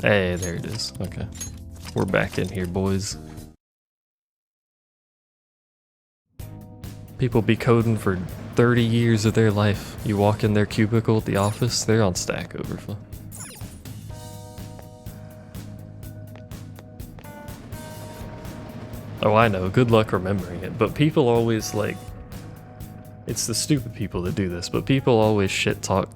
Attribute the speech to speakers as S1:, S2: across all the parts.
S1: Hey, there it is. Okay. We're back in here, boys. People be coding for 30 years of their life. You walk in their cubicle at the office, they're on Stack Overflow. Oh, I know. Good luck remembering it. But people always, like... It's the stupid people that do this, but people always shit talk,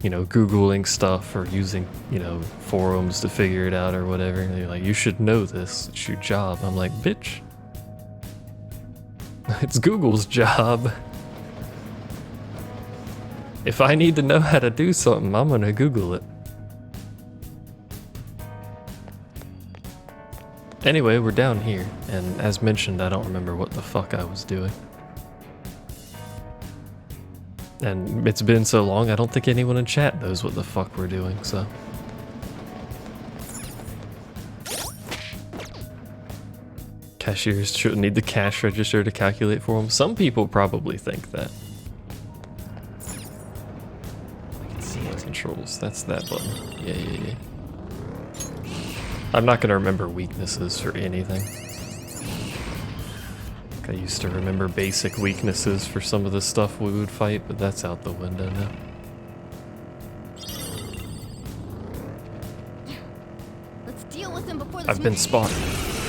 S1: you know, Googling stuff or using, you know, forums to figure it out or whatever. And they're like, you should know this. It's your job. I'm like, bitch. It's Google's job. If I need to know how to do something, I'm gonna Google it. Anyway, we're down here, and as mentioned, I don't remember what the fuck I was doing. And it's been so long, I don't think anyone in chat knows what the fuck we're doing, so... Cashiers shouldn't need the cash register to calculate for them. Some people probably think that. Controls, that's that button. Yeah. I'm not gonna remember weaknesses for anything. I used to remember basic weaknesses for some of the stuff we would fight, but that's out the window now.
S2: Let's deal with him before
S1: I've been spotted.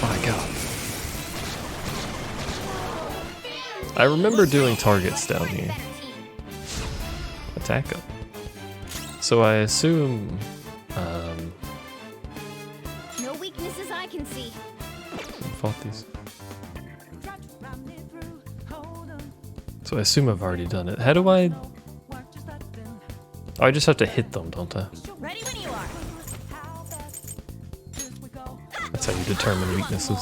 S1: My god. I remember doing targets down here. Attack up. So I assume,
S2: no weaknesses I can see.
S1: fought these. So I assume I've already done it. How do I... Oh, I just have to hit them, don't I?
S2: Ready when you are.
S1: That's how you determine weaknesses.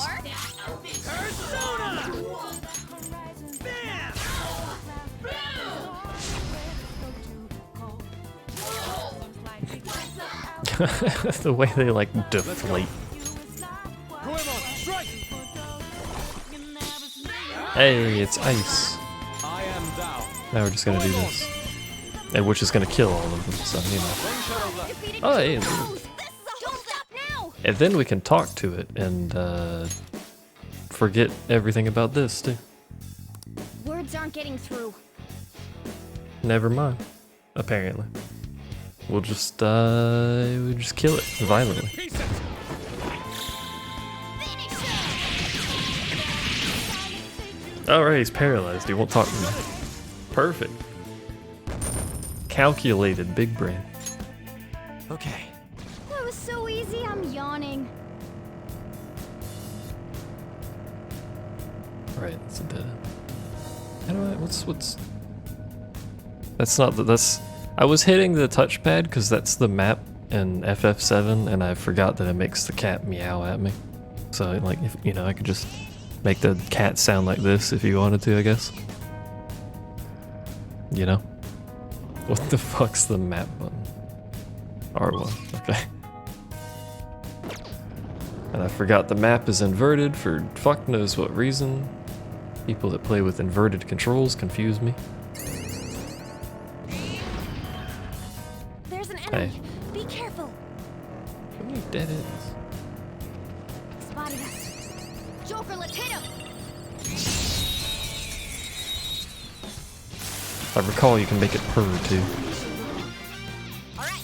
S1: The way they like deflate. Hey, it's ice. Now we're just gonna do this. And which is gonna kill all of them, so you know. Oh, hey. And then we can talk to it and forget everything about this too.
S2: Words aren't getting through.
S1: Never mind. Apparently. We'll just kill it violently. Alright, he's paralyzed. He won't talk to me. Perfect. Calculated, big brain.
S3: Okay.
S2: That was so easy, I'm yawning.
S1: Right, that's a dead end. How do I, what's... That's not the, that's... I was hitting the touchpad because that's the map in FF7 and I forgot that it makes the cat meow at me. So like, if, you know, I could just make the cat sound like this if you wanted to, I guess. You know? What the fuck's the map button? R1, okay. And I forgot the map is inverted for fuck knows what reason. People that play with inverted controls confuse me.
S2: There's an enemy.
S1: Hey.
S2: Be careful.
S1: How many dead ends?
S2: Spotted us. Joker, let's hit him.
S1: I recall you can make it purr too.
S2: Alright.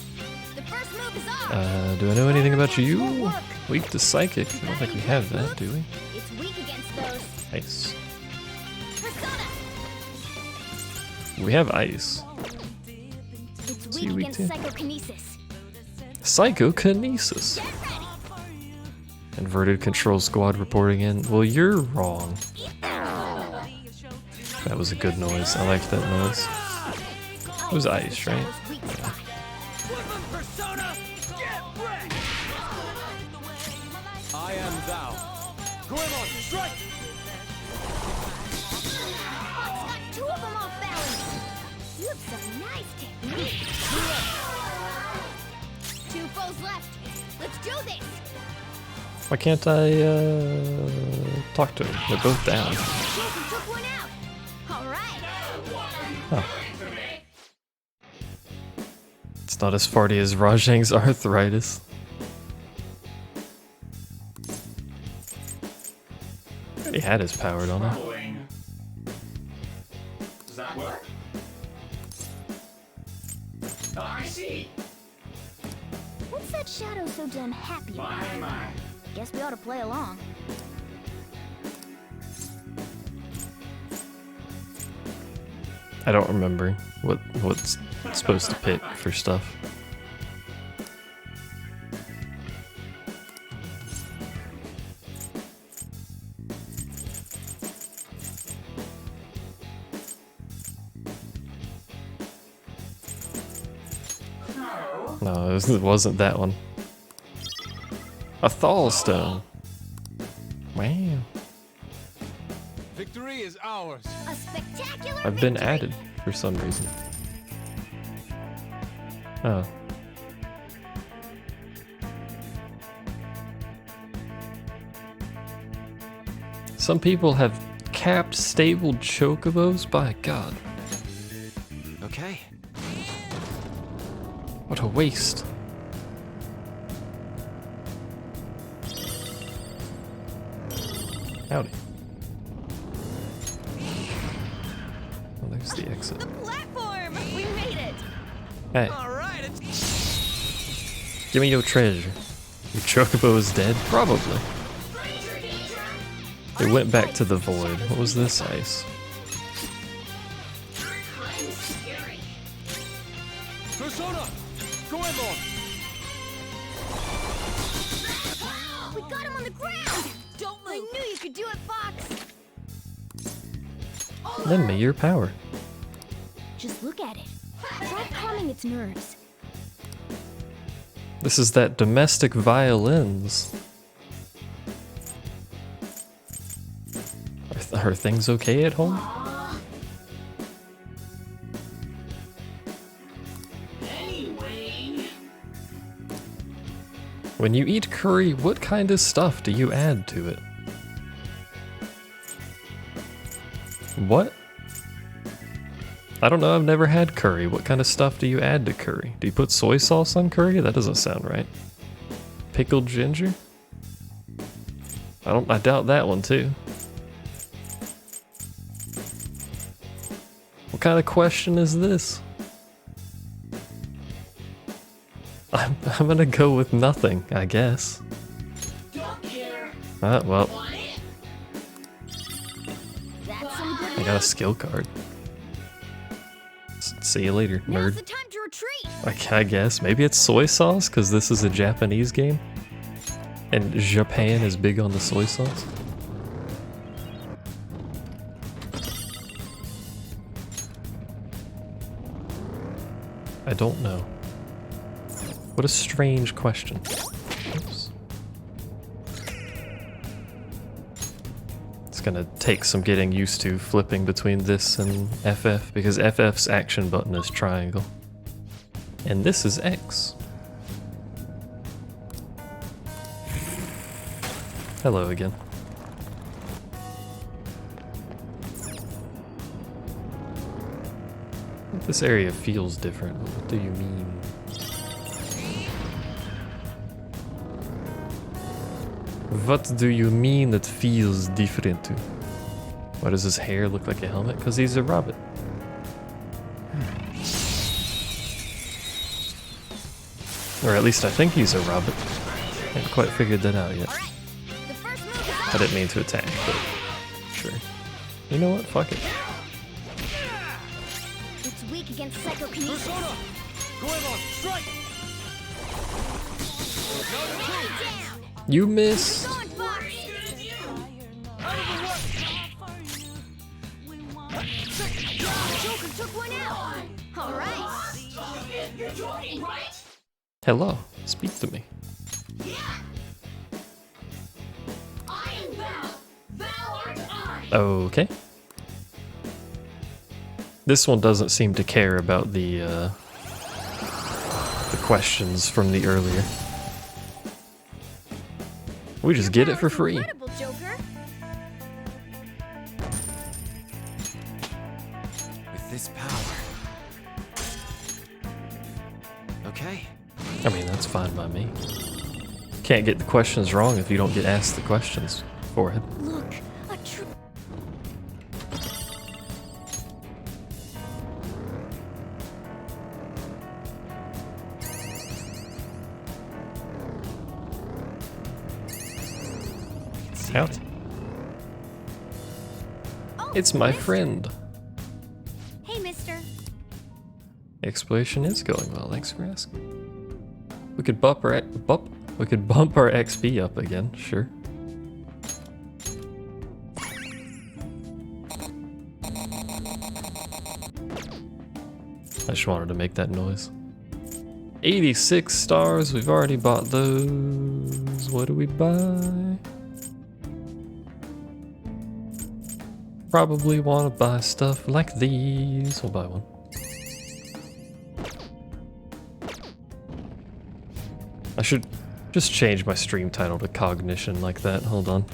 S2: The first move is off.
S1: Do I know anything about you? Weak to psychic. I don't think we have that, do we?
S2: It's weak against those.
S1: Ice.
S2: Persona.
S1: We have ice.
S2: It's
S1: So you
S2: weak
S1: weak
S2: against
S1: too?
S2: psychokinesis.
S1: Psychokinesis.
S2: Get ready.
S1: Inverted control squad reporting in. Well, you're wrong. That was a good noise. I liked that noise. It was ice, right?
S2: Weak spot.
S3: Persona, get ready. I am thou. Goemon, strike.
S2: Fox got two of them off balance. You have some nice technique. Two foes left. Let's do this.
S1: Why can't I talk to them? They're both down.
S2: Joker took one out. All right.
S1: Oh. It's not as farty as Rajang's arthritis. He had his power, don't he?
S4: Following. Does that work? I see.
S2: What's that shadow so damn happy about?
S4: My.
S2: Guess we ought to play along.
S1: I don't remember what's supposed to pick for stuff. No, it wasn't that one. A Thal Stone. Wow.
S3: Victory is ours.
S2: A spectacular
S1: I've been
S2: victory.
S1: added for some reason. Oh. Some people have capped stable chocobos? By God.
S3: Okay.
S1: What a waste. Howdy. Oh, there's the exit.
S2: The platform! We made it!
S1: Hey,
S3: All right. It's
S1: give me your treasure. Your chocobo is dead? Probably. It went back to the void. What was this ice?
S3: Persona. Goemon.
S2: We got him on the ground! Don't move! I knew you could do it, Fox!
S1: Lend me your power.
S2: Just look at it. Try calming its nerves.
S1: This is that domestic violins. Are things okay at home? When you eat curry, what kind of stuff do you add to it? What? I don't know, I've never had curry. What kind of stuff do you add to curry? Do you put soy sauce on curry? That doesn't sound right. Pickled ginger? I doubt that one too. What kind of question is this? I'm gonna go with nothing, I guess. Well,
S2: That's some good
S1: I got a skill card. See you later,
S2: Now's the
S1: nerd.
S2: time to retreat!
S1: I guess. Maybe it's soy sauce, because this is a Japanese game. And Japan is big on the soy sauce. I don't know. What a strange question. Oops. It's gonna take some getting used to flipping between this and FF, because FF's action button is triangle. And this is X. Hello again. This area feels different. What do you mean? What do you mean it feels different? Why does his hair look like a helmet? Because he's a rabbit. Or at least I think he's a rabbit. Haven't quite figured that out yet.
S2: Alright, the first move is
S1: I didn't mean to attack, but sure. You know what? Fuck it.
S2: It's weak against psychokinesis.
S3: Persona. Goemon. Strike.
S2: Down!
S1: You missed.
S2: Going, Fox! Joker took one out! Alright!
S1: Hello. Speak to me. Okay. This one doesn't seem to care about the questions from the earlier. We just get it for free.
S2: Incredible, Joker!
S3: With this power. Okay.
S1: I mean, that's fine by me. Can't get the questions wrong if you don't get asked the questions. Forehead.
S2: Look, a
S1: Howdy.
S2: Oh,
S1: It's my
S2: mister.
S1: friend.
S2: Hey, mister.
S1: Exploration is going well, thanks for asking. We could bump our XP up again, sure. I just wanted to make that noise. 86 stars, we've already bought those. What do we buy? Probably want to buy stuff like these. We'll buy one. I should just change my stream title to Cognition like that. Hold on.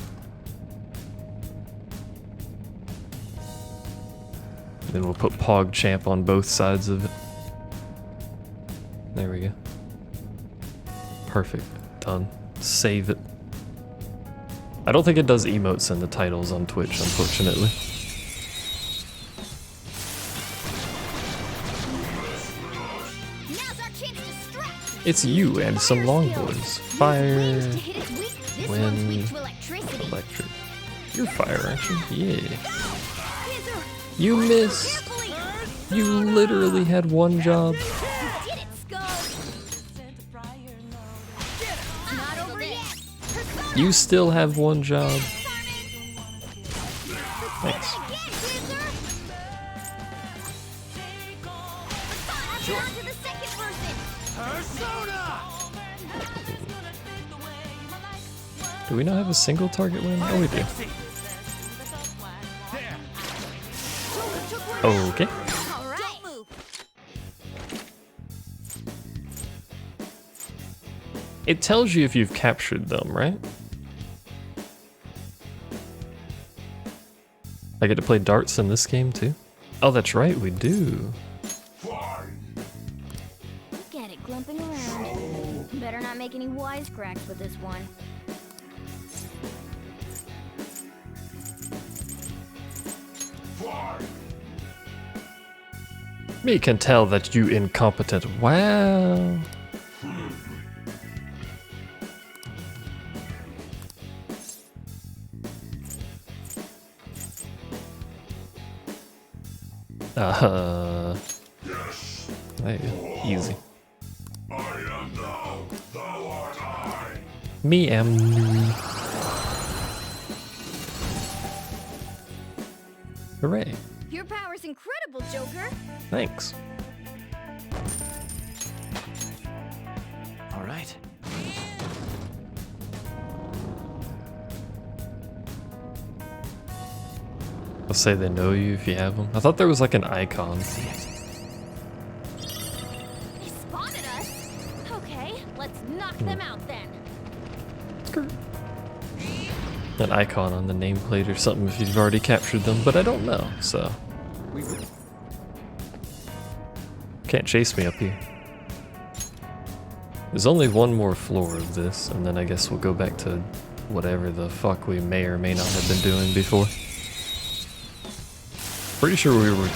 S1: Then we'll put PogChamp on both sides of it. There we go. Perfect. Done. Save it. I don't think it does emotes in the titles on Twitch, unfortunately.
S2: Now's our chance to strike.
S1: It's you and some long boys. Fire,
S2: Range to hit its weak. This one's
S1: wind,
S2: weak to electricity.
S1: electric. You're fire, aren't you? Yeah.
S2: Scissor.
S1: You missed.
S2: Carefully.
S1: You literally had one job.
S2: You did it, Skull. Not over yet. Persona.
S1: You still have one job. Thanks.
S2: Again, Scissor. Persona, on to the second person.
S3: Persona!
S1: Do we not have a single target win? Oh, we do.
S3: There.
S2: Took one.
S1: Okay.
S2: All right. Don't move.
S1: It tells you if you've captured them, right? I get to play darts in this game too? Oh, that's right, we do.
S2: Look at it glumping around. Better not make any wisecracks with this one.
S1: Me can tell that you incompetent. Wow. There you go. Easy. Me am. Hooray.
S2: Your power's incredible, Joker.
S1: Thanks.
S3: All right.
S1: I'll say they know you if you have them. I thought there was like an icon.
S2: They spotted us. Okay, let's knock them out then.
S1: An icon on the nameplate or something if you've already captured them, but I don't know, so.
S3: We will.
S1: Can't chase me up here. There's only one more floor of this, and then I guess we'll go back to whatever the fuck we may or may not have been doing before. Pretty sure we were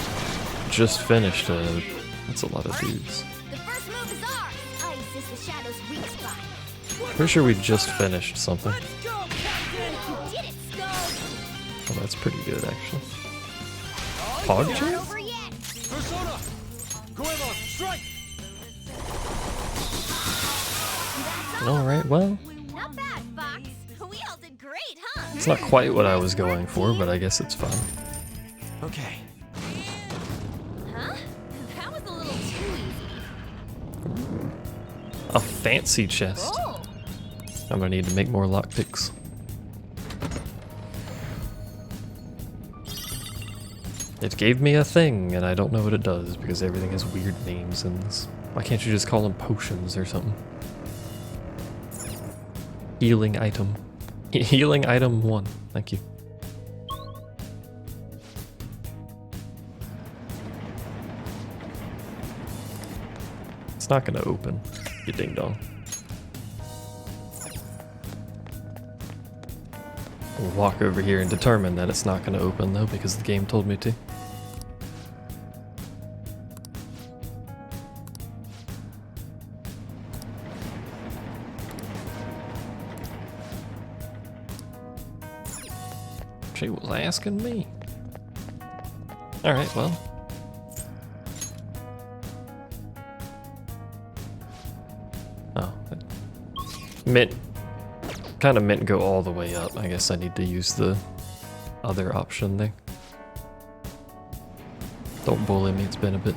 S1: just finished. That's a lot of dudes.
S2: The first move is ours. Ice is the shadow's weak spot.
S1: Pretty sure we just finished something.
S3: Let's go, Captain!
S2: You did it, Skull.
S1: Oh, that's pretty good actually.
S2: Not
S1: PogChamp?
S2: over yet.
S3: Persona! Goemon, strike!
S1: Alright, well,
S2: Not bad, Fox. We all did great, huh?
S1: it's not quite what I was going for, but I guess it's fine.
S3: Okay.
S2: Huh? That was a little too easy.
S1: A fancy chest.
S2: Oh.
S1: I'm gonna need to make more lockpicks. It gave me a thing, and I don't know what it does because everything has weird names in this. Why can't you just call them potions or something? Healing item. Healing item 1. Thank you. It's not gonna open, you ding dong. We'll walk over here and determine that it's not gonna open though because the game told me to. She was asking me. Alright, well. Oh. Kinda meant go all the way up. I guess I need to use the other option there. Don't bully me, it's been a bit.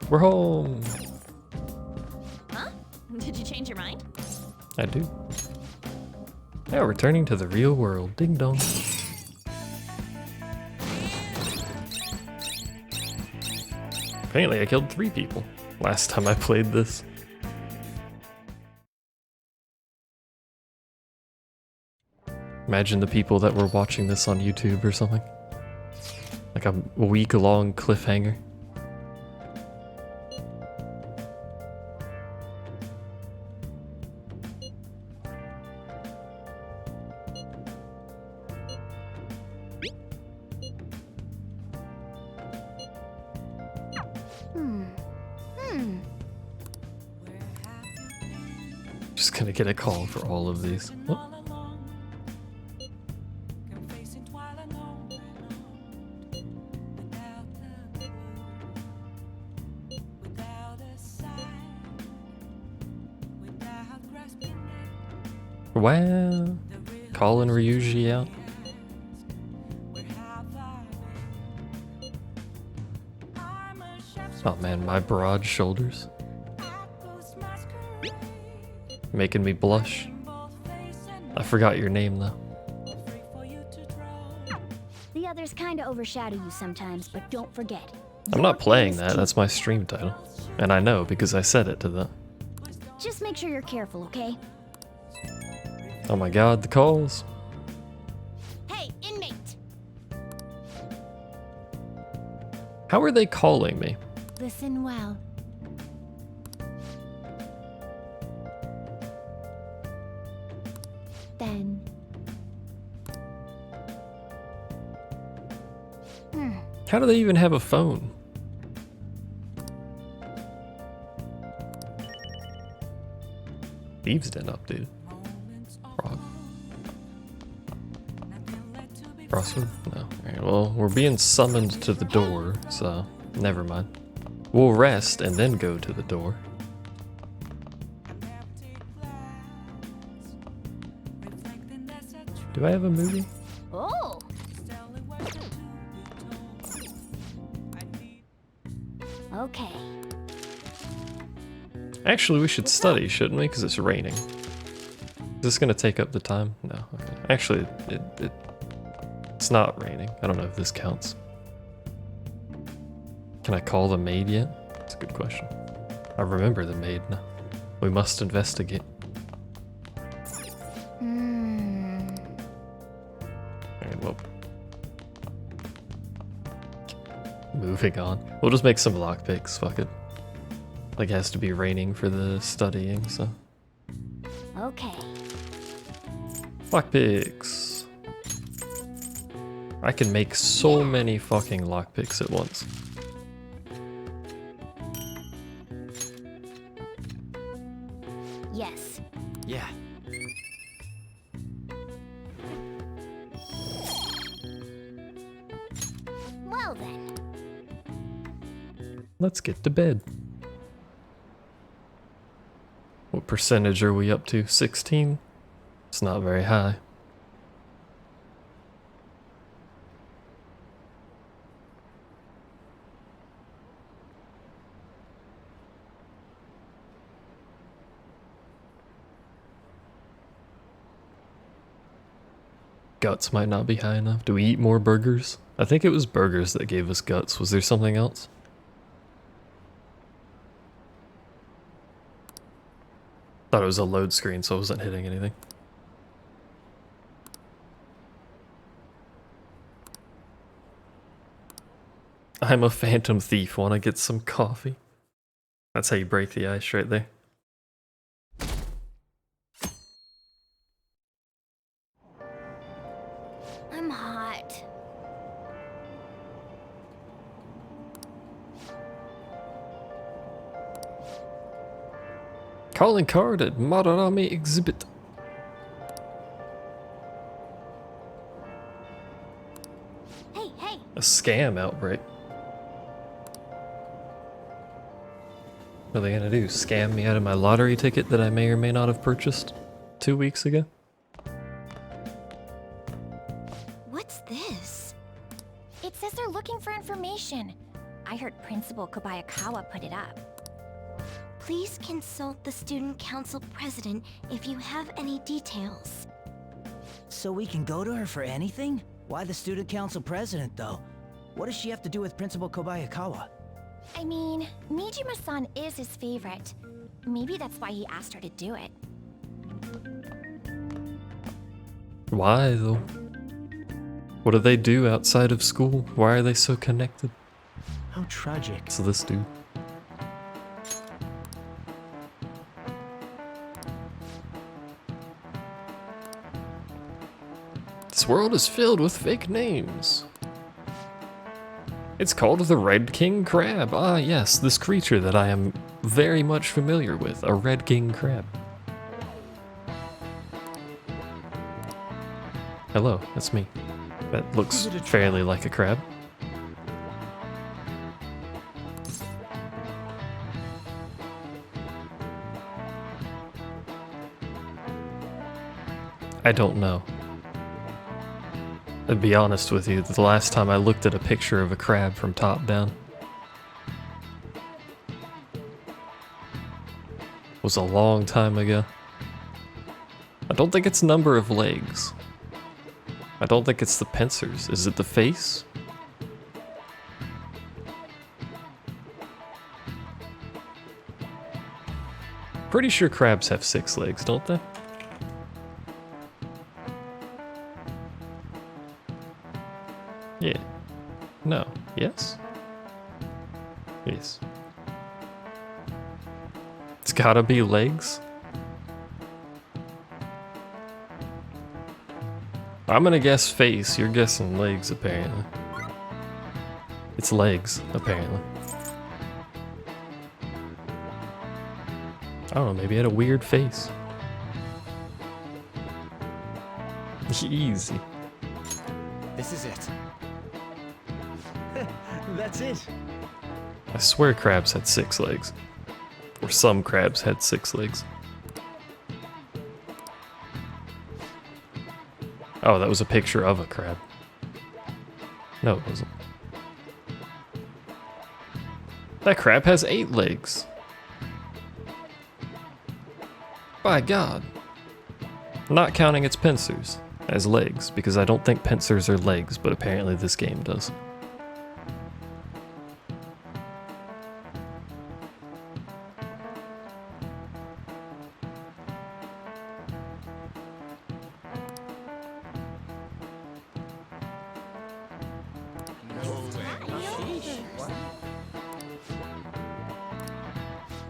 S1: We're home!
S2: Huh? Did you change your mind?
S1: I do. Now returning to the real world. Ding dong. Apparently I killed 3 people last time I played this. Imagine the people that were watching this on YouTube or something. Like a week-long cliffhanger. Just gonna get a call for all of these. What? Wow. Calling Ryuji out. Oh man, my broad shoulders. Making me blush. I forgot your name though.
S2: The others kinda overshadow you sometimes, but don't forget.
S1: I'm not playing that, that's my stream title. And I know because I said it to them.
S2: Just make sure you're careful, okay?
S1: Oh my god, the calls.
S2: Hey, inmate!
S1: How are they calling me?
S2: Listen well. Then.
S1: How do they even have a phone? Thieves den up, dude. Frog. Frostwood? No. Alright, well, we're being summoned to the door, so never mind. We'll rest and then go to the door. Do I have a movie?
S2: Oh! Okay.
S1: Actually, we should study, shouldn't we? Because it's raining. Is this gonna take up the time? No. Okay. Actually, it's not raining. I don't know if this counts. Can I call the maid yet? That's a good question. I remember the maid now. We must investigate. Alright, well. Moving on. We'll just make some lockpicks, fuck it. Like, it has to be raining for the studying, so.
S2: Okay.
S1: Lockpicks. I can make so many fucking lockpicks at once.
S2: Yes.
S3: Yeah.
S2: Well then.
S1: Let's get to bed. What percentage are we up to? 16? It's not very high. Guts might not be high enough. Do we eat more burgers? I think it was burgers that gave us guts. Was there something else? Thought it was a load screen, so I wasn't hitting anything. I'm a phantom thief. Wanna get some coffee? That's how you break the ice right there.
S2: I'm hot.
S1: Calling card at Madarame exhibit.
S2: Hey, hey.
S1: A scam outbreak. What are they gonna do? Scam me out of my lottery ticket that I may or may not have purchased 2 weeks ago?
S2: What's this?
S5: It says they're looking for information. I heard Principal Kobayakawa put it up.
S2: Please consult the student council president if you have any details.
S6: So we can go to her for anything? Why the student council president, though? What does she have to do with Principal Kobayakawa?
S5: I mean, Nijima-san is his favorite. Maybe that's why he asked her to do it.
S1: Why though? What do they do outside of school? Why are they so connected?
S6: How tragic.
S1: It's this dude. This world is filled with fake names. It's called the Red King Crab. Ah yes, this creature that I am very much familiar with, a Red King Crab. Hello, that's me. That looks fairly like a crab. I don't know. To be honest with you, the last time I looked at a picture of a crab from top down was a long time ago. I don't think it's number of legs. I don't think it's the pincers. Is it the face? Pretty sure crabs have 6 legs, don't they? Yeah. No. Yes? Yes. It's gotta be legs. I'm gonna guess face. You're guessing legs, apparently. It's legs, apparently. I don't know, maybe it had a weird face. Easy.
S3: This is it.
S6: That's it.
S1: I swear crabs had 6 legs. Or some crabs had 6 legs. Oh, that was a picture of a crab. No, it wasn't. That crab has 8 legs. By God. Not counting its pincers as legs, because I don't think pincers are legs, but apparently this game does.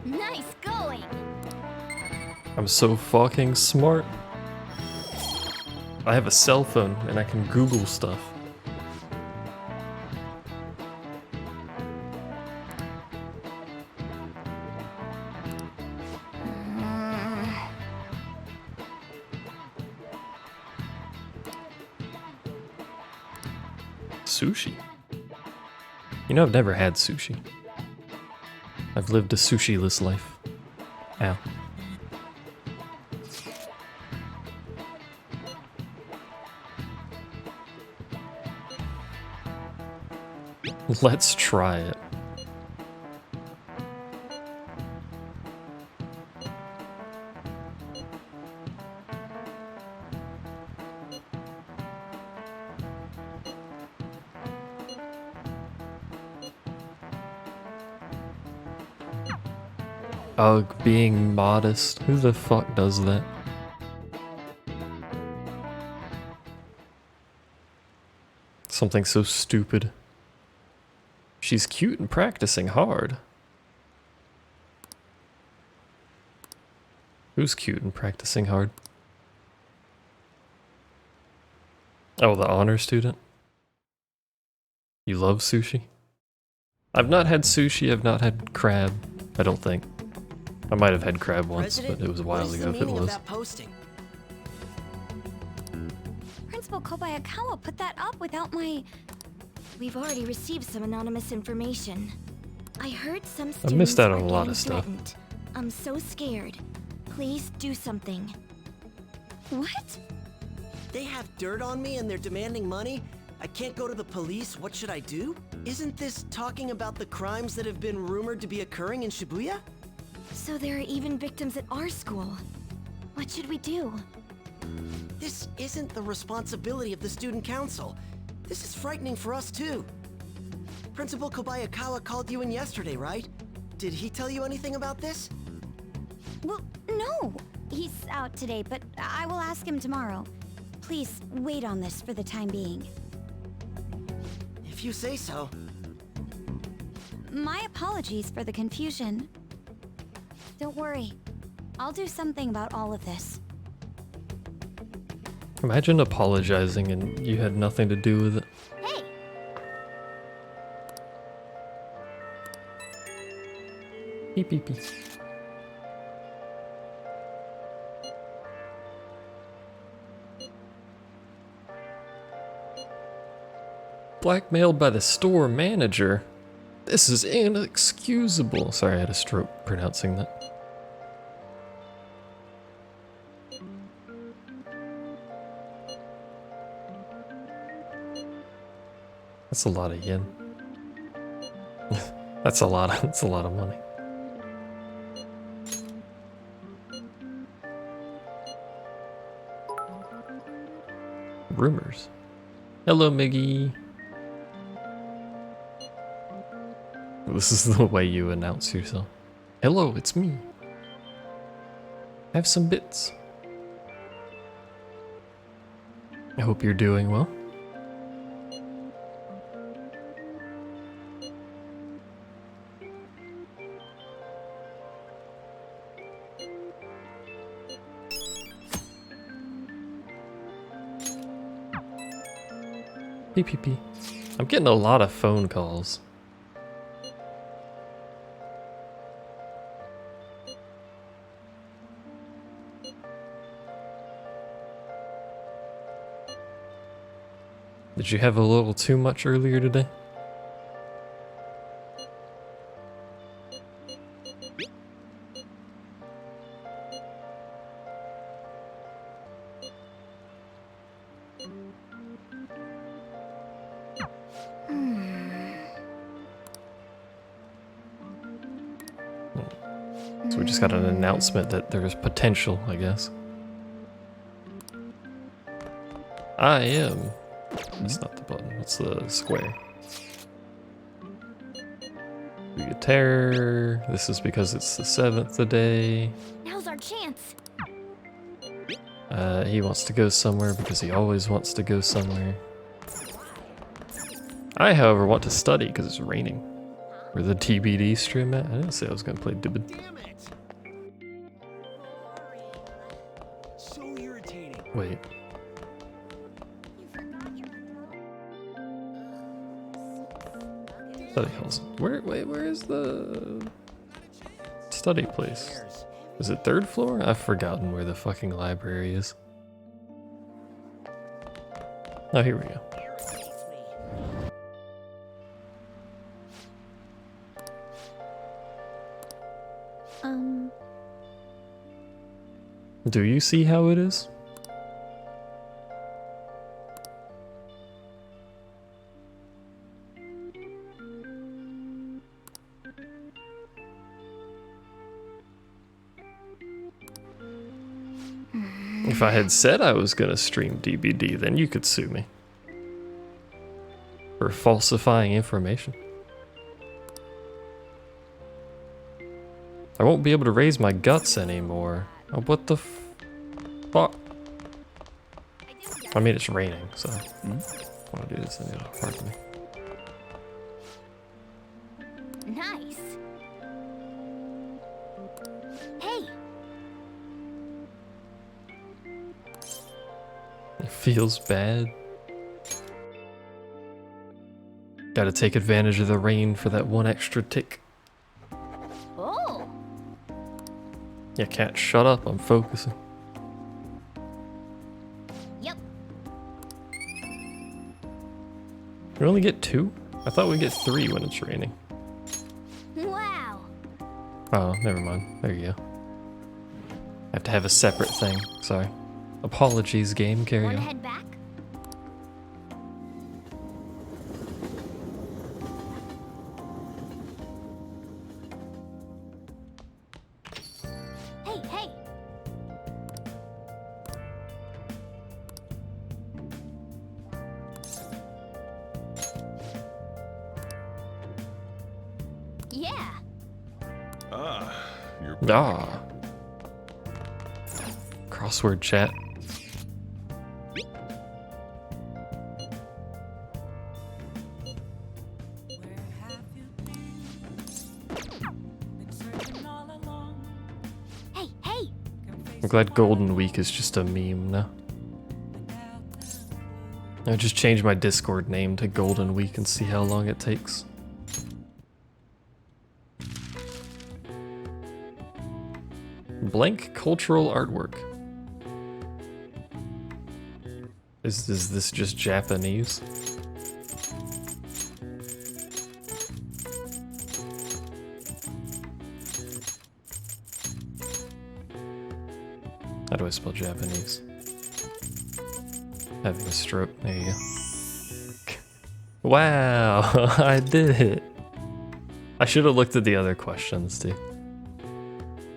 S2: Nice going.
S1: I'm so fucking smart. I have a cell phone and I can Google stuff. Sushi? You know, I've never had sushi. I've lived a sushi-less life. Ow. Let's try it. Ugh, being modest. Who the fuck does that? Something so stupid. She's cute and practicing hard. Who's cute and practicing hard? Oh, the honor student? You love sushi? I've not had sushi, I've not had crab, I don't think. I might have had crab once,
S6: President,
S1: but it was a
S6: what
S1: while
S6: is
S1: ago
S6: the
S1: if it
S6: meaning of
S1: was.
S6: that posting?
S5: Principal Kobayakawa put that up without my...
S2: We've already received some anonymous information. I heard some
S1: I
S2: students
S1: missed out on
S2: are
S1: a lot
S2: getting
S1: of stuff.
S2: threatened. I'm so scared. Please do something.
S5: What?
S7: They have dirt on me and they're demanding money? I can't go to the police, what should I do? Isn't this talking about the crimes that have been rumored to be occurring in Shibuya?
S2: So there are even victims at our school. What should we do?
S7: This isn't the responsibility of the student council. This is frightening for us too. Principal Kobayakawa called you in yesterday, right? Did he tell you anything about this?
S5: Well, no. He's out today, but I will ask him tomorrow. Please wait on this for the time being.
S7: If you say so.
S5: My apologies for the confusion. Don't worry. I'll do something about all of this.
S1: Imagine apologizing and you had nothing to do with it.
S5: Hey!
S1: Beep beep beep. Blackmailed by the store manager? This is inexcusable. Sorry, I had a stroke pronouncing that. That's a lot of yen. That's a lot of money. Rumors. Hello, Miggy. This is the way you announce yourself. Hello, it's me. Have some bits. I hope you're doing well. PPP. I'm getting a lot of phone calls. Did you have a little too much earlier today? So we just got an announcement that there's potential, I guess. I am. That's not the button, it's the square. We get terror. This is because it's the 7th today.
S5: Now's our chance.
S1: He wants to go somewhere because he always wants to go somewhere. I, however, want to study because it's raining. Where the TBD stream at? I didn't say I was gonna play Dibbid.
S7: Damn it! So irritating.
S1: Wait. Study halls. Where is the study place? Is it 3rd floor? I've forgotten where the fucking library is. Oh, here we go. Do you see how it is? If I had said I was gonna stream DBD, then you could sue me for falsifying information. I won't be able to raise my guts anymore. Oh, what the fuck? I mean, it's raining, so I want to do this anyway. Pardon me.
S5: Nice. Hey!
S1: It feels bad. Gotta take advantage of the rain for that one extra tick.
S5: Oh!
S1: Yeah, cat, shut up. I'm focusing.
S2: Yep.
S1: We only get 2? I thought we get 3 when it's raining.
S2: Wow.
S1: Oh, never mind. There you go. I have to have a separate thing. Sorry. Apologies, game. Carry
S2: Wanna
S1: on.
S2: head back? Hey, hey! Yeah.
S1: Ah. Crossword chat.
S2: Hey, hey!
S1: I'm glad Golden Week is just a meme now. I just changed my Discord name to Golden Week and see how long it takes. Blank cultural artwork. Is this just Japanese? How do I spell Japanese? Having a stroke. There you go. Wow, I did it. I should have looked at the other questions too.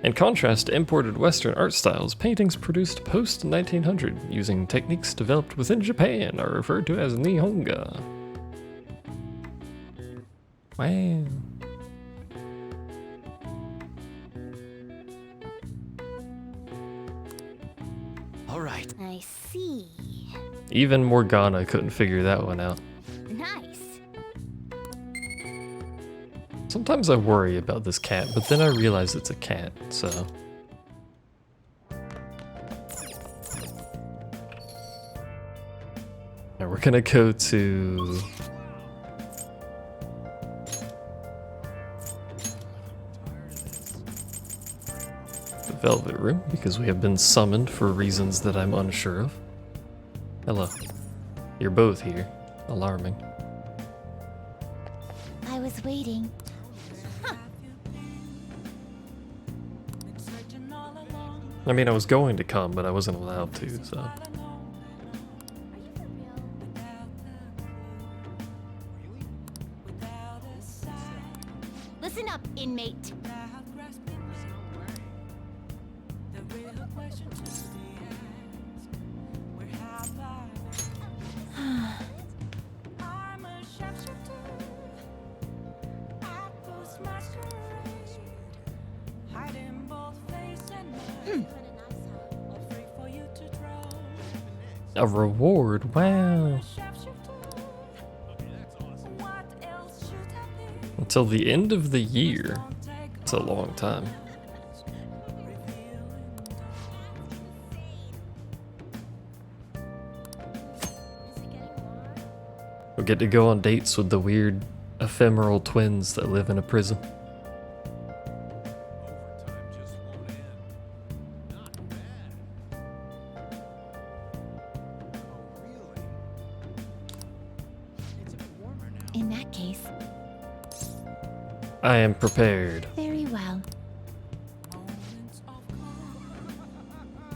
S1: In contrast to imported Western art styles, paintings produced post-1900 using techniques developed within Japan are referred to as Nihonga. Wow.
S7: All right.
S2: I see.
S1: Even Morgana couldn't figure that one out.
S2: Nice.
S1: Sometimes I worry about this cat, but then I realize it's a cat, so... Now we're gonna go to... the Velvet Room, because we have been summoned for reasons that I'm unsure of. Hello. You're both here. Alarming.
S2: I was waiting.
S1: I mean, I was going to come, but I wasn't allowed to, so...
S2: Listen up, inmate.
S1: A reward? Wow. Until the end of the year. It's a long time. We'll get to go on dates with the weird ephemeral twins that live in a prison.
S2: In that case,
S1: I am prepared.
S2: very well.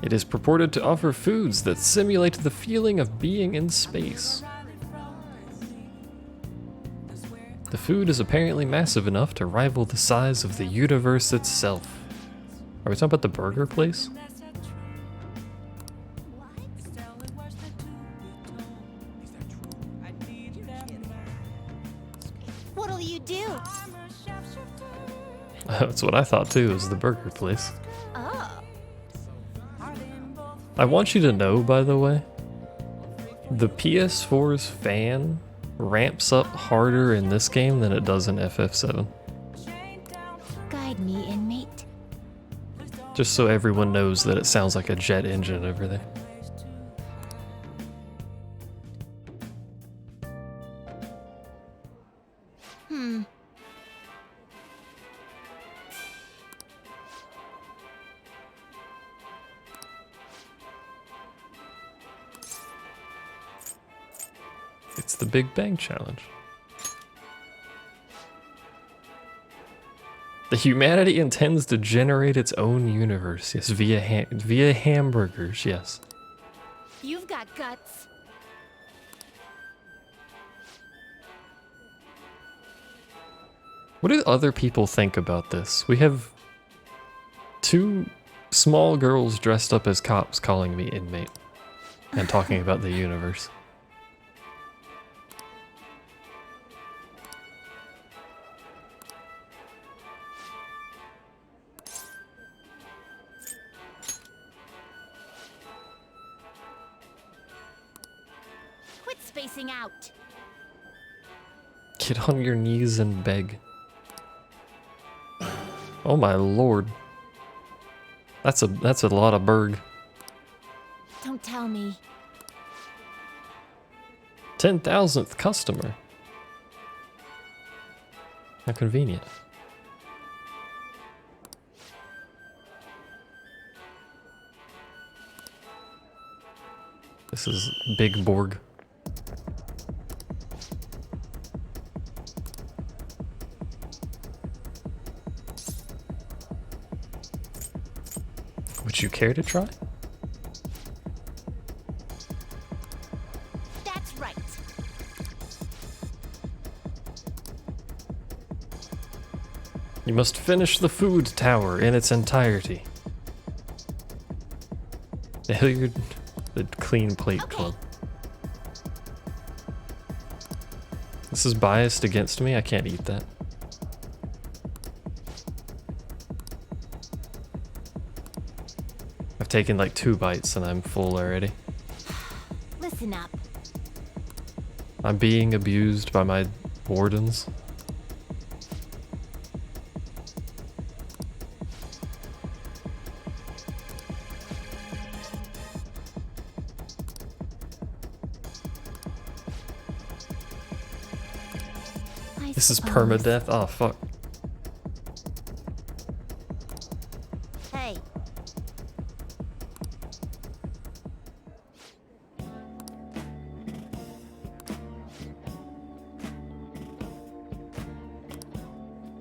S1: It is purported to offer foods that simulate the feeling of being in space. The food is apparently massive enough to rival the size of the universe itself. Are we talking about the burger place?
S2: What'll you do?
S1: That's what I thought too, is the burger place.
S2: Oh.
S1: I want you to know, by the way, the PS4's fan ramps up harder in this game than it does in FF7.
S2: Guide me, inmate.
S1: Just so everyone knows that it sounds like a jet engine over there. It's the Big Bang Challenge. The humanity intends to generate its own universe. Yes, via hamburgers. Yes.
S5: You've got guts.
S1: What do other people think about this? We have 2 small girls dressed up as cops calling me inmate and talking about the universe.
S5: Quit spacing out.
S1: Get on your knees and beg. Oh my lord. That's a lot of berg.
S5: Don't tell me.
S1: 10,000th customer. How convenient. This is Big Borg. Would you care to try?
S5: That's right.
S1: You must finish the food tower in its entirety. The Hilliard, the Clean Plate Club. This is biased against me. I can't eat that. I've taken like 2 bites and I'm full already.
S5: Listen up.
S1: I'm being abused by my wardens. This is permadeath? Oh, fuck.
S5: Hey.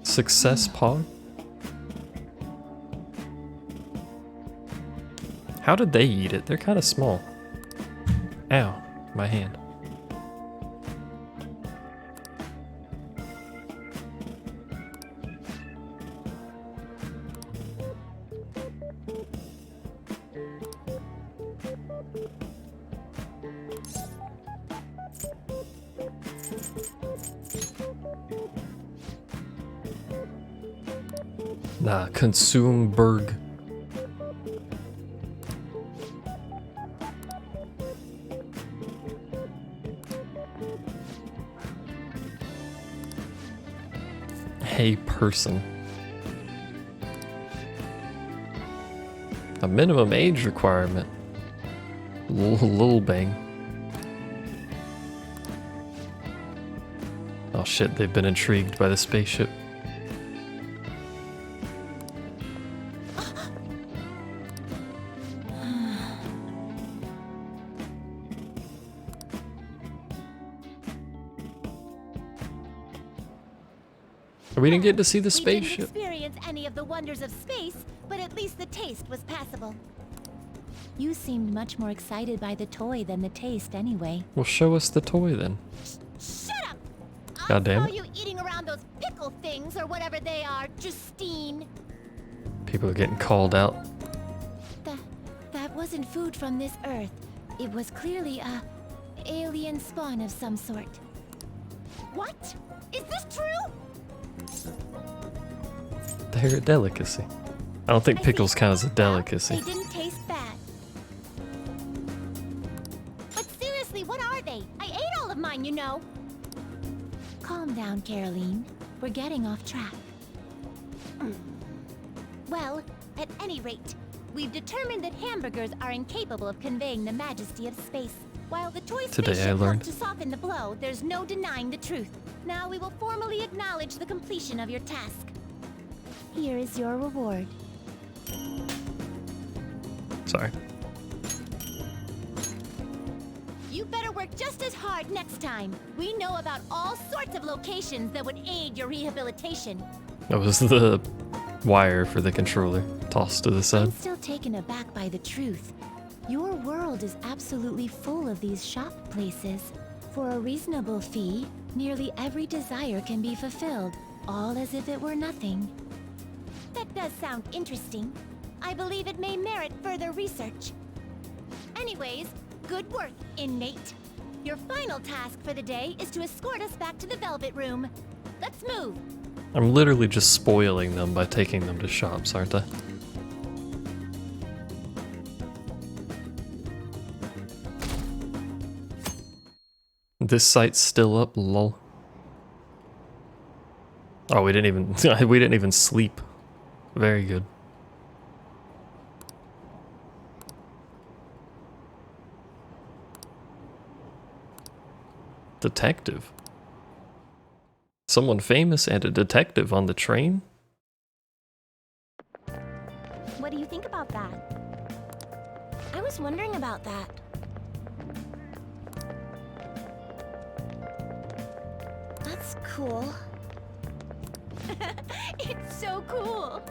S1: Success Pog? How did they eat it? They're kind of small. Ow, my hand. Nah, consume Berg. Hey, person. A minimum age requirement. Lil bang. Oh shit, they've been intrigued by the spaceship. We didn't get to see the spaceship.
S5: We didn't experience any of the wonders of space, but at least the taste was passable. You seemed much more excited by the toy than the taste anyway.
S1: Well, show us the toy then.
S5: Shut up!
S1: God damn
S5: I
S1: it.
S5: saw you eating around those pickle things or whatever they are, Justine.
S1: People are getting called out.
S5: That wasn't food from this Earth. It was clearly a alien spawn of some sort. What? Is this true?
S1: They're a delicacy. I don't think pickles count as a delicacy.
S5: They didn't taste bad. But seriously, what are they? I ate all of mine, you know. Calm down, Caroline. We're getting off track. Well, at any rate, we've determined that hamburgers are incapable of conveying the majesty of space. While the toy
S1: Today I
S5: spaceship
S1: learned.
S5: helped to soften the blow, there's no denying the truth. Now we will formally acknowledge the completion of your task. Here is your reward.
S1: Sorry.
S5: You better work just as hard next time. We know about all sorts of locations that would aid your rehabilitation.
S1: That was the wire for the controller tossed to the side.
S5: I'm still taken aback by the truth. Your world is absolutely full of these shop places. For a reasonable fee, nearly every desire can be fulfilled, all as if it were nothing. That does sound interesting. I believe it may merit further research. Anyways, good work, inmate. Your final task for the day is to escort us back to the Velvet Room. Let's move.
S1: I'm literally just spoiling them by taking them to shops, aren't I? This site's still up, lol. Oh, we didn't even sleep. Very good. Detective. Someone famous and a detective on the train?
S2: What do you think about that? I was wondering about that. That's cool.
S5: It's so cool.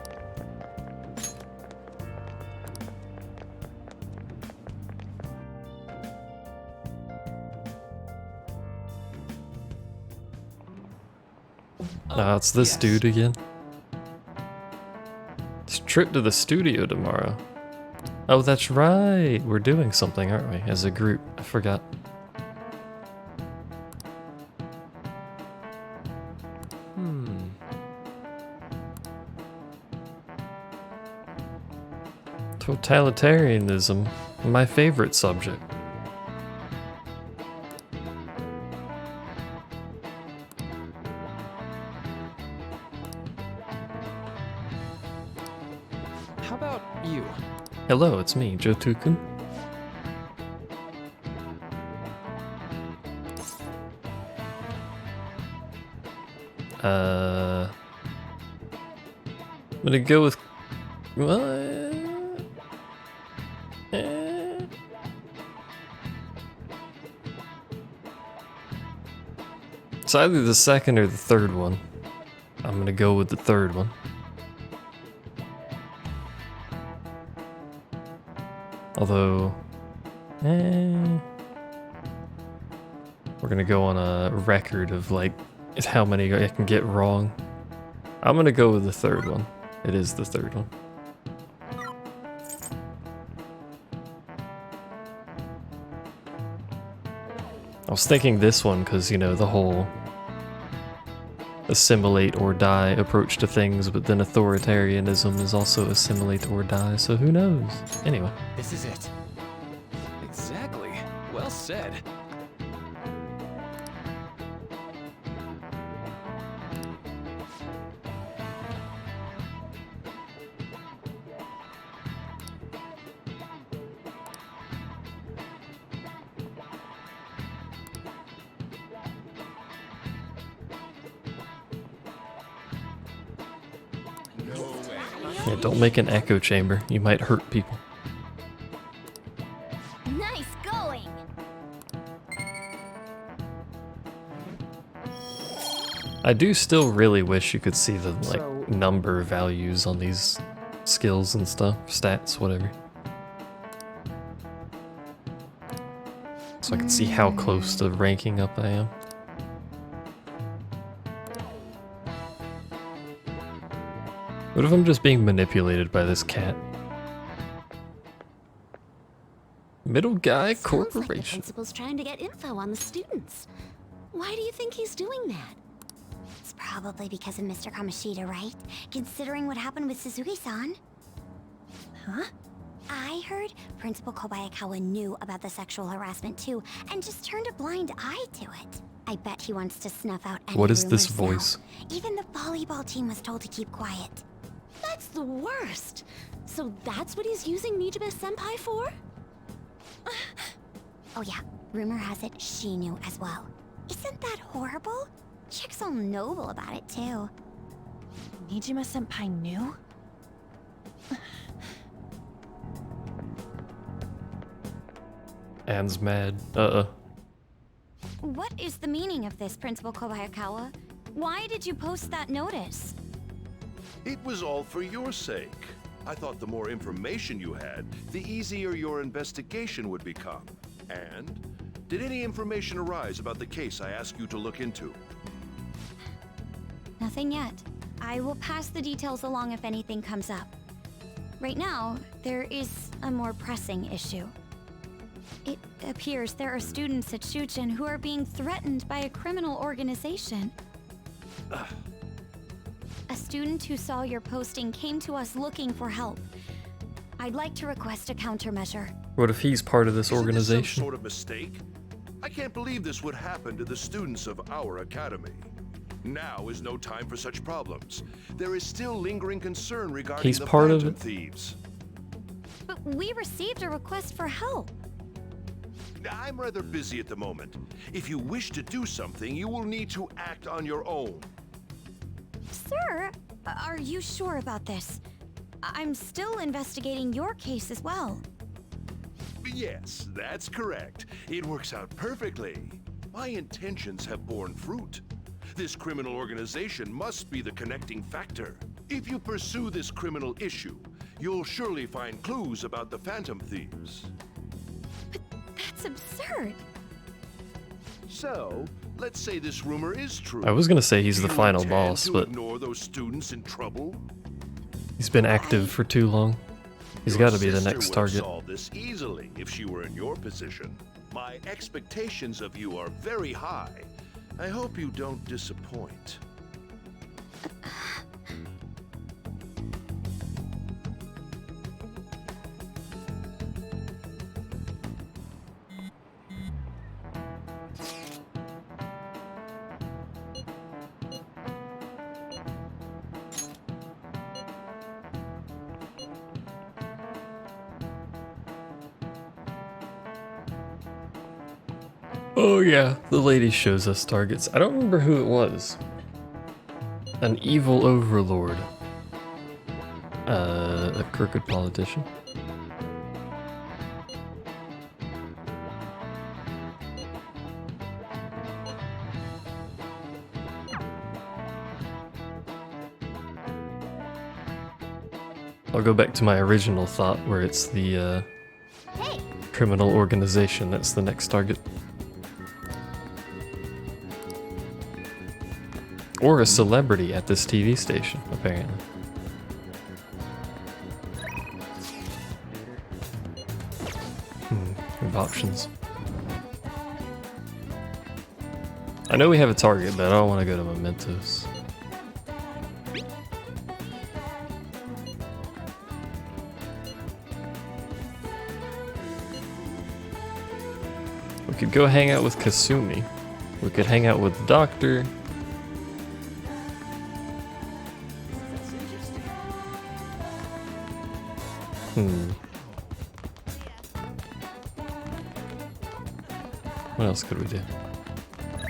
S1: Ah, it's this dude again. It's a trip to the studio tomorrow. Oh, that's right. We're doing something, aren't we? As a group. I forgot. Totalitarianism, my favorite subject.
S3: How about you?
S1: Hello, it's me, Jotukun. I'm gonna go with... It's either the second or the third one. I'm gonna go with the third one. Although, we're gonna go on a record of like how many I can get wrong. I'm gonna go with the third one. It is the third one. I was thinking this one because, you know, the whole assimilate or die approach to things, but then authoritarianism is also assimilate or die, so who knows? Anyway.
S3: This is it. Exactly. Well said.
S1: Yeah, don't make an echo chamber. You might hurt people.
S2: Nice going!
S1: I do still really wish you could see the like
S3: So-
S1: number values on these skills and stuff, stats, whatever. So I can see how close to ranking up I am. What if I'm just being manipulated by this cat? Middle Guy
S2: Sounds like the
S1: Corporation.
S2: principal's trying to get info on the students. Why do you think he's doing that? It's probably because of Mr. Kamoshida, right? Considering what happened with Suzuki-san. Huh? I heard Principal Kobayakawa knew about the sexual harassment too, and just turned a blind eye to it. I bet he wants to snuff out any
S1: What is this
S2: rumors
S1: voice?
S2: now. Even the volleyball team was told to keep quiet. That's the worst! So that's what he's using Nijibe-senpai for? Oh yeah, rumor has it she knew as well. Isn't that horrible? Chick's all noble about it too.
S8: Nijima-senpai knew?
S1: Anne's mad.
S2: What is the meaning of this, Principal Kobayakawa? Why did you post that notice?
S9: It was all for your sake. I thought the more information you had, the easier your investigation would become. And did any information arise about the case I asked you to look into?
S2: Nothing yet. I will pass the details along if anything comes up. Right now, there is a more pressing issue. It appears there are students at Shujin who are being threatened by a criminal organization. A student who saw your posting came to us looking for help. I'd like to request a countermeasure.
S1: What if he's part of this
S9: Isn't this
S1: organization?
S9: some sort of mistake? I can't believe this would happen to the students of our academy. Now is no time for such problems. There is still lingering concern regarding
S1: He's
S9: the
S1: part of
S9: Phantom
S1: it?
S9: Thieves.
S2: But we received a request for help.
S9: I'm rather busy at the moment. If you wish to do something, you will need to act on your own.
S2: Sir, are you sure about this? I'm still investigating your case as well.
S9: Yes, that's correct. It works out perfectly. My intentions have borne fruit. This criminal organization must be the connecting factor. If you pursue this criminal issue, you'll surely find clues about the Phantom Thieves.
S2: That's absurd.
S9: So, let's say this rumor is true.
S1: I was gonna say he's the
S9: Do you
S1: final
S9: intend
S1: boss,
S9: to
S1: but
S9: ignore those students in trouble?
S1: he's been active for too long. He's
S9: Your
S1: got to be the
S9: sister
S1: next
S9: would
S1: target.
S9: have solved this easily if she were in your position. My expectations of you are very high. I hope you don't disappoint.
S1: Oh yeah, the lady shows us targets. I don't remember who it was. An evil overlord. A crooked politician. I'll go back to my original thought where it's the
S2: Hey,
S1: criminal organization that's the next target. Or a celebrity at this TV station, apparently. We have options. I know we have a target, but I don't want to go to Mementos. We could go hang out with Kasumi. We could hang out with the doctor. What else could we do?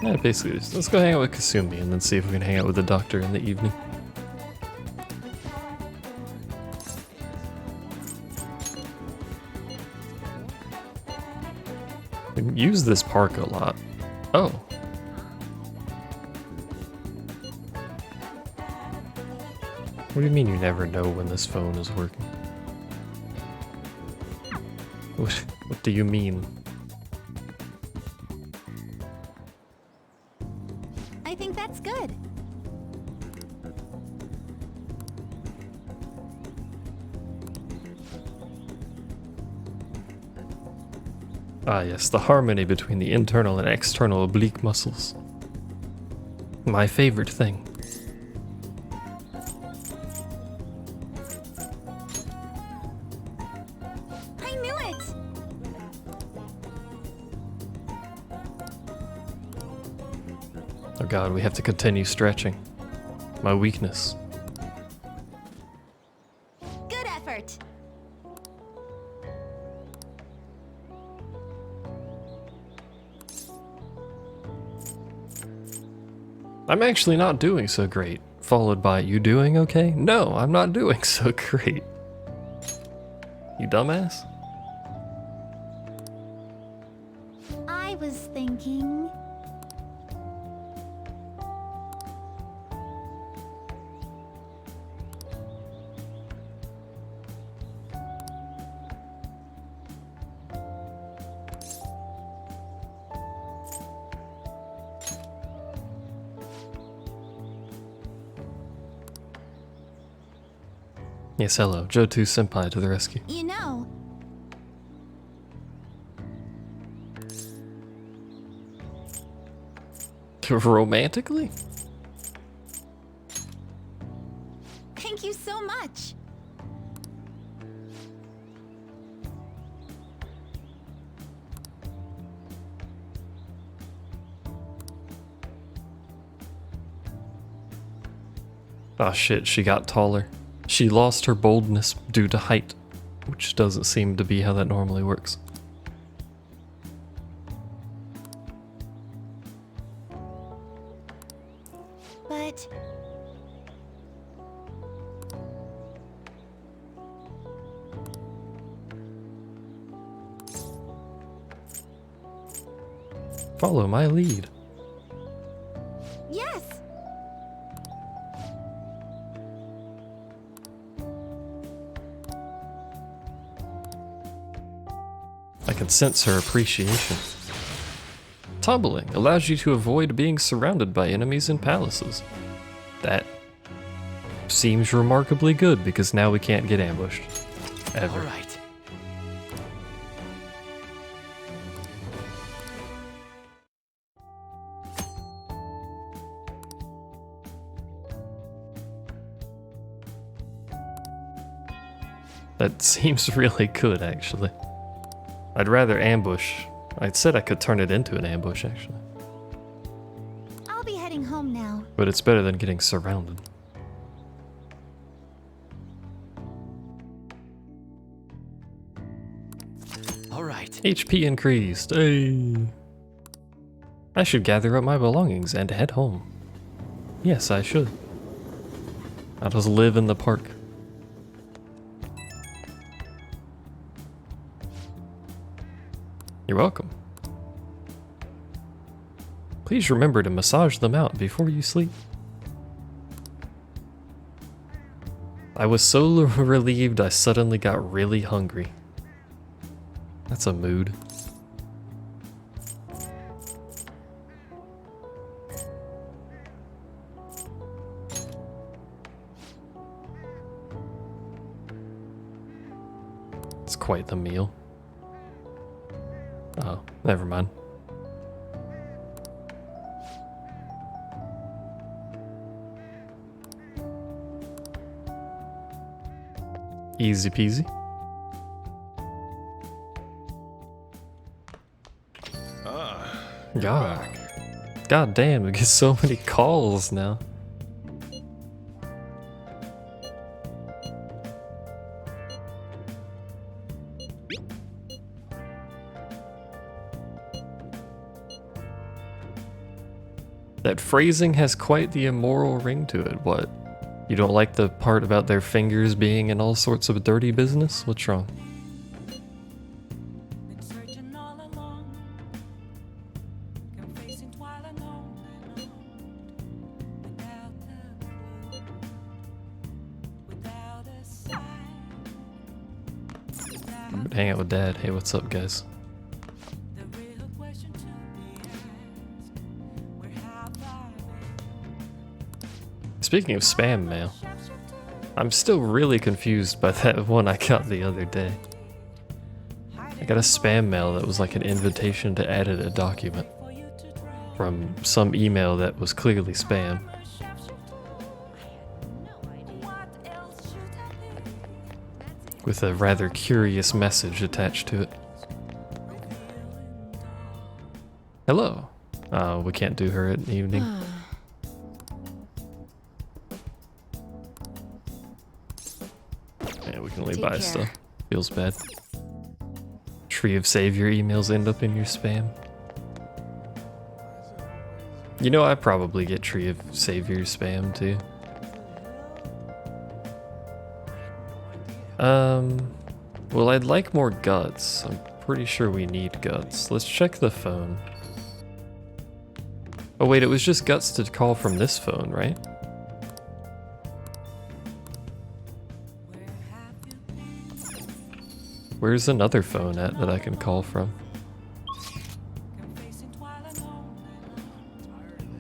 S1: Yeah, basically, let's go hang out with Kasumi and then see if we can hang out with the doctor in the evening. We can use this park a lot. Oh. What do you mean you never know when this phone is working? What do you mean?
S2: I think that's good.
S1: Ah yes, the harmony between the internal and external oblique muscles. My favorite thing.
S2: I knew it!
S1: Oh god, we have to continue stretching. My weakness.
S2: Good effort!
S1: I'm actually not doing so great. Followed by, you doing okay? No, I'm not doing so great. You dumbass?
S5: was thinking.
S1: Yes, hello. Johto Senpai to the rescue.
S5: You know,
S1: Romantically?
S5: thank you so much.
S1: Ah shit, she got taller. She lost her boldness due to height, which doesn't seem to be how that normally works.
S5: But
S1: Follow my lead.
S5: yes,
S1: I can sense her appreciation. Tumbling allows you to avoid being surrounded by enemies in palaces. That seems remarkably good because now we can't get ambushed. Ever.
S7: All right.
S1: That seems really good, actually. I'd rather ambush. I said I could turn it into an ambush, actually.
S5: I'll be heading home now.
S1: But it's better than getting surrounded.
S7: All right.
S1: HP increased. Hey. I should gather up my belongings and head home. Yes, I should. I'll just live in the park. You're welcome. Please remember to massage them out before you sleep. I was so relieved I suddenly got really hungry. That's a mood. It's quite the meal. Oh, never mind. Easy peasy. God. God damn, we get so many calls now. That phrasing has quite the immoral ring to it. What? You don't like the part about their fingers being in all sorts of dirty business? What's wrong? Hang out with Dad. Hey, what's up, guys? Speaking of spam mail, I'm still really confused by that one I got the other day. I got a spam mail that was like an invitation to edit a document from some email that was clearly spam. With a rather curious message attached to it. Hello. We can't do her at evening. Yeah, we can only buy stuff. Feels bad. Tree of Savior emails end up in your spam. You know, I probably get Tree of Savior spam too. Well, I'd like more guts. I'm pretty sure we need guts. Let's check the phone. Oh wait, it was just Guts to call from this phone, right? Where's another phone at that I can call from?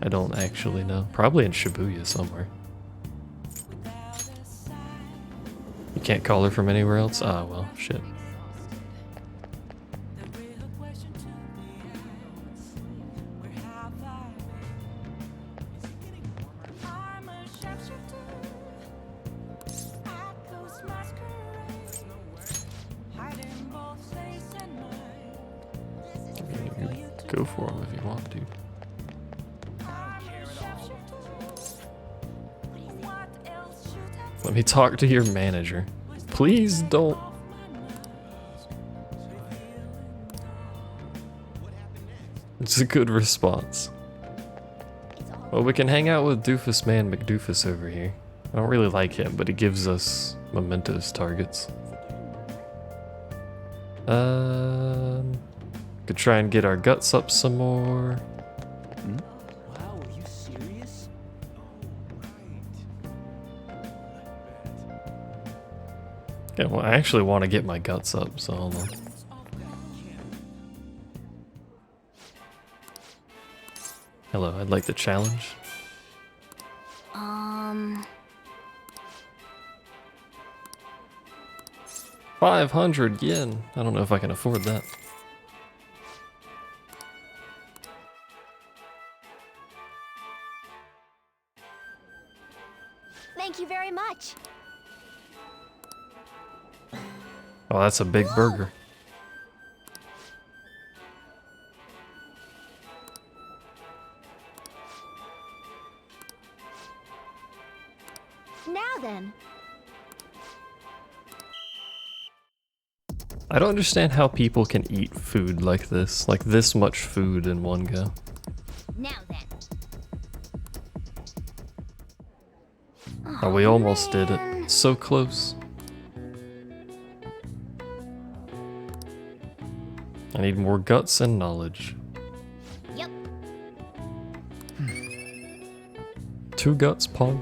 S1: I don't actually know. Probably in Shibuya somewhere. You can't call her from anywhere else? Ah, well, shit. Go for him if you want to. Let me talk to your manager. Please don't. It's a good response. Well, we can hang out with Doofus Man McDoofus over here. I don't really like him, but he gives us mementos targets. Could try and get our guts up some more.
S3: Wow, are you serious?
S1: Yeah, well, I actually want to get my guts up, so hold on. Hello, I'd like the challenge. 500 yen. I don't know if I can afford that.
S2: Thank you very much.
S1: Oh, that's a big burger.
S2: Now then.
S1: I don't understand how people can eat food like this much food in one go.
S2: Now then.
S1: Oh, we almost did it. So close. I need more guts and knowledge.
S2: Yep.
S1: 2 guts, Pog.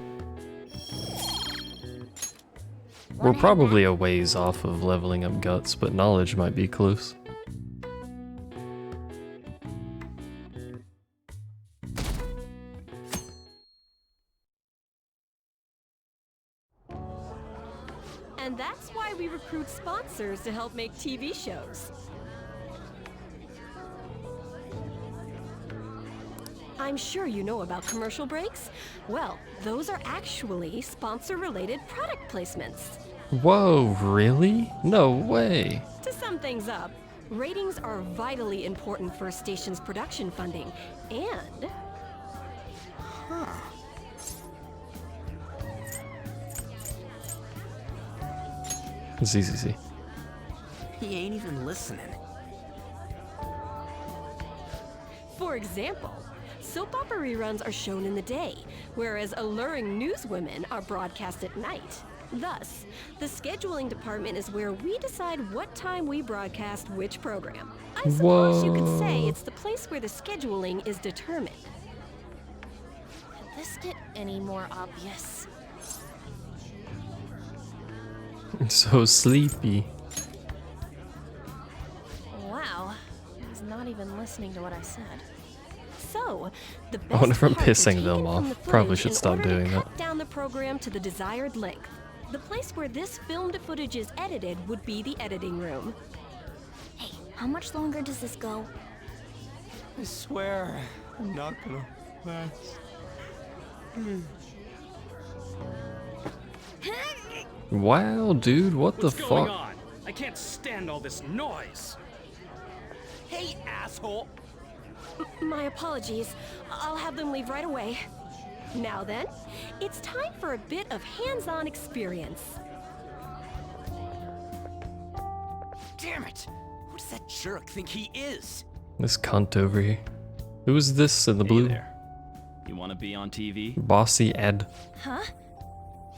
S1: We're probably a ways off of leveling up guts, but knowledge might be close.
S10: And that's why we recruit sponsors to help make TV shows. I'm sure you know about commercial breaks. Well, those are actually sponsor-related product placements.
S1: Whoa, really? No way.
S10: To sum things up, ratings are vitally important for a station's production funding, and...
S1: ZZZ.
S7: He ain't even listening.
S10: For example, soap opera reruns are shown in the day, whereas alluring newswomen are broadcast at night. Thus, the scheduling department is where we decide what time we broadcast which program. I suppose you could say it's the place where the scheduling is determined.
S8: Could this get any more obvious?
S1: I'm so sleepy.
S8: Wow. He's not even listening to what I said.
S10: So, the
S1: I wonder
S10: best
S1: if I'm
S10: parts are
S1: pissing
S10: taken
S1: them
S10: from
S1: off.
S10: the footage
S1: Probably should
S10: in
S1: stop
S10: order to
S1: doing
S10: cut
S1: that.
S10: down the program to the desired length. The place where this filmed footage is edited would be the editing room.
S2: Hey, how much longer does this go?
S3: I swear, I'm not gonna last.
S1: Wow, dude, what the
S4: What's going
S1: fuck?
S4: on? I can't stand all this noise. Hey, asshole!
S10: My apologies. I'll have them leave right away. Now then, it's time for a bit of hands-on experience.
S3: Damn it! Who does that jerk think he is?
S1: This cunt over here. Who is this in the blue?
S3: Hey there. You want to be on TV?
S1: Bossy Ed.
S8: Huh?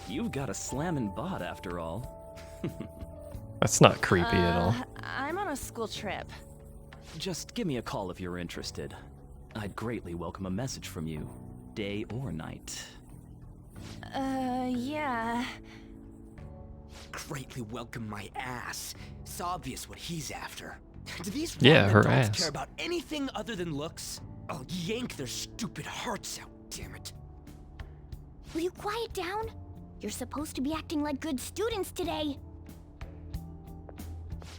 S3: You've got a slammin' bot after all.
S1: That's not creepy at all.
S8: I'm on a school trip.
S3: Just give me a call if you're interested. I'd greatly welcome a message from you, day or night.
S8: Yeah.
S3: Greatly welcome my ass. It's obvious what he's after. Do these
S1: Yeah,
S3: rotten
S1: her
S3: adults
S1: ass.
S3: care about anything other than looks? I'll yank their stupid hearts out, damn it.
S2: Will you quiet down? You're supposed to be acting like good students today.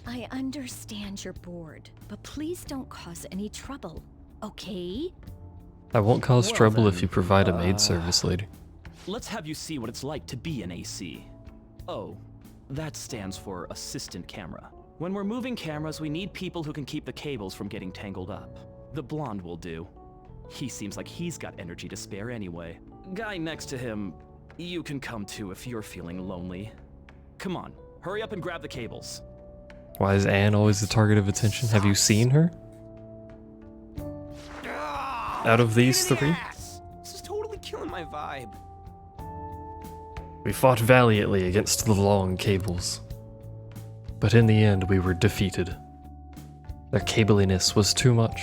S5: I understand you're bored, but please don't cause any trouble, okay?
S1: I won't cause
S3: Well
S1: trouble
S3: then,
S1: if you provide a maid service later.
S3: Let's have you see what it's like to be an AC. Oh, that stands for assistant camera. When we're moving cameras, we need people who can keep the cables from getting tangled up. The blonde will do. He seems like he's got energy to spare anyway. Guy next to him, you can come too if you're feeling lonely. Come on, hurry up and grab the cables.
S1: Why is Anne always the target of attention? Have you seen her? Out of these three?
S3: This is totally killing my vibe.
S1: We fought valiantly against the long cables. But in the end, we were defeated. Their cabliness was too much.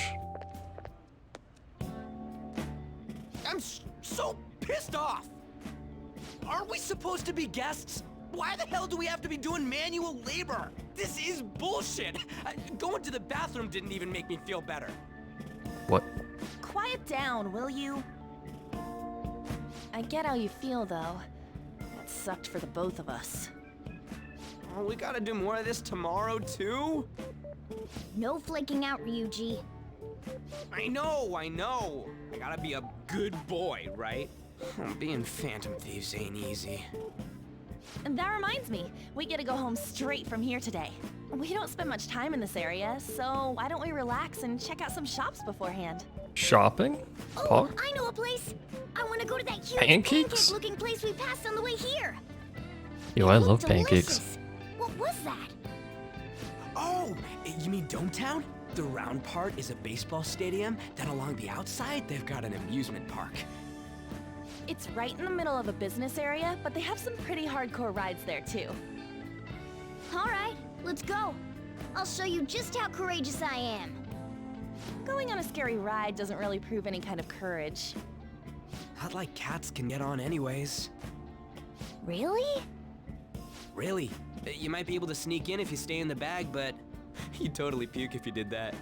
S3: I'm so pissed off! Aren't we supposed to be guests? Why the hell do we have to be doing manual labor? This is bullshit! Going to the bathroom didn't even make me feel better.
S1: What?
S8: Quiet down, will you? I get how you feel, though. That sucked for the both of us.
S3: Oh, we gotta do more of this tomorrow, too?
S2: No flaking out, Ryuji.
S3: I know! I gotta be a good boy, right? Being Phantom Thieves ain't easy.
S8: And that reminds me, we get to go home straight from here today. We don't spend much time in this area, so why don't we relax and check out some shops beforehand?
S1: Shopping?
S2: Oh,
S1: Paul?
S2: I know a place. I want to go to that huge
S1: Pancakes?
S2: pancake-looking place we passed on the way here.
S1: Yo,
S2: It
S1: I
S2: looked
S1: love pancakes.
S2: delicious. What was that?
S3: Oh, you mean Dometown? The round part is a baseball stadium, then along the outside, they've got an amusement park.
S8: It's right in the middle of a business area, but they have some pretty hardcore rides there too.
S2: All right, let's go. I'll show you just how courageous I am.
S8: Going on a scary ride doesn't really prove any kind of courage.
S3: Not like cats can get on anyways.
S2: Really?
S3: Really? You might be able to sneak in if you stay in the bag, but you'd totally puke if you did that.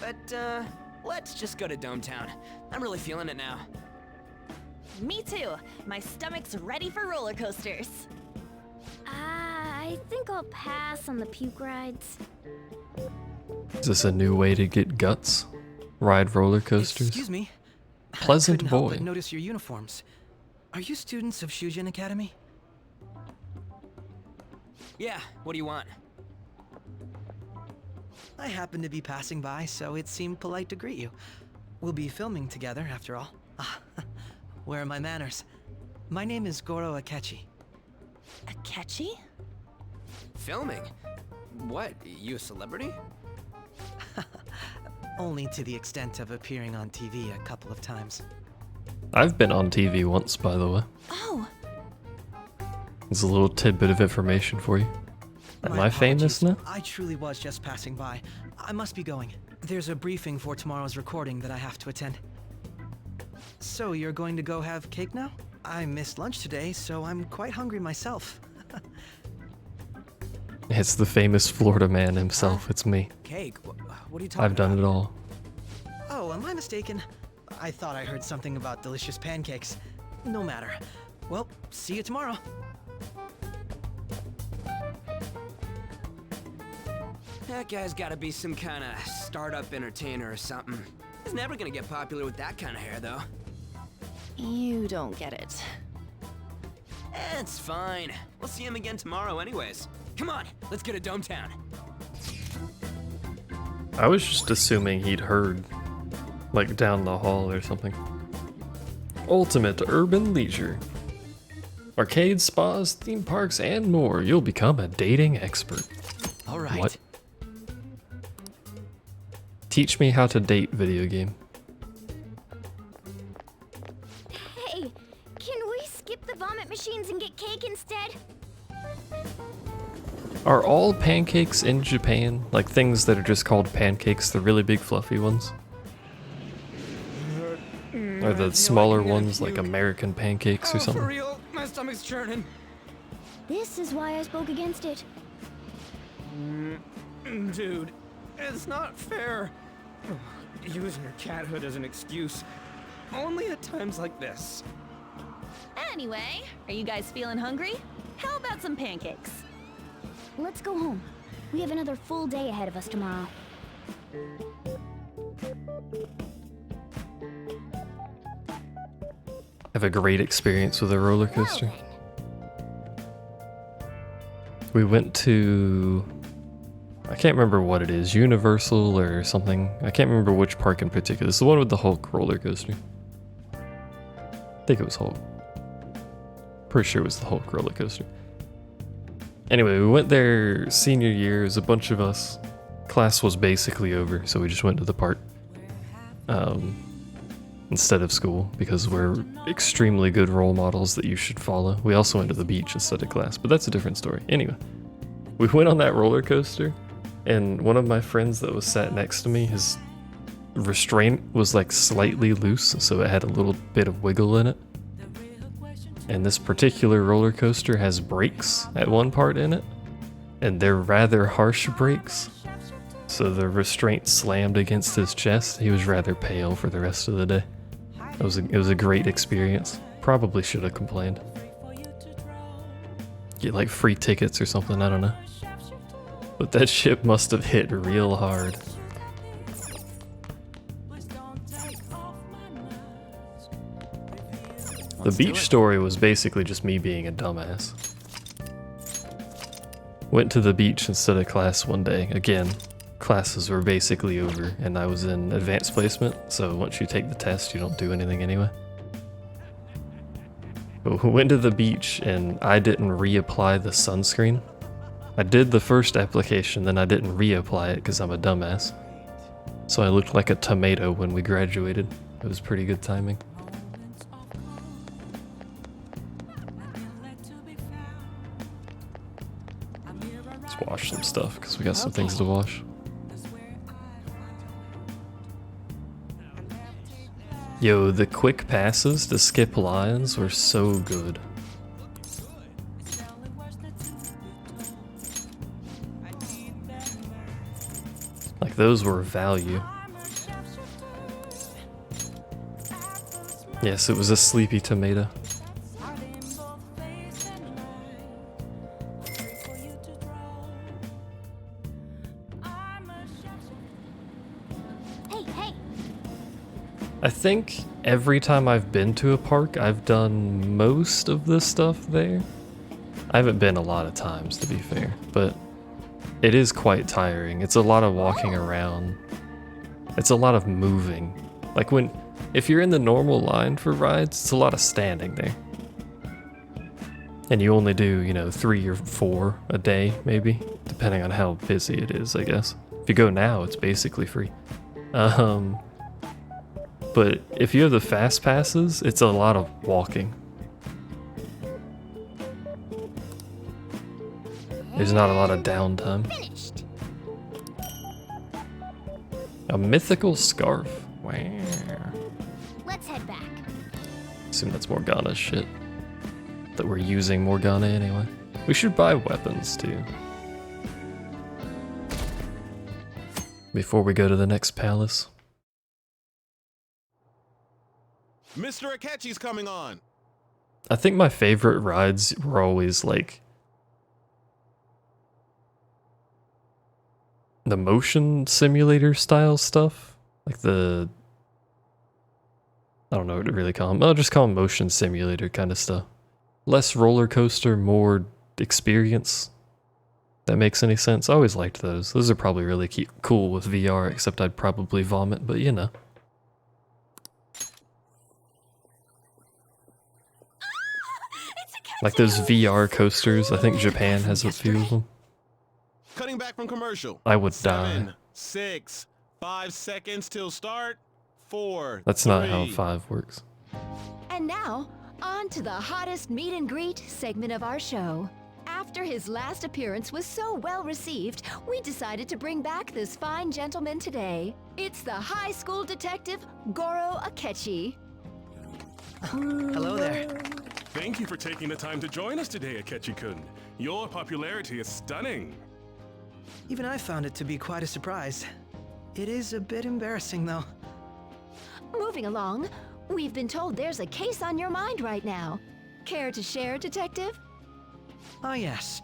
S3: But, let's just go to Dometown. I'm really feeling it now.
S8: Me too. My stomach's ready for roller coasters.
S2: I think I'll pass on the puke rides.
S1: Is this a new way to get guts? Ride roller coasters?
S6: Excuse me.
S1: Pleasant
S6: I couldn't help
S1: boy.
S6: but notice your uniforms. Are you students of Shujin Academy?
S3: Yeah, what do you want?
S6: I happened to be passing by, so it seemed polite to greet you. We'll be filming together, after all. Where are my manners? My name is Goro Akechi.
S8: Akechi?
S3: Filming? What, you a celebrity?
S6: Only to the extent of appearing on TV a couple of times.
S1: I've been on TV once, by the way.
S8: Oh,
S1: There's a little tidbit of information for you. Am
S6: My
S1: I famous
S6: apologies.
S1: now?
S6: I truly was just passing by. I must be going. There's a briefing for tomorrow's recording that I have to attend. So you're going to go have cake now? I missed lunch today, so I'm quite hungry myself.
S1: It's the famous Florida man himself. It's me.
S3: Cake? What are you talking
S1: I've done
S3: about?
S1: it all.
S6: Oh, am I mistaken? I thought I heard something about delicious pancakes. No matter. Well, see you tomorrow.
S3: That guy's gotta be some kind of startup entertainer or something. He's never gonna get popular with that kind of hair, though.
S8: you don't get it.
S3: It's fine. We'll see him again tomorrow anyways. Come on, let's get to Dometown.
S1: I was just assuming he'd heard, like down the hall or something. Ultimate urban leisure. Arcades, spas, theme parks, and more. You'll become a dating expert.
S6: All right.
S1: What? Teach me how to date video game.
S2: Hey, can we skip the vomit machines and get cake instead?
S1: Are all pancakes in Japan, like things that are just called pancakes, the really big fluffy ones? Or the smaller ones, like American pancakes or
S4: For
S1: something.
S4: real, my stomach's churning.
S2: This is why I spoke against it.
S4: Dude, it's not fair. Using your cathood as an excuse. Only at times like this.
S8: Anyway, are you guys feeling hungry? How about some pancakes?
S2: Let's go home. We have another full day ahead of us tomorrow.
S1: Have a great experience with a roller coaster. We went to, I can't remember what it is, Universal or something. I can't remember which park in particular. It's the one with the Hulk roller coaster. I think it was Hulk. Pretty sure it was the Hulk roller coaster. Anyway, we went there senior year. It was a bunch of us. Class was basically over, so we just went to the park instead of school because we're extremely good role models that you should follow. We also went to the beach instead of class, but that's a different story. Anyway, we went on that roller coaster, and one of my friends that was sat next to me, his restraint was like slightly loose, so it had a little bit of wiggle in it. And this particular roller coaster has brakes at one part in it, and they're rather harsh brakes. So the restraint slammed against his chest. He was rather pale for the rest of the day. It was a great experience. Probably should have complained. Get like free tickets or something, I don't know. But that ship must have hit real hard. The beach story was basically just me being a dumbass. Went to the beach instead of class one day. Again, classes were basically over and I was in advanced placement, so once you take the test you don't do anything anyway. But we went to the beach and I didn't reapply the sunscreen. I did the first application, then I didn't reapply it because I'm a dumbass. So I looked like a tomato when we graduated. It was pretty good timing. Let's wash some stuff because we got some things to wash. Yo, the quick passes to skip lines were so good. Like, those were value. Yes, it was a sleepy tomato. I think every time I've been to a park, I've done most of the stuff there. I haven't been a lot of times, to be fair, but it is quite tiring. It's a lot of walking around. It's a lot of moving. Like if you're in the normal line for rides, it's a lot of standing there. And you only do, 3 or 4 a day, maybe, depending on how busy it is, I guess. If you go now, it's basically free. But if you have the fast passes, it's a lot of walking. There's not a lot of downtime.
S2: Finished.
S1: A mythical scarf. Wow.
S2: Let's head back.
S1: Assume that's Morgana's shit. That we're using Morgana anyway. We should buy weapons too. Before we go to the next palace.
S11: Mr. Akechi's coming on.
S1: I think my favorite rides were always like the motion simulator style stuff. Like I don't know what to really call them. I'll just call them motion simulator kind of stuff. Less roller coaster, more experience. That makes any sense? I always liked those. Those are probably really cool with VR, except I'd probably vomit, but you know. Like those VR coasters, I think Japan has a few of them.
S11: Cutting back from commercial.
S1: I would
S11: 7,
S1: die.
S11: 6, 5 seconds till start. 4.
S1: That's not how 5 works.
S5: And now, on to the hottest meet and greet segment of our show. After his last appearance was so well received, we decided to bring back this fine gentleman today. It's the high school detective, Goro Akechi.
S6: Hello there.
S11: Thank you for taking the time to join us today, Akechi-kun. Your popularity is stunning.
S6: Even I found it to be quite a surprise. It is a bit embarrassing, though.
S5: Moving along, we've been told there's a case on your mind right now. Care to share, Detective?
S6: Ah, yes.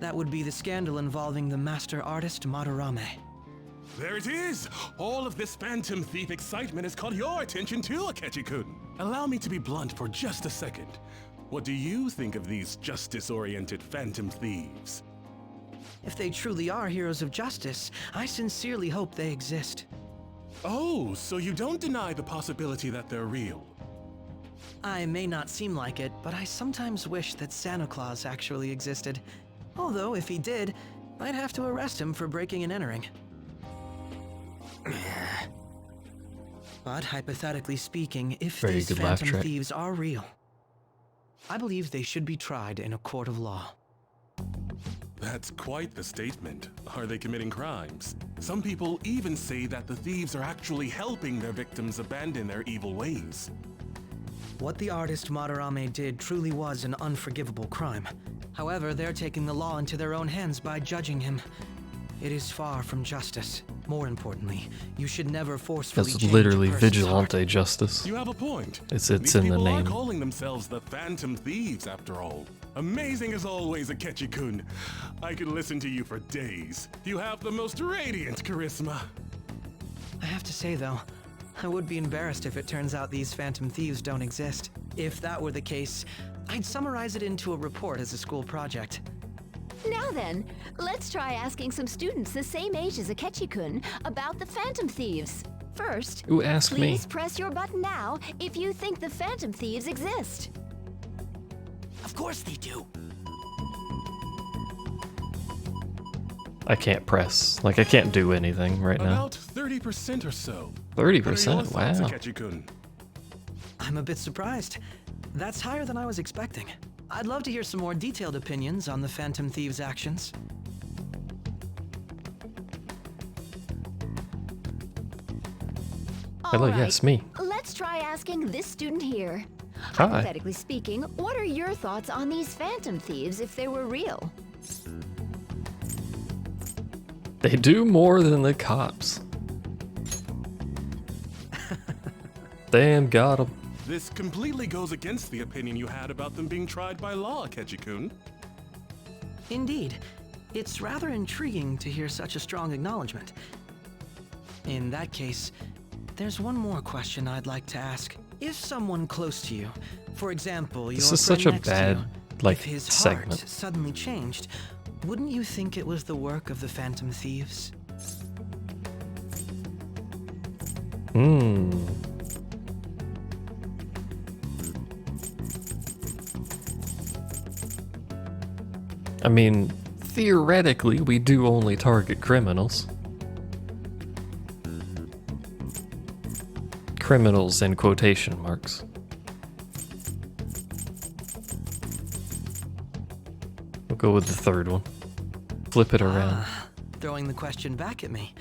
S6: That would be the scandal involving the master artist Madarame.
S11: There it is! All of this Phantom Thief excitement has caught your attention too, Akechi-kun. Allow me to be blunt for just a second. What do you think of these justice-oriented Phantom Thieves?
S6: If they truly are heroes of justice, I sincerely hope they exist.
S11: Oh, so you don't deny the possibility that they're real?
S6: I may not seem like it, but I sometimes wish that Santa Claus actually existed. Although, if he did, I'd have to arrest him for breaking and entering. But hypothetically speaking, if
S1: Very
S6: these
S1: good laugh
S6: Phantom
S1: track.
S6: Thieves are real, I believe they should be tried in a court of law.
S11: That's quite the statement. Are they committing crimes? Some people even say that the thieves are actually helping their victims abandon their evil ways.
S6: What the artist Madarame did truly was an unforgivable crime. However, they're taking the law into their own hands by judging him. It is far from justice. More importantly, you should never forcefully
S1: That's
S6: change
S1: literally
S6: a person's
S1: vigilante
S6: heart.
S1: justice.
S11: You have a point.
S1: It's
S11: These
S1: in the
S11: people are
S1: name.
S11: calling themselves the Phantom Thieves, after all. Amazing as always, Akechi-kun. I could listen to you for days. You have the most radiant charisma.
S6: I have to say, though, I would be embarrassed if it turns out these Phantom Thieves don't exist. If that were the case, I'd summarize it into a report as a school project.
S5: Now then, let's try asking some students the same age as Akechi-kun about the Phantom Thieves. First,
S1: Ooh, ask me.
S5: please press your button now if you think the Phantom Thieves exist.
S7: Of course they do.
S1: I can't press. Like, I can't do anything right now.
S11: About 30% or so.
S1: 30%?
S11: What are your thoughts,
S1: Wow.
S11: Akechi-kun?
S6: I'm a bit surprised. That's higher than I was expecting. I'd love to hear some more detailed opinions on the Phantom Thieves' actions.
S1: Hello,
S5: All right,
S1: yes, me.
S5: Let's try asking this student here.
S1: Hi.
S5: Hypothetically speaking, what are your thoughts on these Phantom Thieves if they were real?
S1: They do more than the cops. Damn, got 'em.
S11: This completely goes against the opinion you had about them being tried by law, Akechi-kun.
S6: Indeed, it's rather intriguing to hear such a strong acknowledgement. In that case, there's one more question I'd like to ask. If someone close to you, for example,
S1: This
S6: your
S1: is such
S6: friend
S1: a
S6: next to
S1: bad,
S6: you,
S1: like,
S6: if his
S1: segment.
S6: heart suddenly changed, wouldn't you think it was the work of the Phantom Thieves?
S1: I mean, theoretically, we do only target criminals. Criminals in quotation marks. We'll go with the third one. Flip it around.
S6: Throwing the question back at me.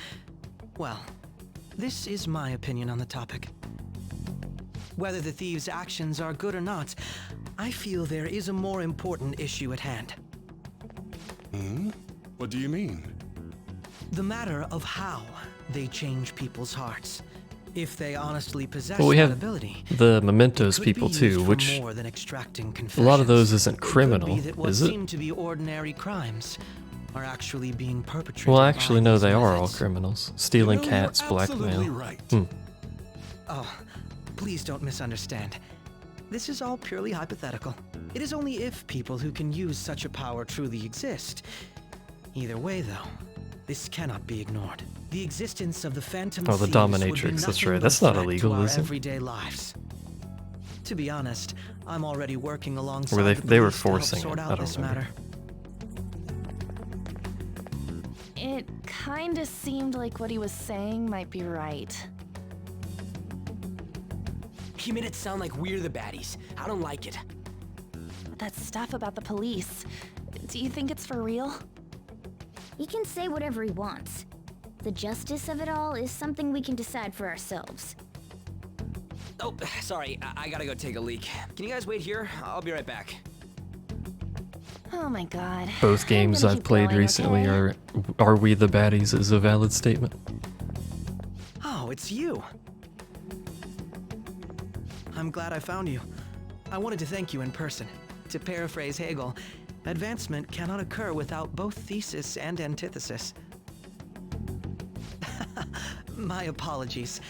S6: Well, this is my opinion on the topic. Whether the thieves' actions are good or not, I feel there is a more important issue at hand.
S11: What do you mean?
S6: The matter of how they change people's hearts. If they honestly possess
S1: Well, we
S6: that
S1: have
S6: ability,
S1: the Mementos
S6: it could be
S1: people
S6: used
S1: too,
S6: for
S1: which
S6: more than extracting
S1: a lot of those
S6: confessions.
S1: isn't criminal,
S6: It could be that what
S1: is it?
S6: seem to be ordinary crimes are actually being perpetrated.
S1: Well,
S6: by
S1: actually, no,
S6: these
S1: they are all
S6: methods.
S1: criminals. Stealing
S11: You know,
S1: cats,
S11: you're absolutely
S1: blackmail.
S11: right.
S6: Oh, please don't misunderstand. This is all purely hypothetical. It is only if people who can use such a power truly exist. Either way, though, this cannot be ignored. The existence of the Phantom
S1: Oh, the
S6: Thieves would be
S1: dominatrix, that's
S6: nothing
S1: right.
S6: but
S1: That's
S6: a
S1: not
S6: threat
S1: illegal,
S6: to our
S1: is it?
S6: everyday lives. To be honest, I'm already working alongside
S1: Were they-
S6: the
S1: they were
S6: police to help
S1: forcing
S6: sort
S1: it.
S6: out
S1: I don't
S6: this
S1: remember.
S6: matter.
S8: It kinda seemed like what he was saying might be right.
S12: He made it sound like we're the baddies. I don't like it.
S8: That stuff about the police. Do you think it's for real?
S2: He can say whatever he wants. The justice of it all is something we can decide for ourselves.
S12: Oh, sorry, I gotta go take a leak. Can you guys wait here? I'll be right back.
S8: Oh my god.
S1: Both games
S8: gonna
S1: I've
S8: keep
S1: played
S8: going,
S1: recently
S8: okay?
S1: are We the Baddies is a valid statement.
S6: Oh, it's you. I'm glad I found you. I wanted to thank you in person. To paraphrase Hegel, advancement cannot occur without both thesis and antithesis. My apologies.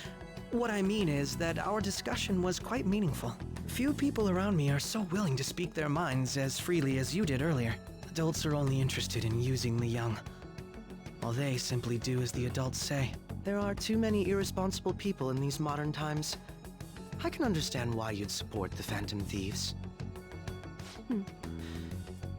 S6: What I mean is that our discussion was quite meaningful. Few people around me are so willing to speak their minds as freely as you did earlier. Adults are only interested in using the young, while they simply do as the adults say. There are too many irresponsible people in these modern times. I can understand why you'd support the Phantom Thieves.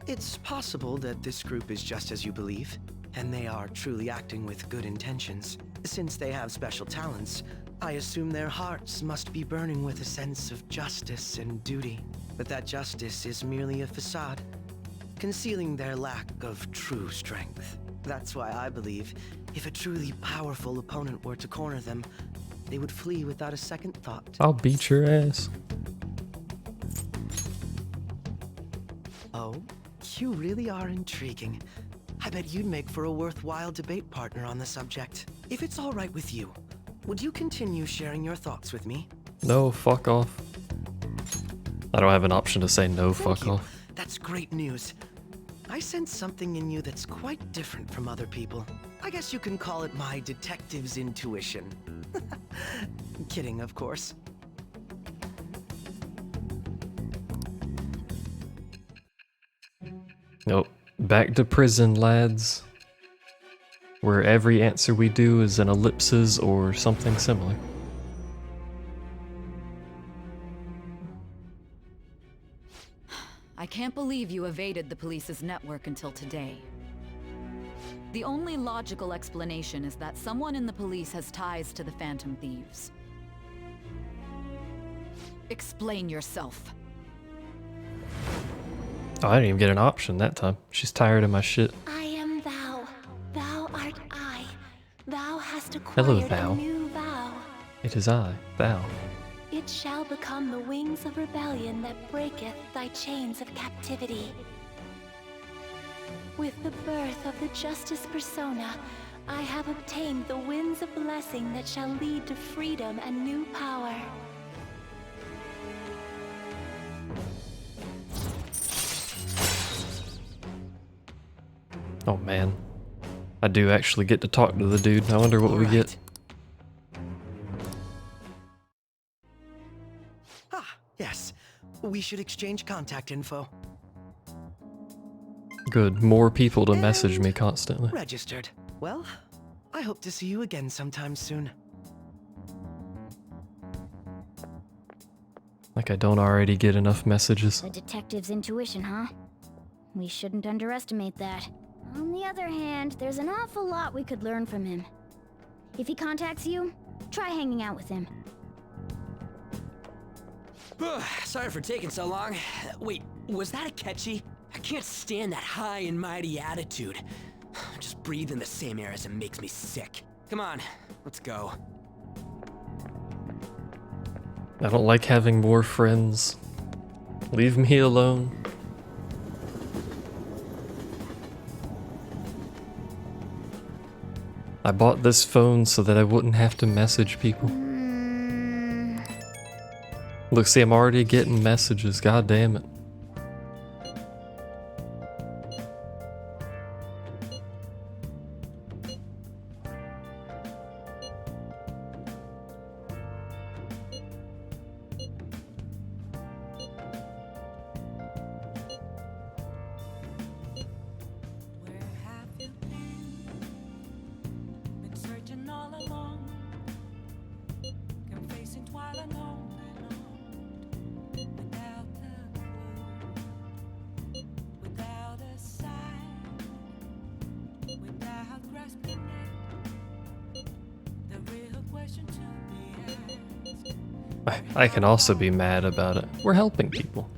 S6: It's possible that this group is just as you believe, and they are truly acting with good intentions. Since they have special talents, I assume their hearts must be burning with a sense of justice and duty. But that justice is merely a facade, concealing their lack of true strength. That's why I believe if a truly powerful opponent were to corner them, they would flee without a second thought.
S1: I'll beat your ass.
S6: Oh, you really are intriguing. I bet you'd make for a worthwhile debate partner on the subject. If it's all right with you, would you continue sharing your thoughts with me?
S1: No, fuck off. I don't have an option to say no,
S6: Thank
S1: fuck
S6: you.
S1: off.
S6: That's great news. I sense something in you that's quite different from other people. I guess you can call it my detective's intuition. Kidding, of course.
S1: Nope. Back to prison, lads. Where every answer we do is an ellipsis or something similar.
S13: I can't believe you evaded the police's network until today. The only logical explanation is that someone in the police has ties to the Phantom Thieves. Explain yourself.
S1: Oh, I didn't even get an option that time. She's tired of my shit.
S5: I am thou. Thou art I. Thou hast
S1: Hello,
S5: acquired
S1: thou.
S5: a new vow.
S1: It is I, thou.
S5: It shall become the wings of rebellion that breaketh thy chains of captivity. With the birth of the Justice Persona, I have obtained the winds of blessing that shall lead to freedom and new power.
S1: Oh man. I do actually get to talk to the dude. I wonder what we get.
S6: Ah, yes. We should exchange contact info.
S1: Good. More people to message me constantly.
S6: Registered. Well, I hope to see you again sometime soon.
S1: Like I don't already get enough messages.
S2: The detective's intuition, huh? We shouldn't underestimate that. On the other hand, there's an awful lot we could learn from him. If he contacts you, try hanging out with him.
S12: Sorry for taking so long. Wait, was that Akechi? I can't stand that high and mighty attitude. Just breathing the same air as him makes me sick. Come on, let's go.
S1: I don't like having more friends. Leave me alone. I bought this phone so that I wouldn't have to message people. Look, see, I'm already getting messages. God damn it. I can also be mad about it. We're helping people.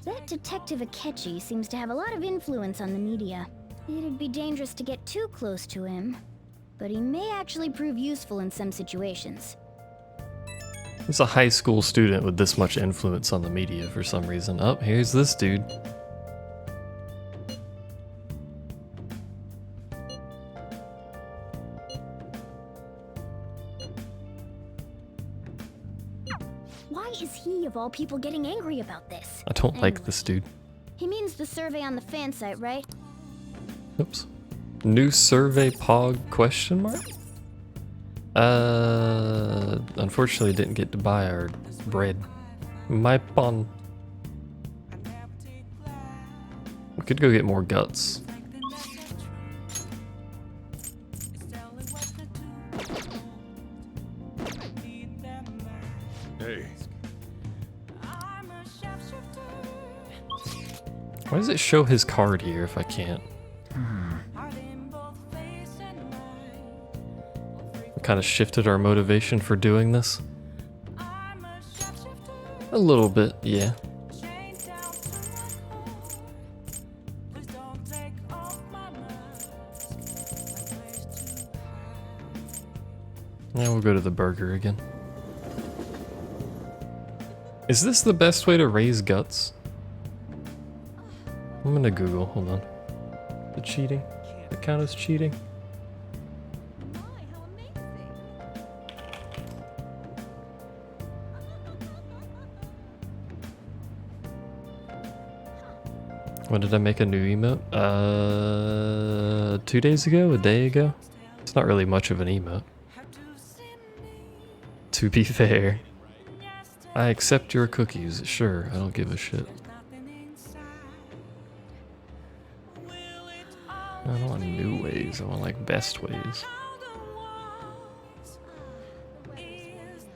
S2: That Detective Akechi seems to have a lot of influence on the media. It'd be dangerous to get too close to him, but he may actually prove useful in some situations.
S1: He's a high school student with this much influence on the media for some reason. Oh, here's this dude.
S2: Why is he, of all people, getting angry about this?
S1: I don't like this dude.
S2: He means the survey on the fan site, right?
S1: Oops. New survey pog question mark? Unfortunately didn't get to buy our bread. My pawn. We could go get more guts.
S9: Hey.
S1: Why does it show his card here if I can't? Kind of shifted our motivation for doing this. A little bit, yeah. Now we'll go to the burger again. Is this the best way to raise guts? I'm gonna Google, hold on. The cheating? The count as cheating? When did I make a new emote? 2 days ago? A day ago? It's not really much of an emote. To be fair. I accept your cookies, sure, I don't give a shit. I don't want new ways, I want like best ways.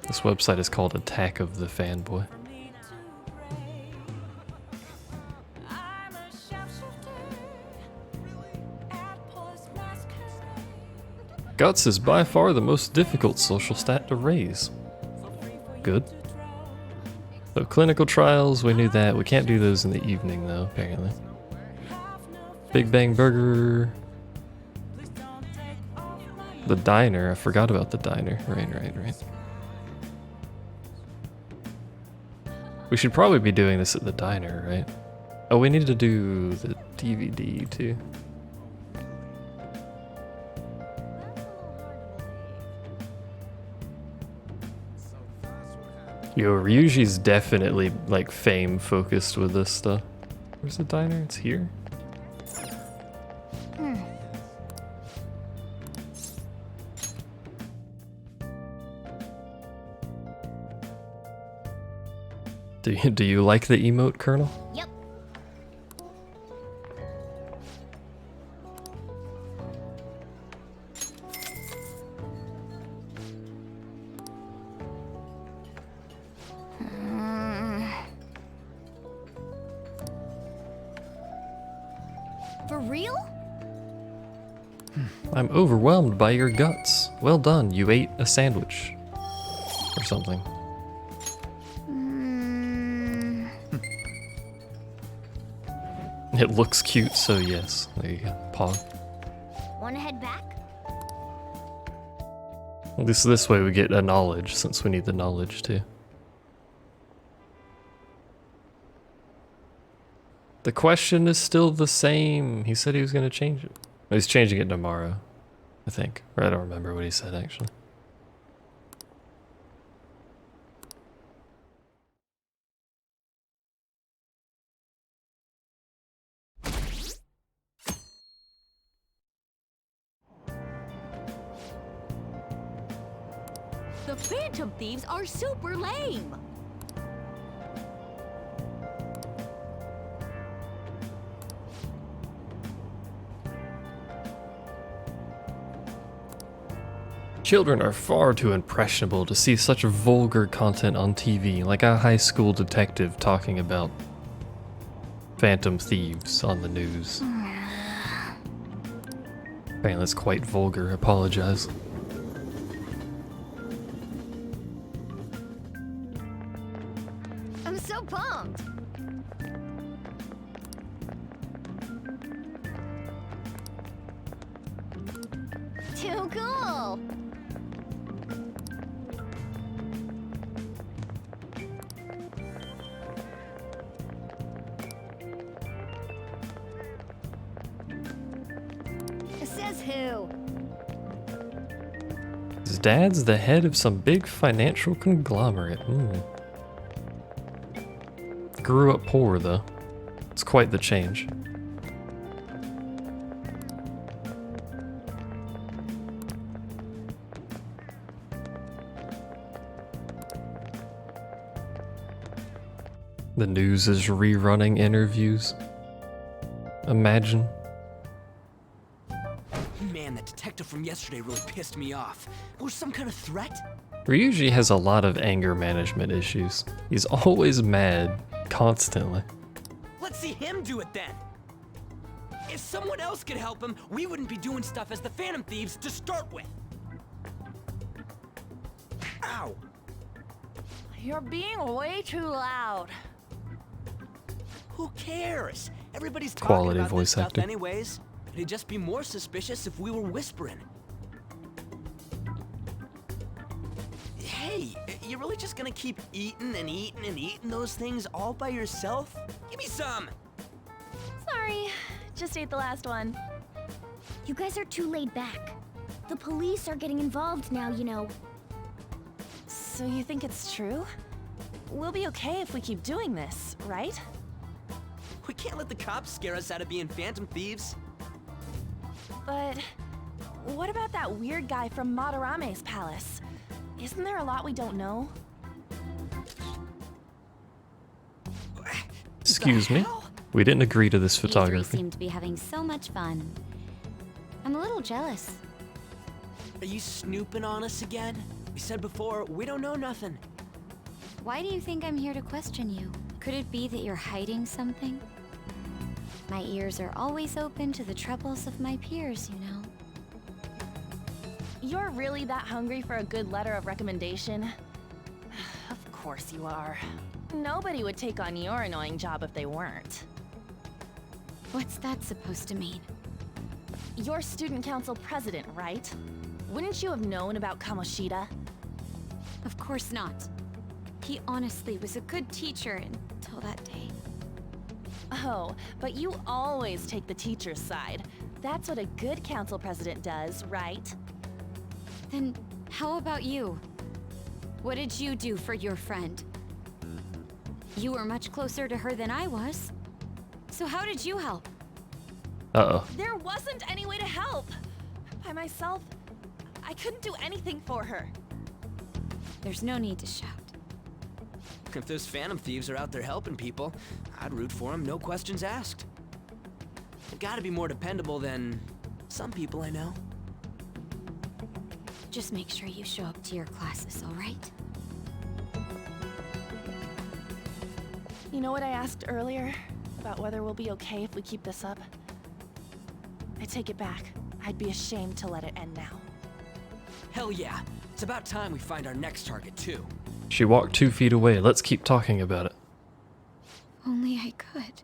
S1: This website is called Attack of the Fanboy. Guts is by far the most difficult social stat to raise. Good. So clinical trials, we knew that. We can't do those in the evening though, apparently. Big Bang Burger. The diner, I forgot about the diner. Right. We should probably be doing this at the diner, right? Oh, we need to do the DVD too. Yo, Ryuji's definitely like fame focused with this stuff. Where's the diner? It's here. Do you like the emote, Colonel?
S2: Yep. For real?
S1: I'm overwhelmed by your guts. Well done, you ate a sandwich. Or something. It looks cute, so yes. There you go. Pog.
S2: Wanna head back?
S1: This way we get a knowledge, since we need the knowledge too. The question is still the same. He said he was gonna change it. He's changing it tomorrow, I think. Or I don't remember what he said actually.
S5: The Phantom Thieves are super lame!
S1: Children are far too impressionable to see such vulgar content on TV, like a high school detective talking about Phantom Thieves on the news. Apparently that's quite vulgar, apologize.
S2: I'm so pumped. Who's who?
S1: His dad's the head of some big financial conglomerate. Grew up poor, though. It's quite the change. The news is rerunning interviews. Imagine.
S12: Man, that detective from yesterday really pissed me off. Was some kind of threat?
S1: Ryuji has a lot of anger management issues. He's always mad, constantly.
S12: Let's see him do it then. If someone else could help him, we wouldn't be doing stuff as the Phantom Thieves to start with. Ow!
S8: You're being way too loud.
S12: Who cares? Everybody's talking
S1: Quality
S12: about
S1: voice
S12: this stuff
S1: acting.
S12: anyways. It'd just be more suspicious if we were whispering. Hey, you really just gonna keep eating and eating and eating those things all by yourself? Give me some!
S8: Sorry, just ate the last one.
S2: You guys are too laid back. The police are getting involved now, you know.
S8: So you think it's true? We'll be okay if we keep doing this, right?
S12: We can't let the cops scare us out of being Phantom Thieves.
S8: But what about that weird guy from Madarame's palace? Isn't there a lot we don't know?
S1: Excuse me? We didn't agree to this
S2: You three
S1: photography.
S2: seem to be having so much fun. I'm a little jealous.
S12: Are you snooping on us again? We said before, we don't know nothing.
S2: Why do you think I'm here to question you? Could it be that you're hiding something? My ears are always open to the troubles of my peers, you know.
S8: You're really that hungry for a good letter of recommendation? Of course you are. Nobody would take on your annoying job if they weren't.
S2: What's that supposed to mean?
S8: You're student council president, right? Wouldn't you have known about Kamoshida?
S2: Of course not. He honestly was a good teacher until that day.
S8: Oh, but you always take the teacher's side. That's what a good council president does, right?
S2: Then how about you? What did you do for your friend? You were much closer to her than I was. So how did you help?
S1: Uh-oh.
S8: There wasn't any way to help. By myself, I couldn't do anything for her.
S2: There's no need to shout.
S12: If those Phantom Thieves are out there helping people, I'd root for them, no questions asked. They've gotta be more dependable than some people I know.
S2: Just make sure you show up to your classes, all right?
S8: You know what I asked earlier? About whether we'll be okay if we keep this up? I take it back. I'd be ashamed to let it end now.
S12: Hell yeah. It's about time we find our next target, too.
S1: She walked 2 feet away. Let's keep talking about it.
S2: Only I could.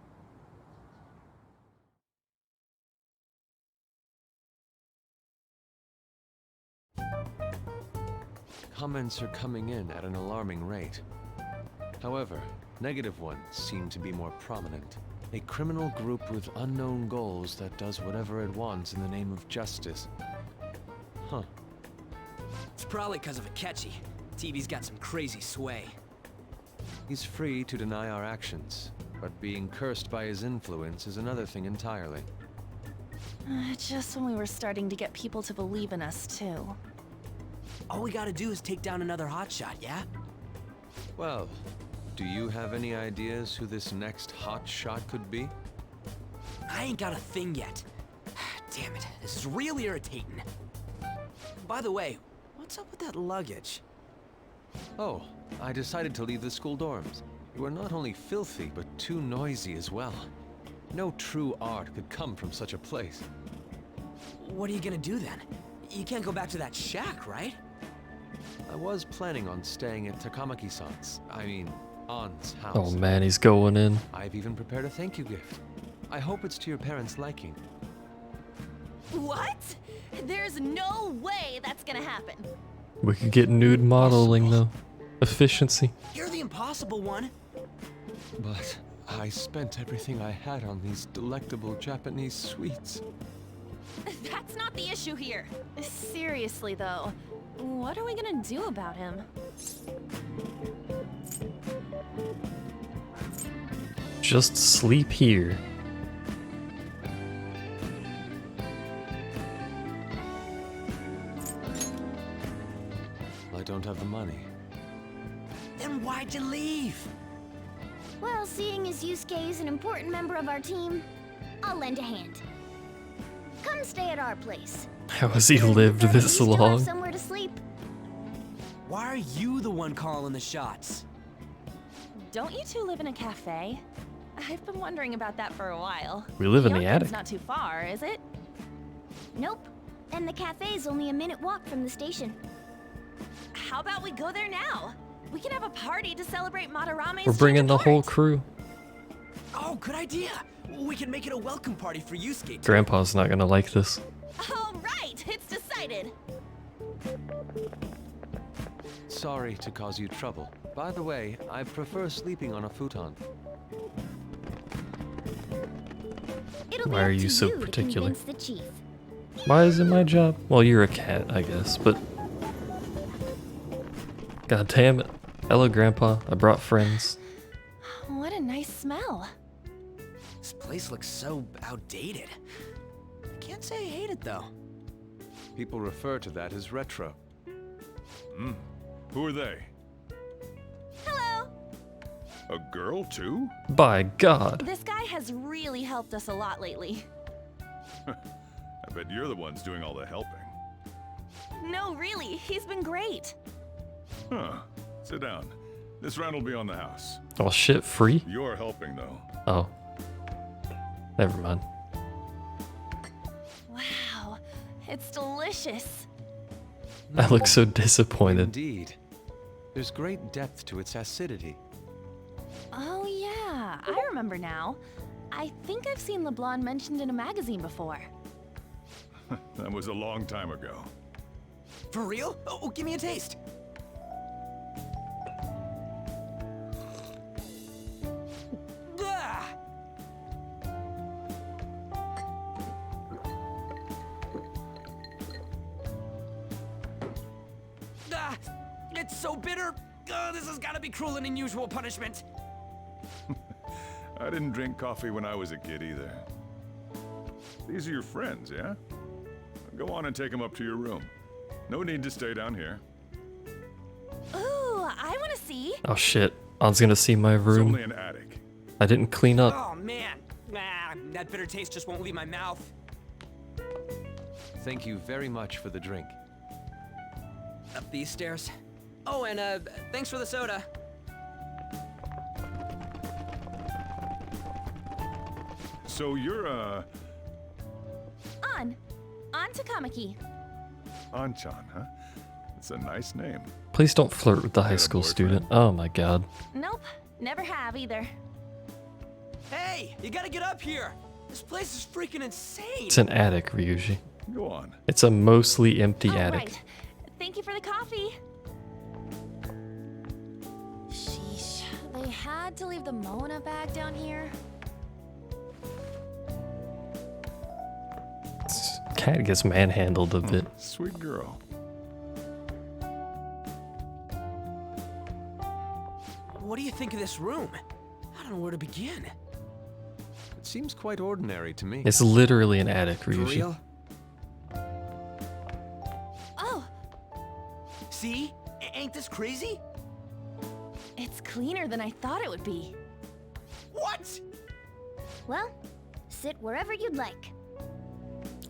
S14: Comments are coming in at an alarming rate. However, negative ones seem to be more prominent. A criminal group with unknown goals that does whatever it wants in the name of justice. Huh.
S12: It's probably because of Akechi. TV's got some crazy sway.
S14: He's free to deny our actions, but being cursed by his influence is another thing entirely.
S8: Just when we were starting to get people to believe in us, too.
S12: All we gotta do is take down another hotshot, yeah?
S14: Well, do you have any ideas who this next hot shot could be?
S12: I ain't got a thing yet. Damn it, this is real irritating. By the way, what's up with that luggage?
S14: Oh, I decided to leave the school dorms. You are not only filthy, but too noisy as well. No true art could come from such a place.
S12: What are you gonna do then? You can't go back to that shack, right?
S14: I was planning on staying at Takamaki-san's, Ann's house.
S1: Oh man, he's going in.
S14: I've even prepared a thank you gift. I hope it's to your parents' liking.
S8: What? There's no way that's gonna happen.
S1: We could get nude modeling though. Efficiency.
S12: You're the impossible one.
S14: But I spent everything I had on these delectable Japanese sweets.
S8: That's not the issue here. Seriously, though, what are we gonna do about him?
S1: Just sleep here.
S14: I don't have the money.
S12: Then why'd you leave?
S2: Well, seeing as Yusuke is an important member of our team, I'll lend a hand. Come stay at our place.
S1: How has he lived this
S2: You'll have
S1: long?
S2: somewhere to sleep.
S12: Why are you the one calling the shots?
S8: Don't you two live in a cafe? I've been wondering about that for a while.
S1: We live in the
S8: Your crib's
S1: attic.
S8: not too far, is it?
S2: Nope. And the cafe's only a minute walk from the station.
S8: How about we go there now? We can have a party to celebrate Madarame's
S1: We're bringing
S8: change
S1: the
S8: of
S1: whole
S8: heart.
S1: crew.
S12: Oh, good idea. We can make it a welcome party for Yusuke.
S1: Grandpa's not gonna like this.
S8: All right, it's decided.
S14: Sorry to cause you trouble. By the way, I prefer sleeping on a futon.
S2: It'll
S1: Why
S2: be
S1: are
S2: up
S1: you
S2: to
S1: so
S2: to
S1: particular?
S2: convince the chief.
S1: Why is it my job? Well, you're a cat, I guess, but... God damn it. Hello, Grandpa. I brought friends.
S8: What a nice smell.
S12: This place looks so outdated. I can't say I hate it though.
S14: People refer to that as retro.
S15: Who are they?
S8: Hello.
S15: A girl, too?
S1: By God.
S8: This guy has really helped us a lot lately.
S15: I bet you're the ones doing all the helping.
S8: No, really, he's been great.
S15: Huh. Sit down. This round will be on the house.
S1: Oh shit, free?
S15: You're helping, though.
S1: Oh. Never mind.
S8: Wow, it's delicious.
S1: I look so disappointed.
S14: Indeed. There's great depth to its acidity.
S8: Oh yeah, I remember now. I think I've seen LeBlanc mentioned in a magazine before.
S15: That was a long time ago.
S12: For real? Oh, give me a taste. Ah! Ah, it's so bitter. This has got to be cruel and unusual punishment.
S15: I didn't drink coffee when I was a kid either. These are your friends, yeah? Go on and take them up to your room. No need to stay down here.
S8: Ooh, I want to see.
S1: Oh shit. On's gonna see my
S15: It's
S1: room.
S15: only an attic.
S1: I didn't clean up.
S12: Oh man, that bitter taste just won't leave my mouth.
S14: Thank you very much for the drink.
S12: Up these stairs. Oh, and thanks for the soda.
S15: So you're,
S8: On to Kamiki.
S15: Anchan, huh? It's a nice name.
S1: Please don't flirt with the high school student. Oh my god.
S8: Nope, never have either.
S12: Hey, you gotta get up here. This place is freaking insane.
S1: It's an attic, Ryuji.
S15: Go on.
S1: It's a mostly empty
S8: All
S1: attic.
S8: right. Thank you for the coffee. Sheesh, they had to leave the Mona bag down here.
S1: Cat gets manhandled a bit.
S15: Sweet girl.
S12: What do you think of this room? I don't know where to begin.
S14: It seems quite ordinary to me.
S1: It's literally an attic,
S12: For
S1: Ryuji.
S12: real?
S8: Oh,
S12: See? Ain't this crazy?
S8: it's cleaner than I thought it would be.
S12: What?
S2: Well, sit wherever you'd like.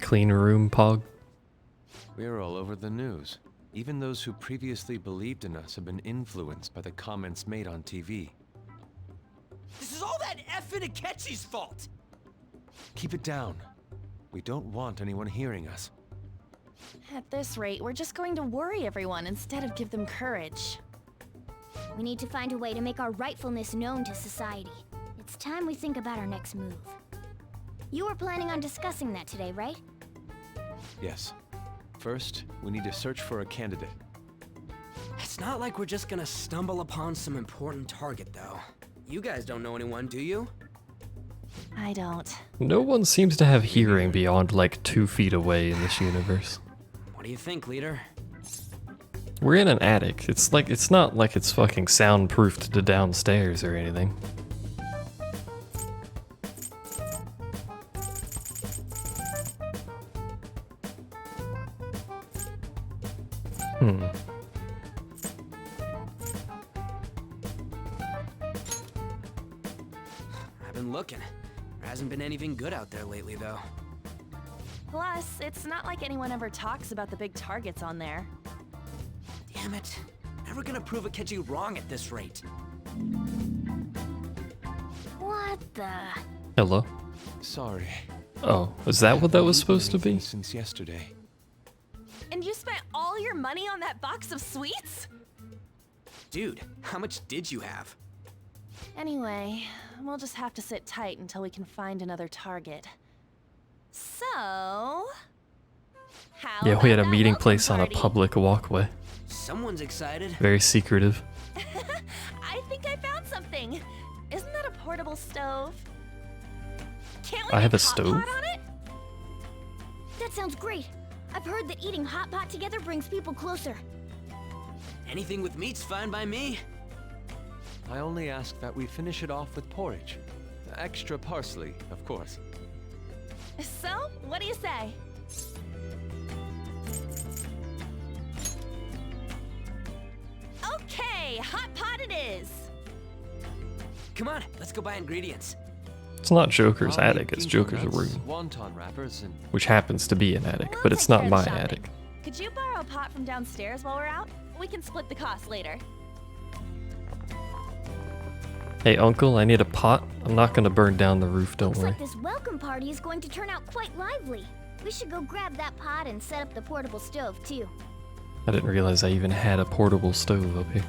S1: Clean room, Pog.
S14: We're all over the news. Even those who previously believed in us have been influenced by the comments made on TV.
S12: This is all that effing Akechi's fault.
S14: Keep it down. We don't want anyone hearing us.
S8: At this rate, we're just going to worry everyone instead of give them courage.
S2: We need to find a way to make our rightfulness known to society. It's time we think about our next move. You were planning on discussing that today, right?
S14: Yes. First, we need to search for a candidate.
S12: It's not like we're just gonna stumble upon some important target, though. You guys don't know anyone, do you?
S8: I don't.
S1: No one seems to have hearing beyond like 2 feet away in this universe.
S12: What do you think, leader?
S1: We're in an attic. It's not like it's fucking soundproofed to downstairs or anything.
S12: I've been looking. There hasn't been anything good out there lately, though.
S8: Plus, it's not like anyone ever talks about the big targets on there.
S12: Damn it. Never gonna prove Akechi wrong at this rate.
S2: What the?
S1: Hello?
S14: Sorry.
S1: Oh, is that what that was supposed to be?
S14: Since yesterday.
S8: And you spent all your money on that box of sweets?
S12: Dude, how much did you have?
S8: Anyway, we'll just have to sit tight until we can find another target. So... How
S1: Yeah, we had a
S8: about that
S1: meeting
S8: welcome
S1: place on a
S8: party?
S1: public walkway.
S12: Someone's excited.
S1: Very secretive.
S8: I think I found something. Isn't that a portable stove? Can't we
S1: I have
S8: make
S1: a
S8: hot
S1: stove?
S8: pot on it?
S2: That sounds great. I've heard that eating hot pot together brings people closer.
S12: Anything with meat's fine by me.
S14: I only ask that we finish it off with porridge. Extra parsley, of course.
S8: So, what do you say? Okay, hot pot it is.
S12: Come on, let's go buy ingredients.
S1: It's not Joker's
S14: I'll
S1: attic,
S14: need
S1: it's
S14: ginkgo
S1: Joker's
S14: nuts,
S1: room.
S14: Wonton wrappers and
S1: Which happens to be an attic,
S8: We'll
S1: but it's
S8: take
S1: not
S8: care of
S1: my
S8: the shopping.
S1: attic.
S8: Could you borrow a pot from downstairs while we're out? We can split the cost later.
S1: Hey uncle, I need a pot. I'm not gonna burn down the roof, don't
S2: Looks
S1: worry.
S2: like this welcome party is going to turn out quite lively. We should go grab that pot and set up the portable stove, too.
S1: I didn't realize I even had a portable stove up here.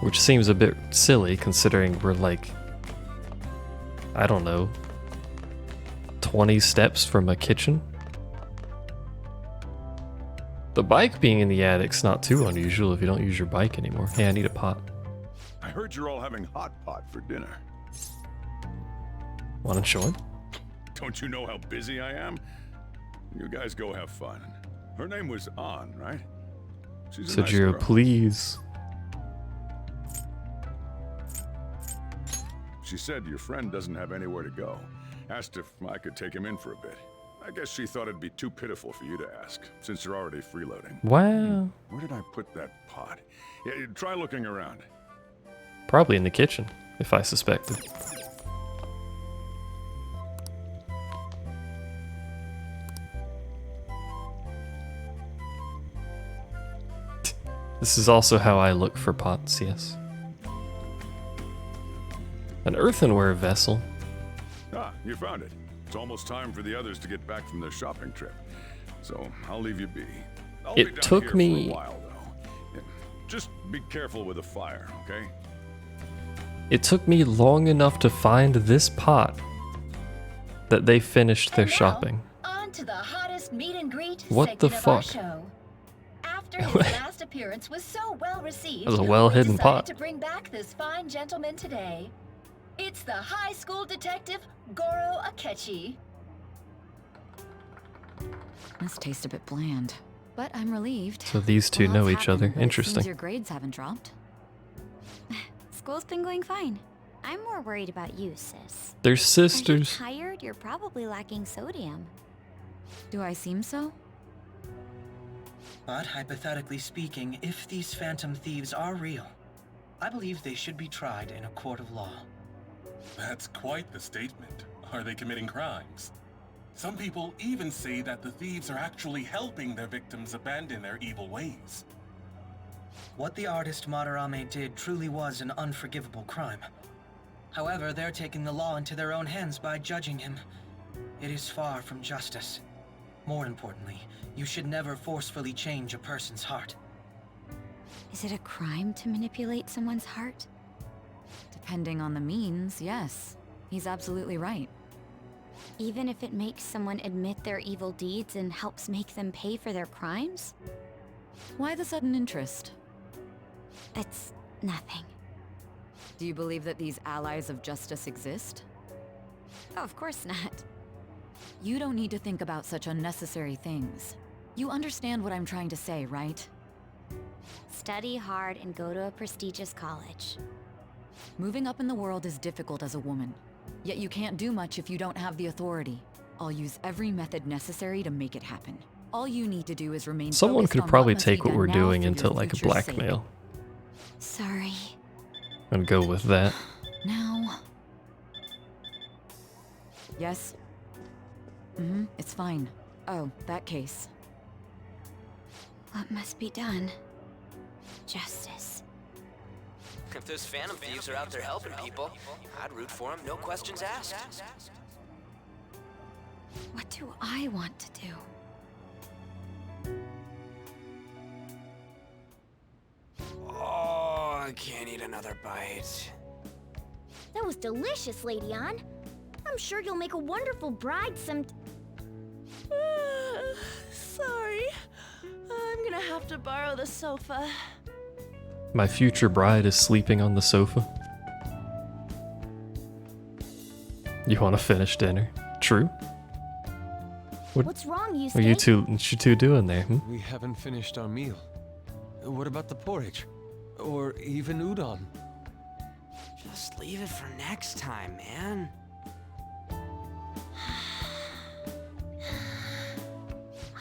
S1: Which seems a bit silly considering we're like, I don't know, 20 steps from a kitchen? The bike being in the attic's not too unusual if you don't use your bike anymore. Hey, I need a pot.
S15: I heard you're all having hot pot for dinner.
S1: Wanna join?
S15: Don't you know how busy I am? You guys go have fun. Her name was An, right? She's a nice
S1: Sejiro,
S15: girl.
S1: please.
S15: She said your friend doesn't have anywhere to go. Asked if I could take him in for a bit. I guess she thought it'd be too pitiful for you to ask, since you're already freeloading.
S1: Wow.
S15: Where did I put that pot? Yeah, try looking around.
S1: Probably in the kitchen, if I suspected. This is also how I look for pots, yes. An earthenware vessel.
S15: Ah, you found it. It's almost time for the others to get back from their shopping trip. So I'll leave you be. I'll be
S1: It
S15: down
S1: took
S15: here
S1: me-
S15: for a while, though. Yeah, just be careful with the fire, okay?
S1: It took me long enough to find this pot that they finished their shopping.
S16: On to the hottest meet and greet
S1: What the
S16: segment of our
S1: fuck?
S16: show. After his last appearance was so well received,
S1: That was a well-hidden
S16: we decided
S1: pot.
S16: to bring back this fine gentleman today. It's the high school detective Goro Akechi.
S13: This tastes a bit bland, but I'm relieved.
S1: So these two know each other.
S13: But it seems
S1: Interesting.
S13: your grades haven't dropped.
S2: School's been going fine. I'm more worried about you, sis.
S1: They're
S2: Are you
S1: sisters.
S2: tired? You're probably lacking sodium.
S13: Do I seem so?
S6: But hypothetically speaking, if these phantom thieves are real, I believe they should be tried in a court of law.
S11: That's quite the statement. Are they committing crimes? Some people even say that the thieves are actually helping their victims abandon their evil ways.
S6: What the artist Madarame did truly was an unforgivable crime. However, they're taking the law into their own hands by judging him. It is far from justice. More importantly, you should never forcefully change a person's heart.
S2: Is it a crime to manipulate someone's heart?
S13: Depending on the means, yes. He's absolutely right.
S2: Even if it makes someone admit their evil deeds and helps make them pay for their crimes?
S13: Why the sudden interest?
S2: It's nothing.
S13: Do you believe that these allies of justice exist? Of course not. You don't need to think about such unnecessary things. You understand what I'm trying to say, right?
S2: Study hard and go to a prestigious college.
S13: Moving up in the world is difficult as a woman. Yet you can't do much if you don't have the authority. I'll use every method necessary to make it happen. All you need to do is remain
S1: Someone
S13: focused
S1: could
S13: on
S1: probably
S13: must be
S1: take what
S13: done
S1: we're
S13: now
S1: doing
S13: for
S1: into
S13: your
S1: like a
S13: future's sake.
S1: blackmail
S2: Sorry.
S1: and go with that.
S13: Now... Yes? It's fine. Oh, that case.
S2: What must be done? Justice.
S12: If those Phantom Thieves are out there helping people, I'd root for them, no questions asked.
S2: What do I want to do?
S12: Oh, I can't eat another bite.
S2: That was delicious, Lady Ann. I'm sure you'll make a wonderful bride some...
S8: Sorry. I'm gonna have to borrow the sofa.
S1: My future bride is sleeping on the sofa. You want to finish dinner? True.
S2: What's wrong, Yusuke?
S1: What you two doing there?
S14: We haven't finished our meal. What about the porridge? Or even udon?
S12: Just leave it for next time, man.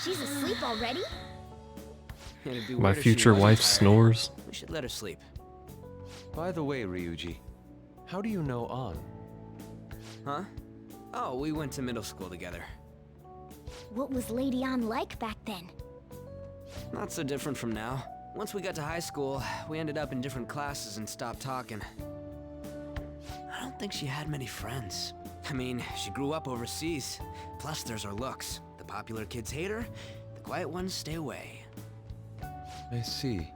S2: She's asleep already?
S12: It'd be
S1: My
S12: weird if she
S1: future
S12: wasn't
S1: wife
S12: tired.
S1: snores.
S12: We should let her sleep.
S14: By the way, Ryuji, how do you know An?
S12: Huh? Oh, we went to middle school together.
S2: What was Lady Ann like back then?
S12: Not so different from now. Once we got to high school, we ended up in different classes and stopped talking. I don't think she had many friends. I mean, she grew up overseas. Plus, there's her looks. The popular kids hate her, the quiet ones stay away.
S14: I see.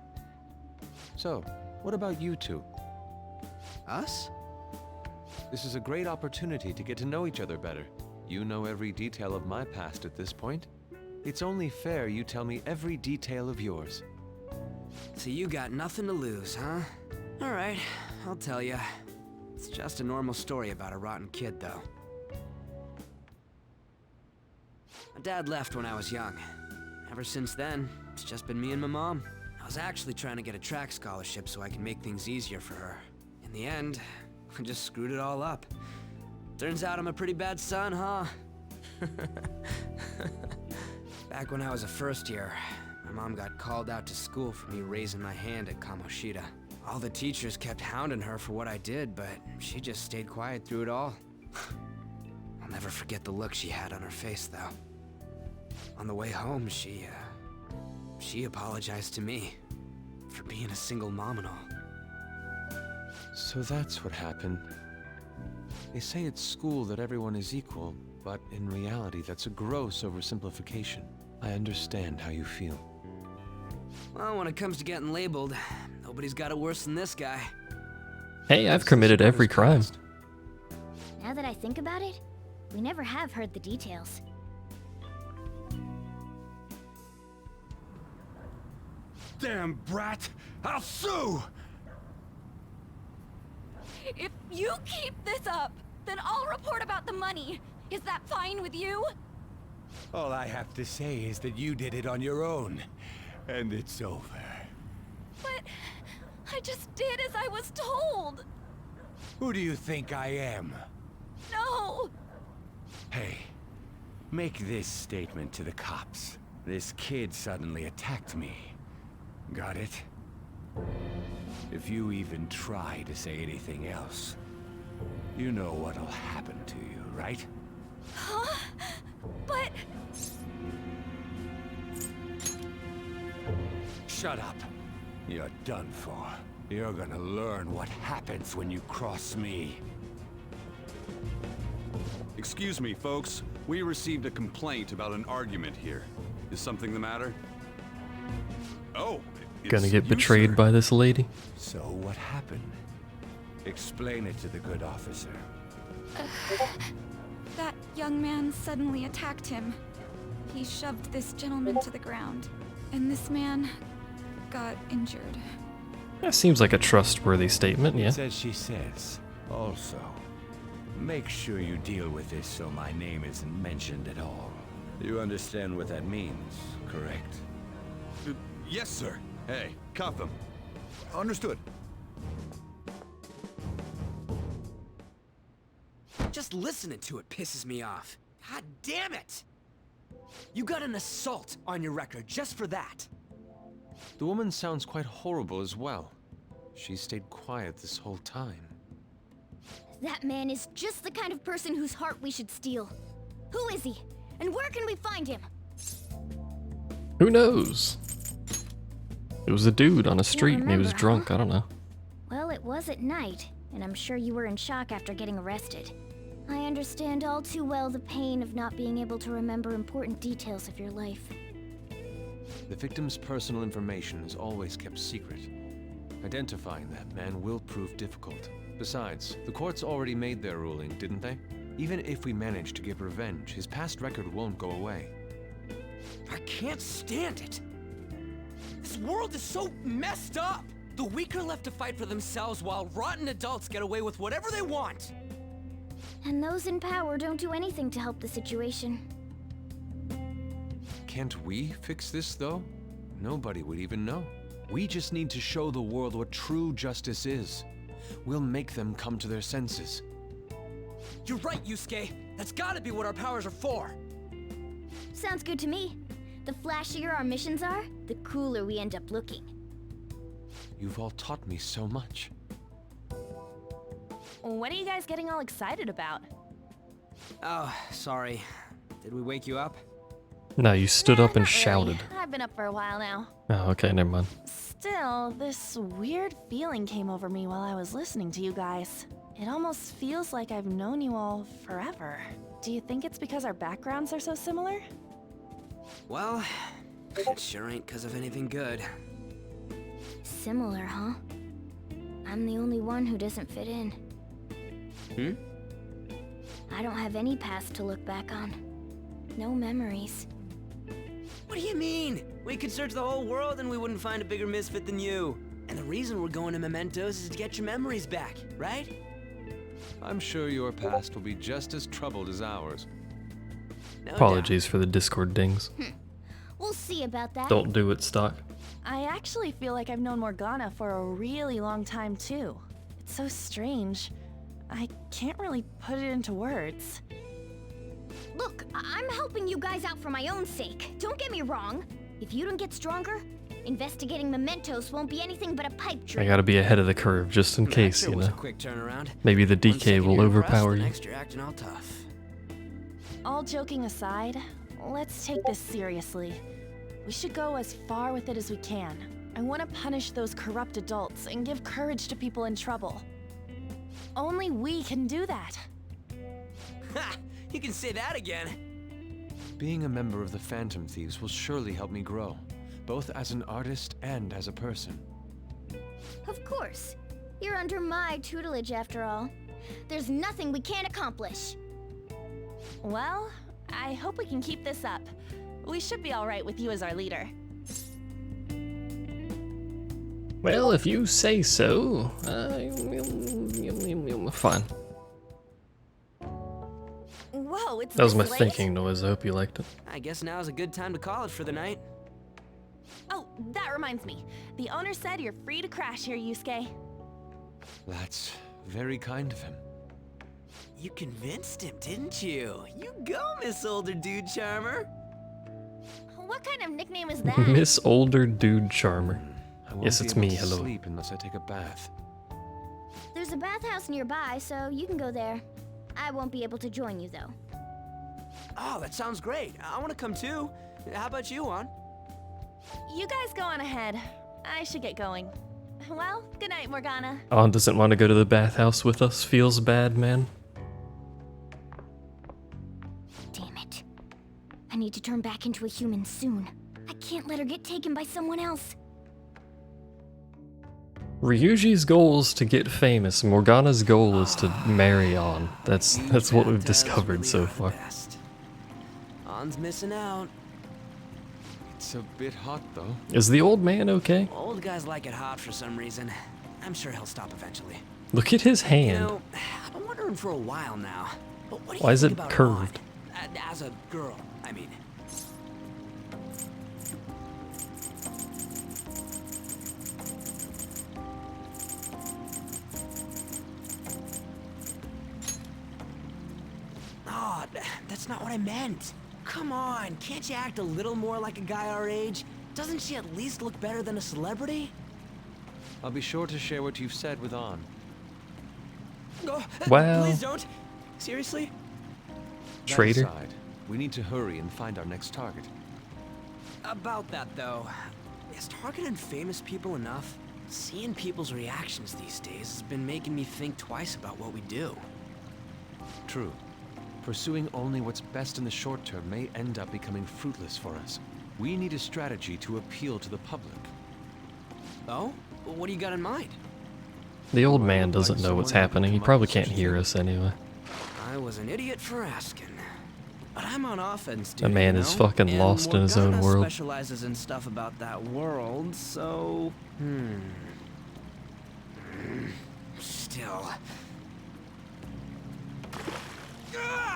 S14: So, what about you two?
S12: Us?
S14: This is a great opportunity to get to know each other better. You know every detail of my past at this point. It's only fair you tell me every detail of yours.
S12: So you got nothing to lose, huh? Alright, I'll tell you. It's just a normal story about a rotten kid, though. My dad left when I was young. Ever since then, it's just been me and my mom. I was actually trying to get a track scholarship so I can make things easier for her. In the end, I just screwed it all up. Turns out I'm a pretty bad son, huh? Back when I was a first year, my mom got called out to school for me raising my hand at Kamoshida. All the teachers kept hounding her for what I did, but she just stayed quiet through it all. I'll never forget the look she had on her face, though. On the way home, she apologized to me for being a single mom and all.
S14: So that's what happened. They say at school that everyone is equal, but in reality that's a gross oversimplification. I understand how you feel.
S12: Well, when it comes to getting labeled, nobody's got it worse than this guy.
S1: Hey, I've committed every crime.
S2: Now that I think about it, we never have heard the details.
S15: Damn brat! I'll sue!
S5: If you keep this up, then I'll report about the money. Is that fine with you?
S17: All I have to say is that you did it on your own, and it's over.
S5: But I just did as I was told.
S17: Who do you think I am?
S5: No!
S17: Hey, make this statement to the cops. This kid suddenly attacked me. Got it? If you even try to say anything else, you know what'll happen to you, right?
S5: Huh? But...
S17: Shut up. You're done for. You're gonna learn what happens when you cross me.
S18: Excuse me, folks. We received a complaint about an argument here. Is something the matter? Oh,
S1: Gonna
S18: it's
S1: get
S18: you,
S1: betrayed
S18: sir.
S1: by this lady.
S17: So what happened? Explain it to the good officer.
S19: That young man suddenly attacked him. He shoved this gentleman to the ground, and this man got injured.
S1: That seems like a trustworthy statement, yeah.
S17: It's as she says. Also, Make sure you deal with this so my name isn't mentioned at all. You understand what that means, correct?
S18: Yes, sir. Hey, cuff him. Understood.
S12: Just listening to it pisses me off. God damn it! You got an assault on your record just for that.
S14: The woman sounds quite horrible as well. She stayed quiet this whole time.
S2: That man is just the kind of person whose heart we should steal. Who is he? And where can we find him?
S1: Who knows? It was a dude on a street and he was drunk, I don't know.
S2: Well, it was at night, and I'm sure you were in shock after getting arrested. I understand all too well the pain of not being able to remember important details of your life.
S14: The victim's personal information is always kept secret. Identifying that man will prove difficult. Besides, the courts already made their ruling, didn't they? Even if we manage to get revenge, his past record won't go away.
S12: I can't stand it. This world is so messed up. The weak are left to fight for themselves while rotten adults get away with whatever they want.
S2: And those in power don't do anything to help the situation.
S14: Can't we fix this, though? Nobody would even know. We just need to show the world what true justice is. We'll make them come to their senses.
S12: You're right, Yusuke. That's gotta be what our powers are for.
S2: Sounds good to me. The flashier our missions are, the cooler we end up looking.
S14: You've all taught me so much.
S8: What are you guys getting all excited about?
S12: Oh, sorry. Did we wake you up?
S1: No, you stood up and
S8: Not
S1: shouted.
S8: really. I've been up for a while now.
S1: Oh, okay, never mind.
S8: Still, this weird feeling came over me while I was listening to you guys. It almost feels like I've known you all forever. Do you think it's because our backgrounds are so similar?
S12: Well, it sure ain't because of anything good.
S2: Similar, huh? I'm the only one who doesn't fit in. I don't have any past to look back on. No memories.
S12: What do you mean? We could search the whole world and we wouldn't find a bigger misfit than you. And the reason we're going to Mementos is to get your memories back, right?
S14: I'm sure your past will be just as troubled as ours.
S1: Apologies for the Discord dings.
S2: We'll see about that.
S1: Don't do it, Stock.
S8: I actually feel like I've known Morgana for a really long time too. It's so strange. I can't really put it into words.
S2: Look, I'm helping you guys out for my own sake. Don't get me wrong. If you don't get stronger, investigating Mementos won't be anything but a pipe dream.
S1: I gotta be ahead of the curve just in case,
S12: Sure
S1: you
S12: was a
S1: know.
S12: quick turnaround.
S1: Maybe the
S12: 1
S1: DK
S12: second
S1: will
S12: you're impressed,
S1: overpower
S12: the
S1: you.
S12: next you're acting all tough.
S8: All joking aside, let's take this seriously. We should go as far with it as we can. I want to punish those corrupt adults and give courage to people in trouble. Only we can do that.
S12: Ha! You can say that again.
S14: Being a member of the Phantom Thieves will surely help me grow, both as an artist and as a person.
S2: Of course. You're under my tutelage after all. There's nothing we can't accomplish.
S8: Well, I hope we can keep this up. We should be all right with you as our leader.
S1: Well, if you say so. Fine.
S8: Whoa, it's
S1: That was my
S8: this late?
S1: thinking noise. I hope you liked it.
S12: I guess now's a good time to call it for the night.
S8: Oh, that reminds me. The owner said you're free to crash here, Yusuke.
S14: That's very kind of him.
S12: You convinced him, didn't you? You go, Miss Older Dude Charmer.
S2: What kind of nickname is that?
S1: Miss Older Dude Charmer.
S14: I won't
S1: Yes,
S14: be
S1: it's
S14: able
S1: me.
S14: to
S1: Hello.
S14: sleep unless I take a bath.
S2: There's a bathhouse nearby, so you can go there. I won't be able to join you, though.
S12: Oh, that sounds great. I want to come too. How about you, Juan?
S8: You guys go on ahead. I should get going. Well, good night, Morgana.
S1: On doesn't want to go to the bathhouse with us. Feels bad, man.
S2: Damn it. I need to turn back into a human soon. I can't let her get taken by someone else.
S1: Ryuji's goal is to get famous. Morgana's goal is to marry On. That's what we've discovered so far.
S12: On's missing out.
S14: It's a bit hot, though.
S1: Is the old man okay?
S12: Old guys like it hot for some reason. I'm sure he'll stop eventually.
S1: Look at his hand.
S12: You know, I wonder around for a while now. But what do
S1: Why
S12: you
S1: is
S12: think
S1: it
S12: about
S1: curved?
S12: Aunt? As a girl, I mean. Oh, that's not what I meant. Come on, can't you act a little more like a guy our age? Doesn't she at least look better than a celebrity?
S14: I'll be sure to share what you've said with An.
S12: Oh,
S1: Well.
S12: please don't. Seriously?
S14: That
S1: Traitor.
S14: aside, we need to hurry and find our next target.
S12: About that, though, is targeting famous people enough? Seeing people's reactions these days has been making me think twice about what we do.
S14: True. Pursuing only what's best in the short term may end up becoming fruitless for us. We need a strategy to appeal to the public.
S12: Oh? What do you got in mind?
S1: The old man doesn't know what's happening. He probably can't hear us anyway.
S12: I was an idiot for asking. But I'm on offense, dude.
S1: The man
S12: you
S1: is
S12: know?
S1: fucking
S12: And
S1: lost in his own
S12: Morgana
S1: world.
S12: specializes in stuff about that world, so... Still...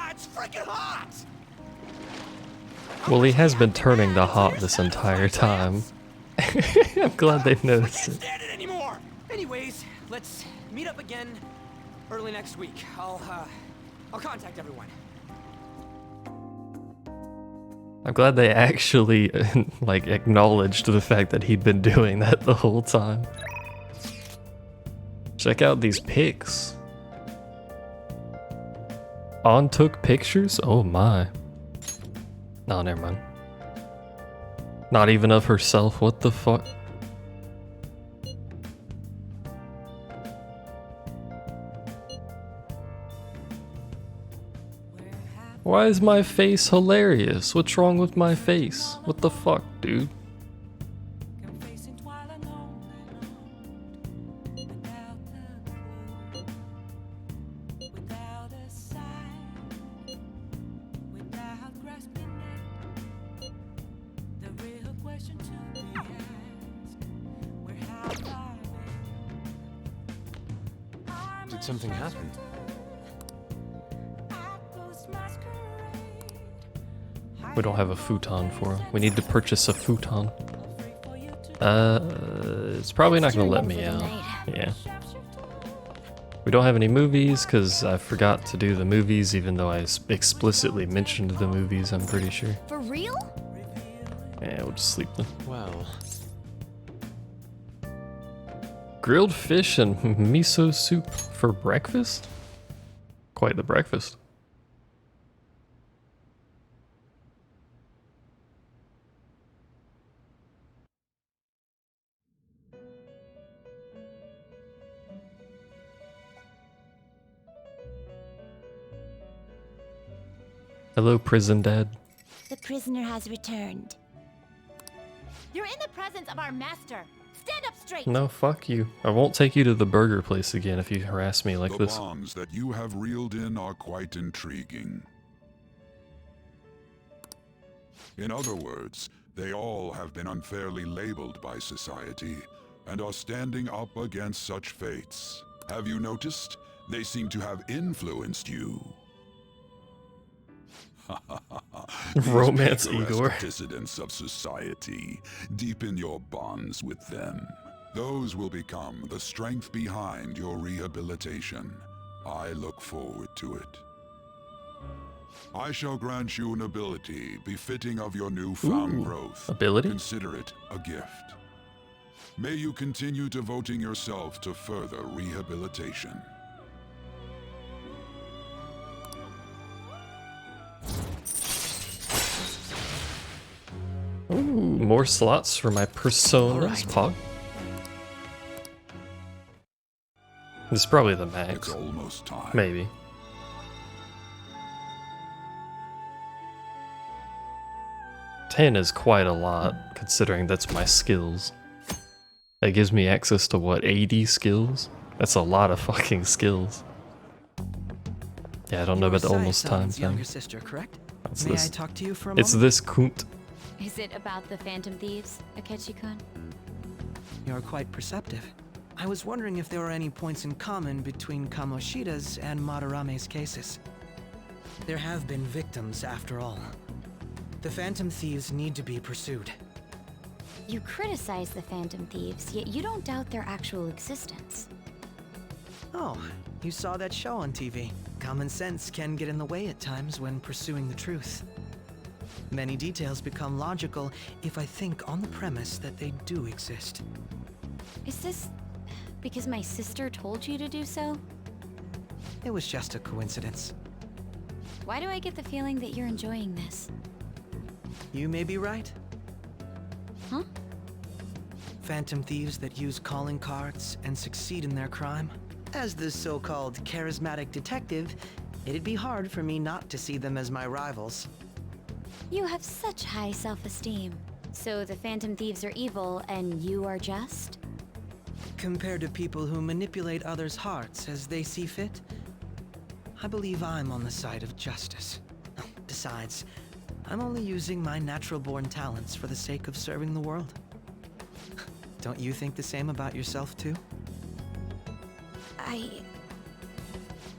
S12: it's freaking hot!
S1: Well, he has been turning to hot this entire time. I'm glad they've noticed it.
S12: Stand it anymore! Anyways, let's meet up again early next week. I'll contact everyone.
S1: I'm glad they actually like acknowledged the fact that he'd been doing that the whole time. Check out these pics. An took pictures? Oh my. No, never mind. Not even of herself, what the fuck? Why is my face hilarious? What's wrong with my face? What the fuck, dude?
S14: Did something happen?
S1: We don't have a futon for him. We need to purchase a futon. It's probably not gonna let me out. Yeah. We don't have any movies because I forgot to do the movies, even though I explicitly mentioned the movies, I'm pretty sure.
S2: For real?
S1: Yeah, we'll just sleep then.
S14: Well,
S1: Grilled fish and miso soup for breakfast? Quite the breakfast. Hello, prison dad.
S2: The prisoner has returned.
S5: You're in the presence of our master. Stand up straight.
S1: No, fuck you. I won't take you to the burger place again if you harass me like
S15: The
S1: this.
S15: bonds that you have reeled in are quite intriguing. In other words, they all have been unfairly labeled by society and are standing up against such fates. Have you noticed? They seem to have influenced you.
S1: Romance
S15: These picturesque
S1: Igor.
S15: dissidents of society, deepen your bonds with them. Those will become the strength behind your rehabilitation. I look forward to it. I shall grant you an ability befitting of your newfound
S1: Ooh,
S15: growth.
S1: ability?
S15: Consider it a gift. May you continue devoting yourself to further rehabilitation.
S1: Ooh, more slots for my personas, Pog. This is probably the max.
S15: It's almost time.
S1: Maybe. $10 is quite a lot, considering that's my skills. That gives me access to what, 80 skills? That's a lot of fucking skills. Yeah, I don't know about the almost time thing.
S6: Younger sister, correct?
S1: That's
S6: May
S1: this.
S6: I talk to you for a
S1: It's
S6: moment?
S1: this kunt.
S5: Is it about the Phantom Thieves, Akechi-kun?
S6: You're quite perceptive. I was wondering if there were any points in common between Kamoshida's and Madarame's cases. There have been victims, after all. The Phantom Thieves need to be pursued.
S2: You criticize the Phantom Thieves, yet you don't doubt their actual existence.
S6: Oh, you saw that show on TV. Common sense can get in the way at times when pursuing the truth. Many details become logical if I think on the premise that they do exist.
S2: Is this because my sister told you to do so?
S6: It was just a coincidence.
S2: Why do I get the feeling that you're enjoying this?
S6: You may be right.
S2: Huh?
S6: Phantom thieves that use calling cards and succeed in their crime. As the so-called charismatic detective, it'd be hard for me not to see them as my rivals.
S2: You have such high self-esteem. So the Phantom Thieves are evil and you are just?
S6: Compared to people who manipulate others' hearts as they see fit, I believe I'm on the side of justice. Besides, I'm only using my natural-born talents for the sake of serving the world. Don't you think the same about yourself, too?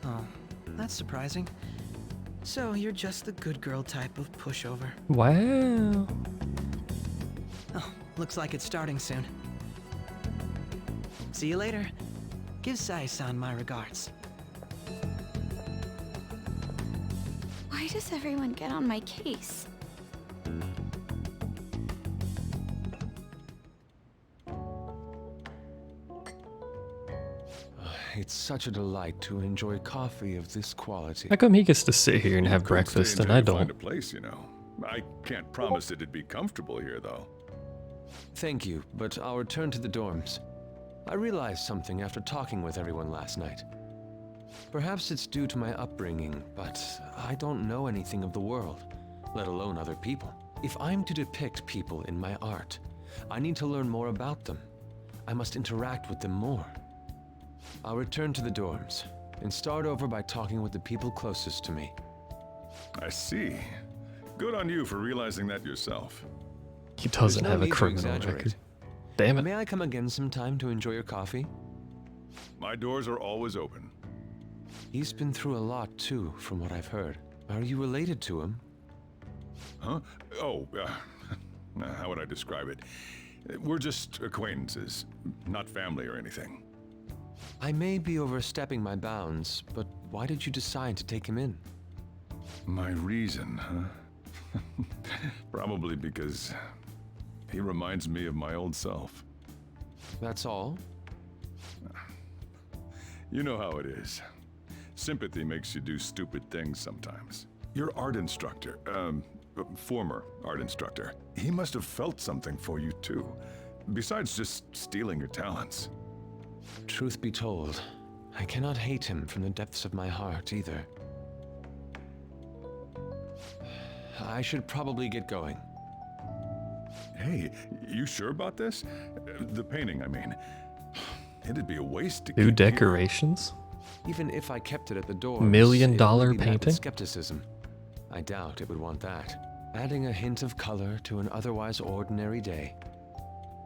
S6: Oh, that's surprising. So you're just the good girl type of pushover.
S1: Wow.
S6: Oh, looks like it's starting soon. See you later. Give Sai-san my regards.
S19: Why does everyone get on my case?
S14: It's such a delight to enjoy coffee of this quality.
S1: How come he gets to sit here and have
S15: Could
S1: breakfast
S15: stay
S1: and I
S15: until you
S1: don't?
S15: find a place, you know. I can't promise it'd be comfortable here, though.
S14: Thank you, but I'll return to the dorms. I realized something after talking with everyone last night. Perhaps it's due to my upbringing, but I don't know anything of the world, let alone other people. If I'm to depict people in my art, I need to learn more about them. I must interact with them more. I'll return to the dorms and start over by talking with the people closest to me.
S15: I see. Good on you for realizing that yourself.
S1: He doesn't
S14: There's no
S1: have a
S14: need to
S1: criminal
S14: exaggerate.
S1: record. Damn it.
S14: May I come again sometime to enjoy your coffee?
S15: My doors are always open.
S14: He's been through a lot too, from what I've heard. Are you related to him?
S15: Huh? Oh, how would I describe it? We're just acquaintances, not family or anything.
S14: I may be overstepping my bounds, but why did you decide to take him in?
S15: My reason, huh? Probably because he reminds me of my old self.
S14: That's all?
S15: You know how it is. Sympathy makes you do stupid things sometimes. Your art instructor, former art instructor, he must have felt something for you too, besides just stealing your talents.
S14: Truth be told, I cannot hate him from the depths of my heart either. I should probably get going.
S15: Hey, you sure about this? The painting, I mean. It'd be a waste to
S1: New
S15: keep
S1: decorations?
S14: Even if I kept it at the door,
S1: $1 million painting?
S14: Skepticism. I doubt it would want that. Adding a hint of color to an otherwise ordinary day.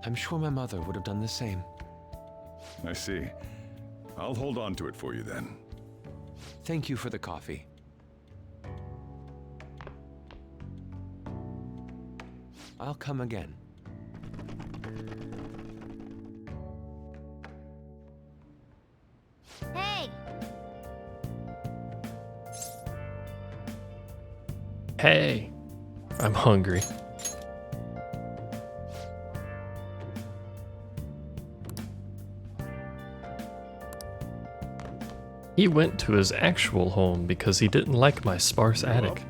S14: I'm sure my mother would have done the same.
S15: I see. I'll hold on to it for you then.
S14: Thank you for the coffee. I'll come again.
S2: Hey!
S1: Hey, I'm hungry. He went to his actual home because he didn't like my sparse attic.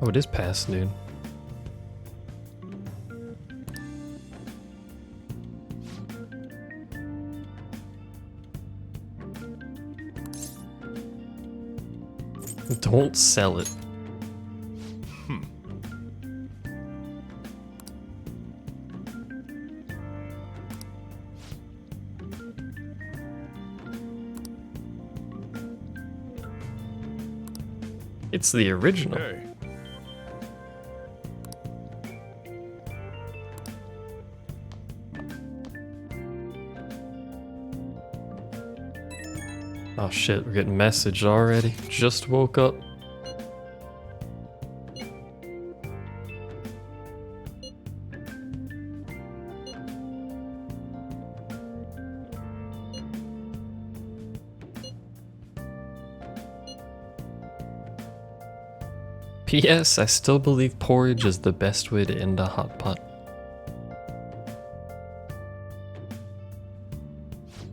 S1: Oh, it is past noon. Don't sell it. It's the original.
S15: Hey.
S1: Oh shit, we're getting messaged already. Just woke up. P.S. I still believe porridge is the best way to end a hot pot.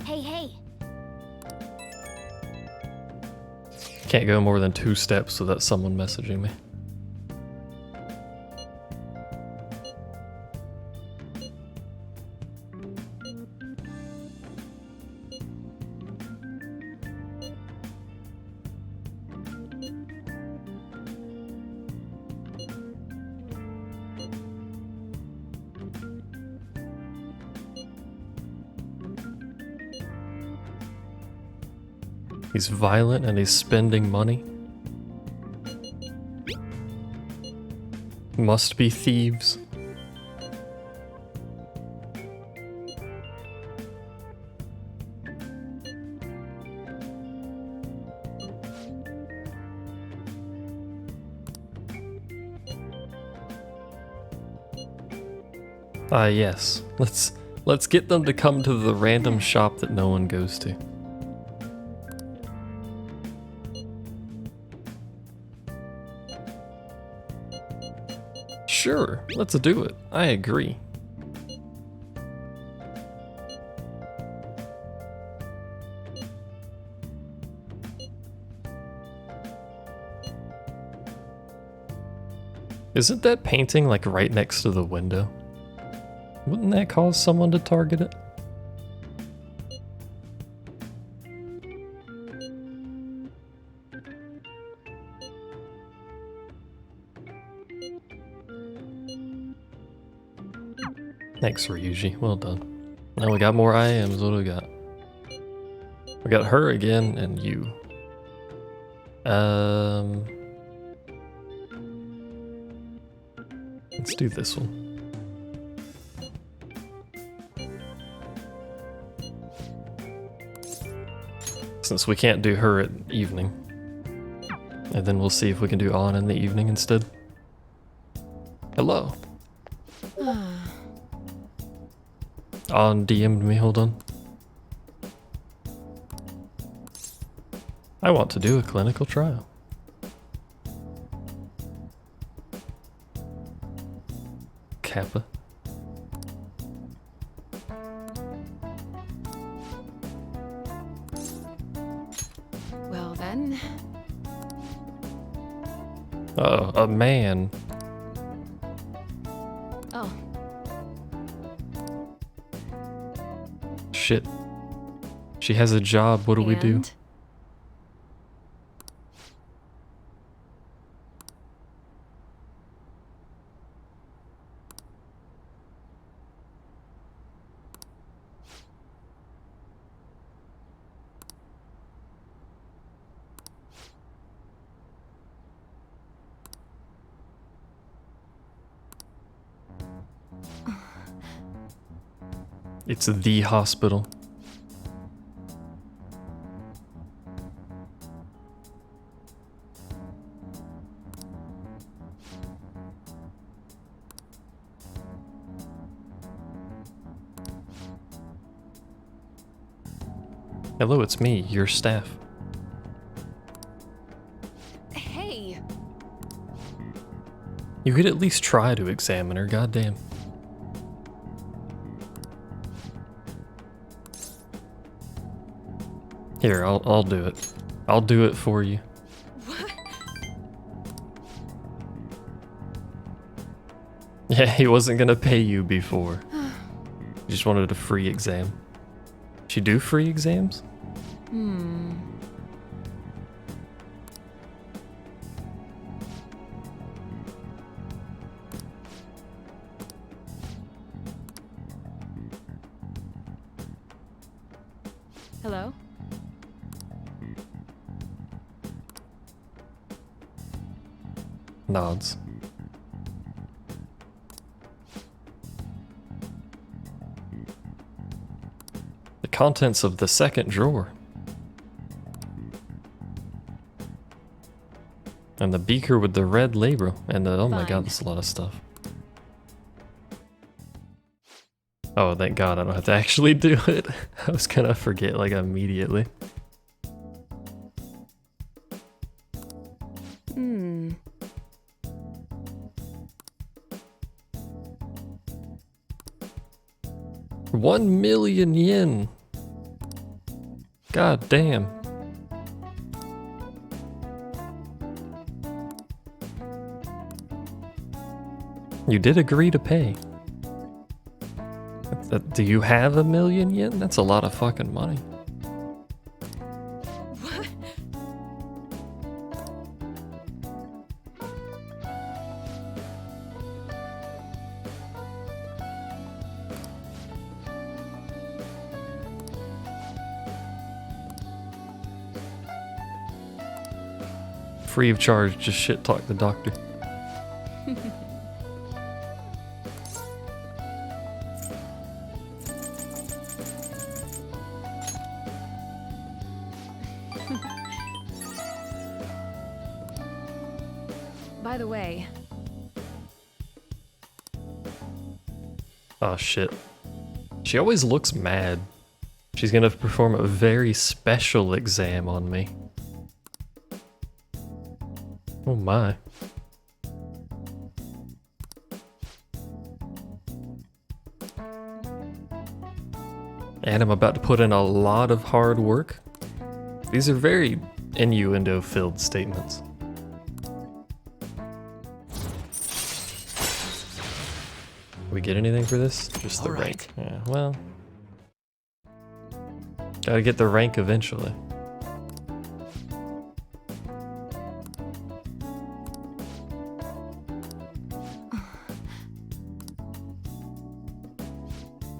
S2: Hey.
S1: Can't go more than 2 steps without someone messaging me. He's violent and he's spending money. Must be thieves. Ah yes. Let's get them to come to the random shop that no one goes to. Sure, let's do it. I agree. Isn't that painting like right next to the window? Wouldn't that cause someone to target it? Thanks, Ryuji. Well done. Now we got more IMs. What do we got? We got her again and you. Let's do this one. Since we can't do her at evening. And then we'll see if we can do on in the evening instead. Hello. On DM'd me, hold on. I want to do a clinical trial. Kappa.
S8: Well then.
S1: Oh, a man.
S8: Oh.
S1: Shit. She has a job, what do we do? It's the hospital. Hello, it's me, your staff.
S8: Hey.
S1: You could at least try to examine her, goddamn. Here, I'll do it. I'll do it for you.
S8: What?
S1: Yeah, he wasn't gonna pay you before. He just wanted a free exam. She do free exams?
S8: Hello?
S1: Nods. The contents of the second drawer. And the beaker with the red label. And the, oh my
S13: Fine.
S1: god, that's a lot of stuff. Oh, thank god I don't have to actually do it. I was gonna forget like immediately.
S10: Hmm.
S1: $1,000,000 yen. God damn. You did agree to pay. Do you have 1,000,000 yen? That's a lot of fucking money.
S19: What?
S1: Free of charge, just shit talk the doctor.
S8: By the way,
S1: Oh shit. She always looks mad. She's gonna perform a very special exam on me. Oh my. And I'm about to put in a lot of hard work. These are very innuendo-filled statements. We get anything for this? Just the rank. Yeah, well. Gotta get the rank eventually.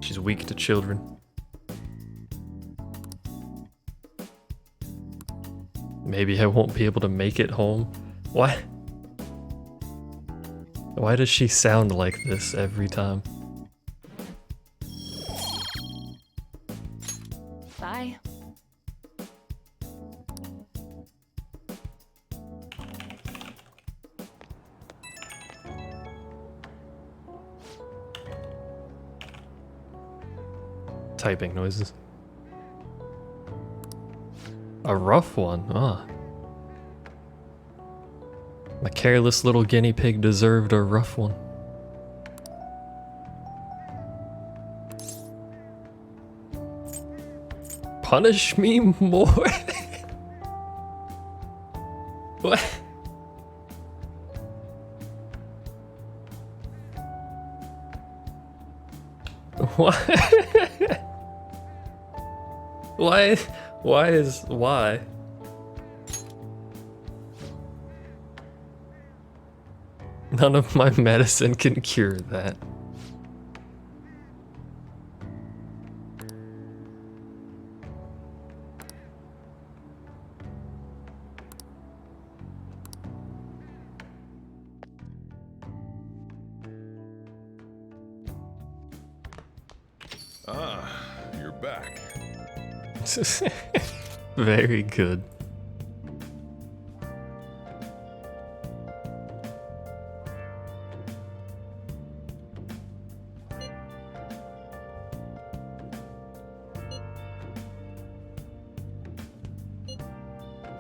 S1: She's weak to children. Maybe I won't be able to make it home. Why? Why does she sound like this every time?
S8: bye.
S1: Typing noises. A rough one, ah. My careless little guinea pig deserved a rough one. Punish me more? What? What? Why? None of my medicine can cure that.
S9: Ah, you're back.
S1: Very good.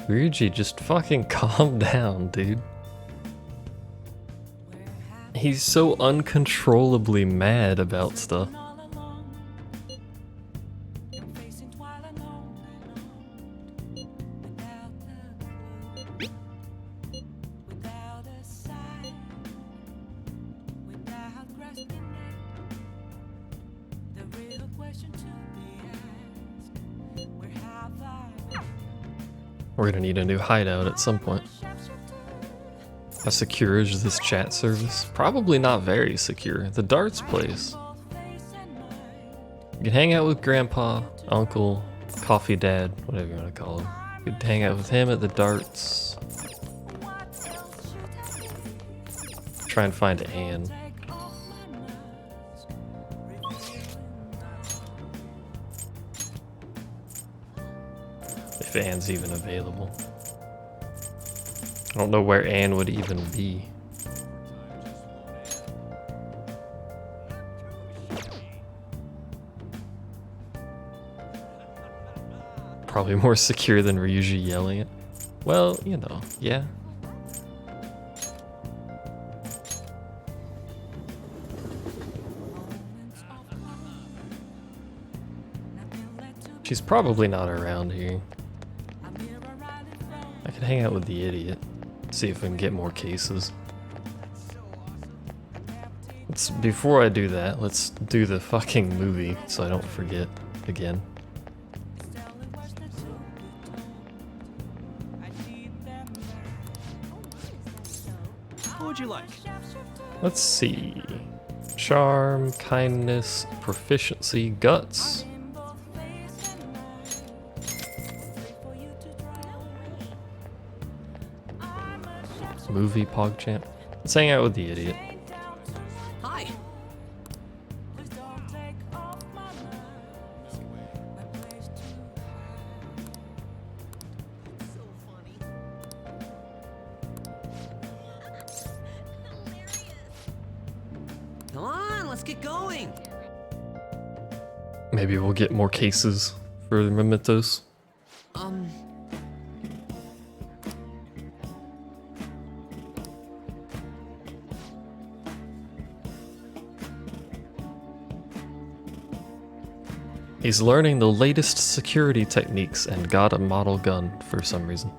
S1: Ryuji, just fucking calm down, dude. He's so uncontrollably mad about stuff. We're gonna need a new hideout at some point. How secure is this chat service? Probably not very secure. The darts place. You can hang out with grandpa, uncle, coffee dad, whatever you want to call him. You could hang out with him at the darts. Try and find Anne. If Anne's even available. I don't know where Anne would even be. Probably more secure than Ryuji yelling it. Well, you know, yeah. She's probably not around here. I could hang out with the idiot. See if we can get more cases. Before I do that, let's do the fucking movie so I don't forget again.
S3: What would you like?
S1: Let's see. Charm, kindness, proficiency, guts. Movie PogChamp. Let's hang out with the idiot.
S12: Hi.
S7: Come on, let's get going.
S1: Maybe we'll get more cases for the mementos. He's learning the latest security techniques and got a model gun for some reason.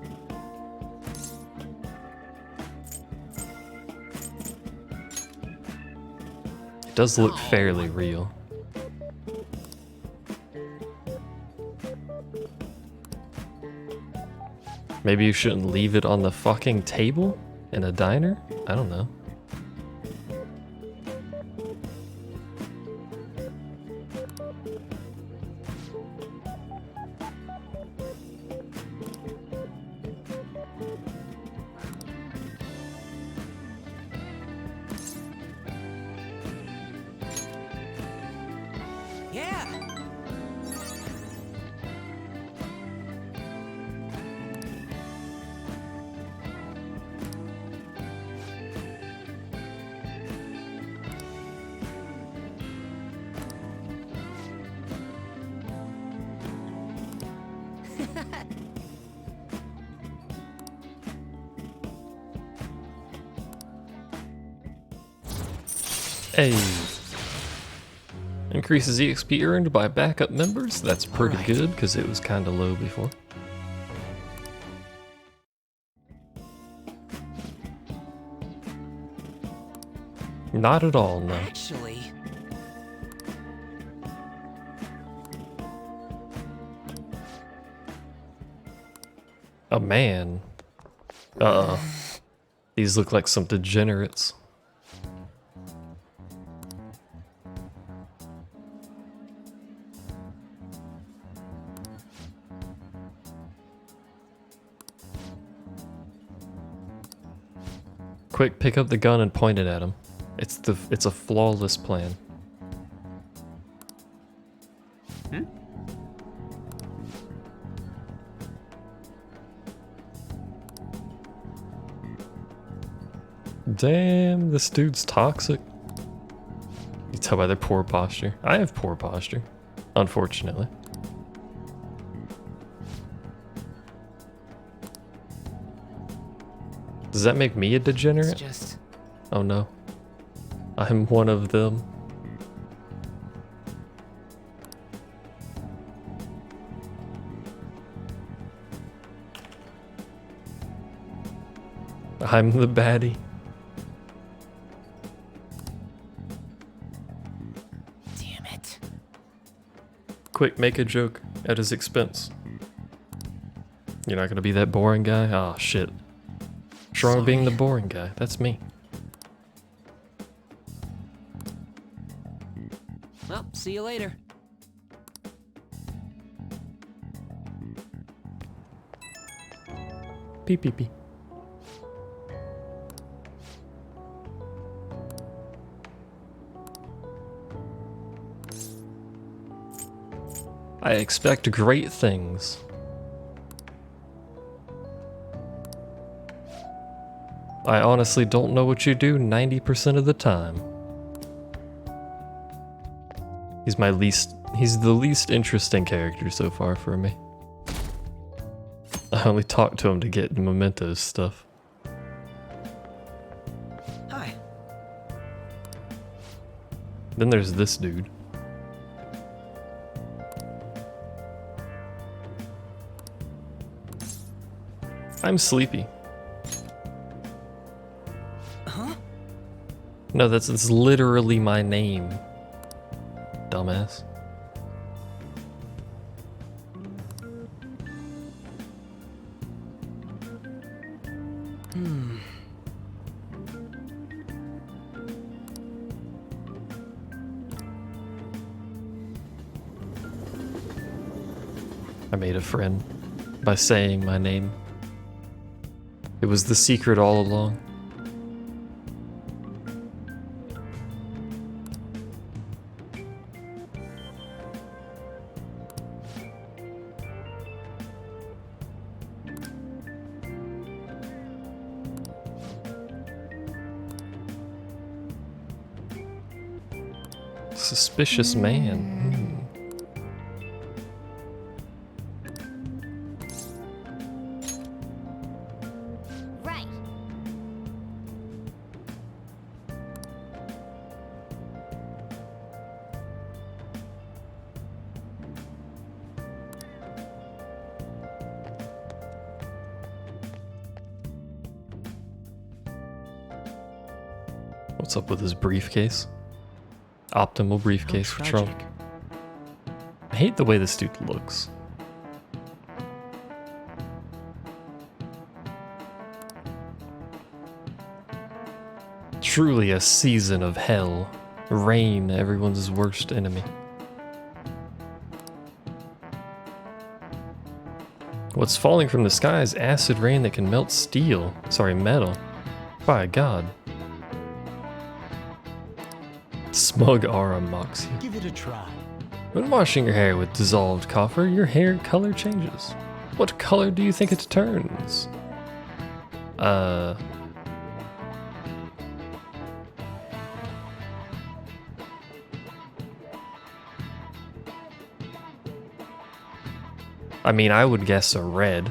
S1: It does look fairly real. Maybe you shouldn't leave it on the fucking table in a diner? I don't know.
S7: Yeah.
S1: Hey. Increases EXP earned by backup members. That's pretty good because it was kind of low before. Not at all, no.
S7: Actually,
S1: A man. Uh-oh. These look like some degenerates. Quick, pick up the gun and point it at him. It's a flawless plan. Damn, this dude's toxic. You tell by their poor posture. I have poor posture, unfortunately. Does that make me a degenerate?
S12: It's just...
S1: Oh no. I'm one of them. I'm the baddie.
S12: Damn it.
S1: Quick, make a joke at his expense. You're not gonna be that boring guy? Oh shit. Strong being the boring guy. That's me.
S12: Well, see you later.
S1: Pee pee pee. I expect great things. I honestly don't know what you do 90% of the time. He's the least interesting character so far for me. I only talked to him to get Mementos stuff.
S6: Hi.
S1: Then there's this dude. I'm sleepy.
S6: Huh?
S1: No, that's literally my name. Dumbass. I made a friend by saying my name. It was the secret all along. Suspicious man.
S2: Right.
S1: What's up with his briefcase? Optimal briefcase for trunk. I hate the way this dude looks. Truly a season of hell. Rain, everyone's worst enemy. What's falling from the sky is acid rain that can melt steel. Sorry, metal. By God. Smug aura mocks you.
S20: Give it a try.
S1: When washing your hair with dissolved copper, your hair color changes. What color do you think it turns? I mean, I would guess a red.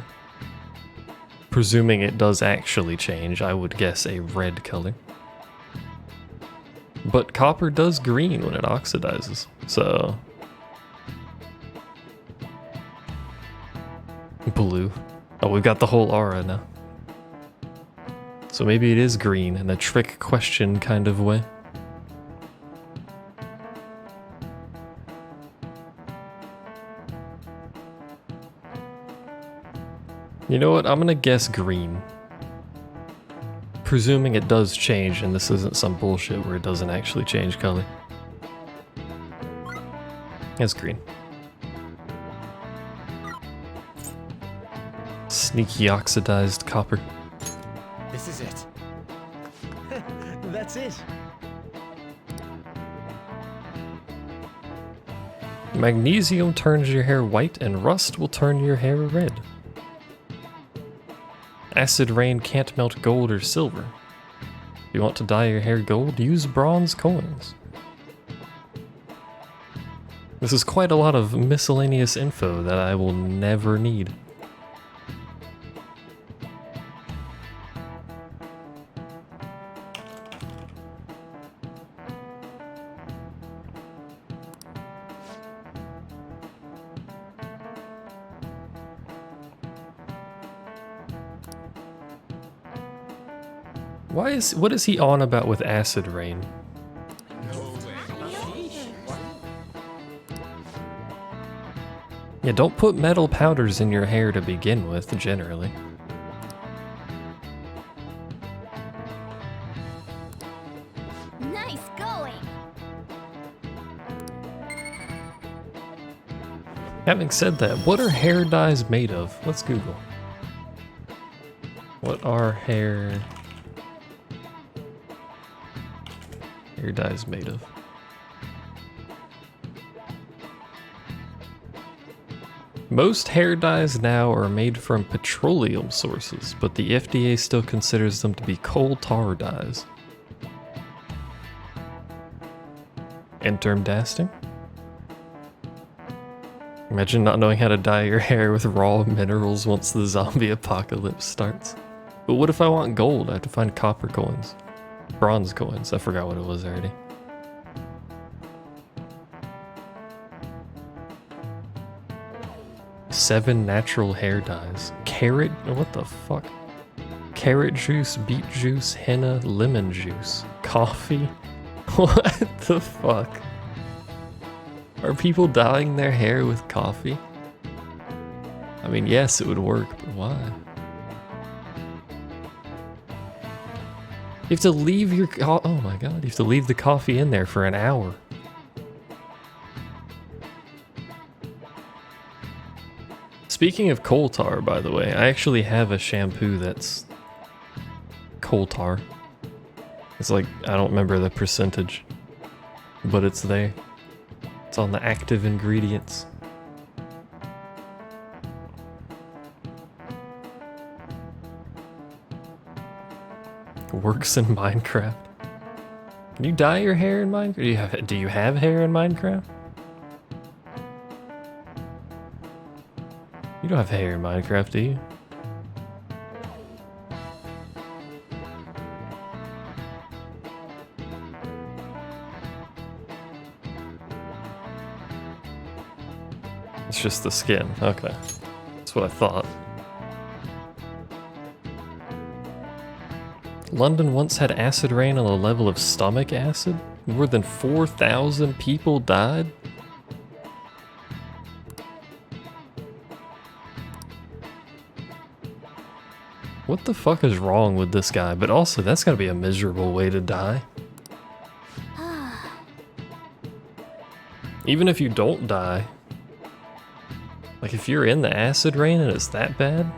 S1: Presuming it does actually change, I would guess a red color. But copper does green when it oxidizes, so... Blue. Oh, we've got the whole aura now. So maybe it is green in a trick question kind of way. You know what? I'm gonna guess green. Presuming it does change and this isn't some bullshit where it doesn't actually change color. It's green. Sneaky oxidized copper.
S20: This is it. That's it.
S1: Magnesium turns your hair white and rust will turn your hair red. Acid rain can't melt gold or silver. If you want to dye your hair gold, use bronze coins. This is quite a lot of miscellaneous info that I will never need. What is he on about with acid rain? Yeah, don't put metal powders in your hair to begin with, generally.
S2: Nice going.
S1: Having said that, what are hair dyes made of? Let's Google. What are hair dyes made of? Most hair dyes now are made from petroleum sources, but the FDA still considers them to be coal tar dyes. Intermdasting? Imagine not knowing how to dye your hair with raw minerals once the zombie apocalypse starts. But what if I want gold? I have to find copper coins. Bronze coins. I forgot what it was already. Seven natural hair dyes. Carrot? What the fuck? Carrot juice, beet juice, henna, lemon juice. Coffee? What the fuck? Are people dyeing their hair with coffee? I mean, yes, it would work, but why? You have to leave your oh my god, you have to leave the coffee in there for an hour. Speaking of coal tar, by the way, I actually have a shampoo that's coal tar. It's like, I don't remember the percentage, but it's there. It's on the active ingredients. Works in Minecraft. Can you dye your hair in Minecraft? Do you have hair in Minecraft? You don't have hair in Minecraft, do you? It's just the skin. Okay. That's what I thought. London once had acid rain on the level of stomach acid? More than 4,000 people died? What the fuck is wrong with this guy? But also, that's gotta be a miserable way to die. Even if you don't die, like if you're in the acid rain and it's that bad,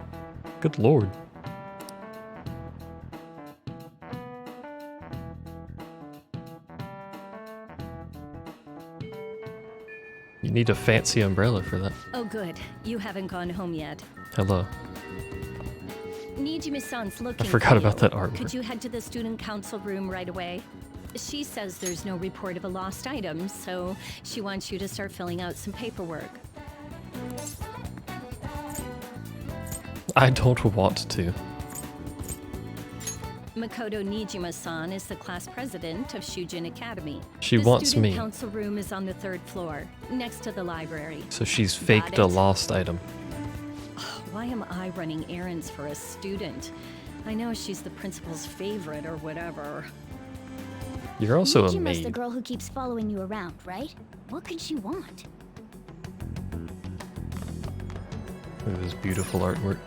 S1: good lord. You need a fancy umbrella for that.
S10: Oh good, you haven't gone home yet.
S1: Hello.
S10: Nijima-san's looking
S1: I forgot
S10: for
S1: about
S10: you.
S1: that artwork.
S10: Could you head to the student council room right away? She says there's no report of a lost item, so she wants you to start filling out some paperwork.
S1: I don't want to.
S10: Makoto Nijima-san is the class president of Shujin Academy.
S1: She
S10: the
S1: wants me.
S10: The student council room is on the 3rd floor, next to the library.
S1: So she's
S10: Got
S1: faked a
S10: it?
S1: lost item.
S10: Why am I running errands for a student? I know she's the principal's favorite or whatever.
S1: You're also a
S2: Nijima's the
S1: maid.
S2: girl who keeps following you around, right? What could she want?
S1: Look at this beautiful artwork.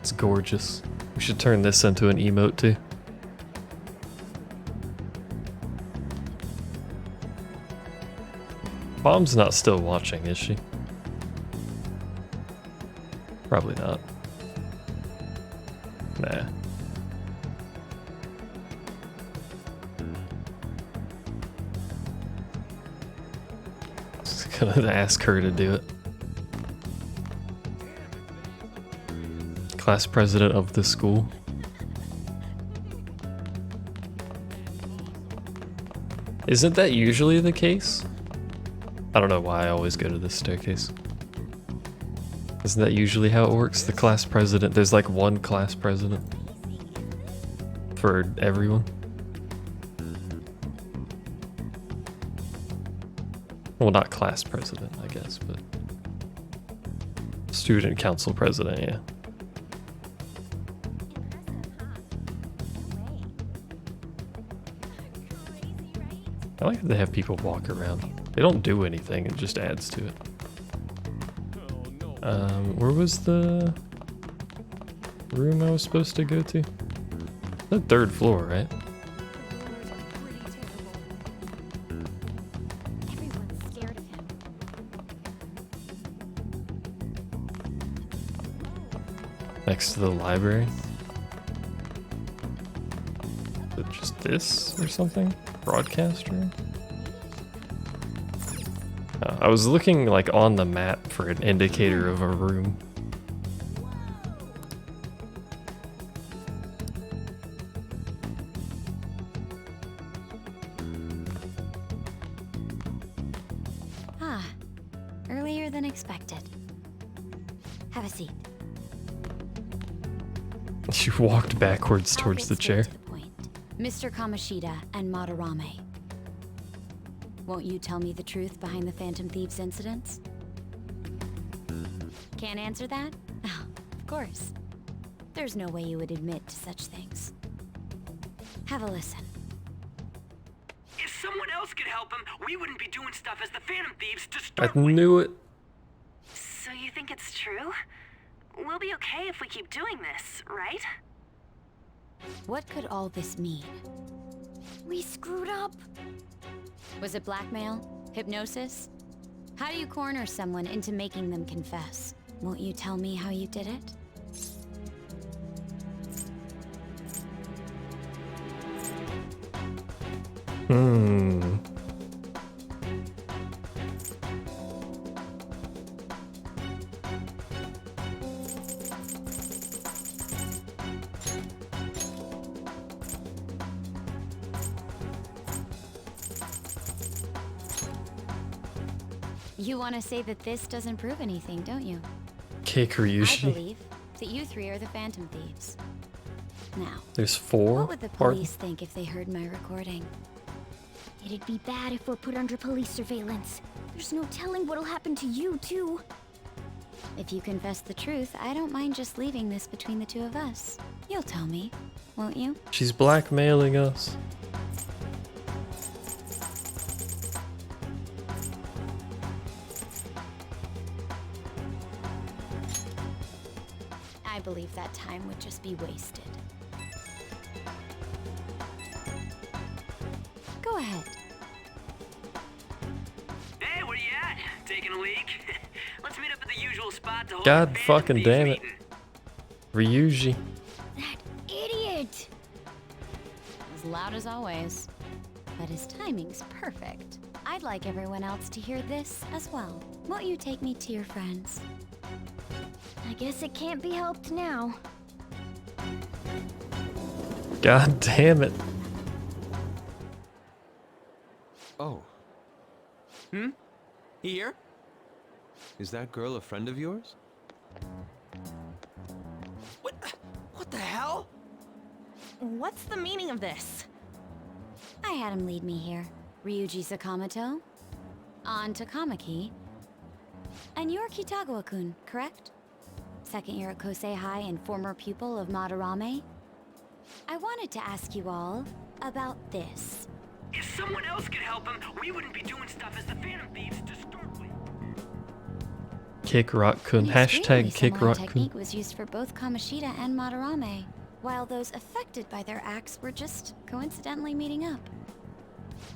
S1: It's gorgeous. We should turn this into an emote too. Mom's not still watching, is she? Probably not. Nah. Just gonna ask her to do it. Class president of the school. Isn't that usually the case? I don't know why I always go to this staircase. Isn't that usually how it works? The class president, there's like one class president for everyone. Well, not class president, I guess, but student council president, yeah. I like that they have people walk around. They don't do anything, it just adds to it. Where was the room I was supposed to go to? The 3rd floor, right?
S2: Everyone's scared of him.
S1: Next to the library. Is it just this or something? Broadcast room? Oh. I was looking like on the map for an indicator of a room.
S2: Ah, earlier than expected. Have a seat.
S1: She walked backwards towards the chair.
S2: Mr. Kamoshida and Madarame. Won't you tell me the truth behind the Phantom Thieves incidents? Can't answer that? Oh, of course. There's no way you would admit to such things. Have a listen.
S12: If someone else could help him, we wouldn't be doing stuff as the Phantom Thieves to
S1: I
S12: start with.
S1: knew it.
S8: So you think it's true? We'll be okay if we keep doing this, right?
S2: What could all this mean? We screwed up. Was it blackmail? Hypnosis? How do you corner someone into making them confess? Won't you tell me how you did it? You want to say that this doesn't prove anything, don't you?
S1: Cake
S2: I
S1: Ryushi.
S2: believe that you three are the Phantom Thieves. Now,
S1: There's 4.
S2: what would the police think if they heard my recording? It'd be bad if we're put under police surveillance. There's no telling what'll happen to you, too. If you confess the truth, I don't mind just leaving this between the two of us. You'll tell me, won't you?
S1: She's blackmailing us.
S2: I believe that time would just be wasted. Go ahead.
S12: Hey, where you at? Taking a leak? Let's meet up at the usual spot to hold
S1: God
S12: the Phantom
S1: fucking
S12: Thieves
S1: damn it.
S12: meeting.
S1: Ryuji.
S2: Idiot! As loud as always. But his timing's perfect. I'd like everyone else to hear this as well. Won't you take me to your friends? I guess it can't be helped now.
S1: God damn it.
S14: Oh,
S12: Here?
S14: is that girl a friend of yours?
S12: What the hell?
S8: What's the meaning of this?
S2: I had him lead me here. Ryuji Sakamoto, on Takamaki, and you're Kitagawa-kun, correct? Second year at Kosei High and former pupil of Madarame. I wanted to ask you all about this.
S12: If someone else could help him, we wouldn't be doing stuff as the Phantom Thieves to start with.
S1: Kick Rock-kun.
S2: An extremely
S1: Hashtag Kick
S2: similar
S1: Rock-kun.
S2: technique was used for both Kamoshida and Madarame, while those affected by their acts were just coincidentally meeting up.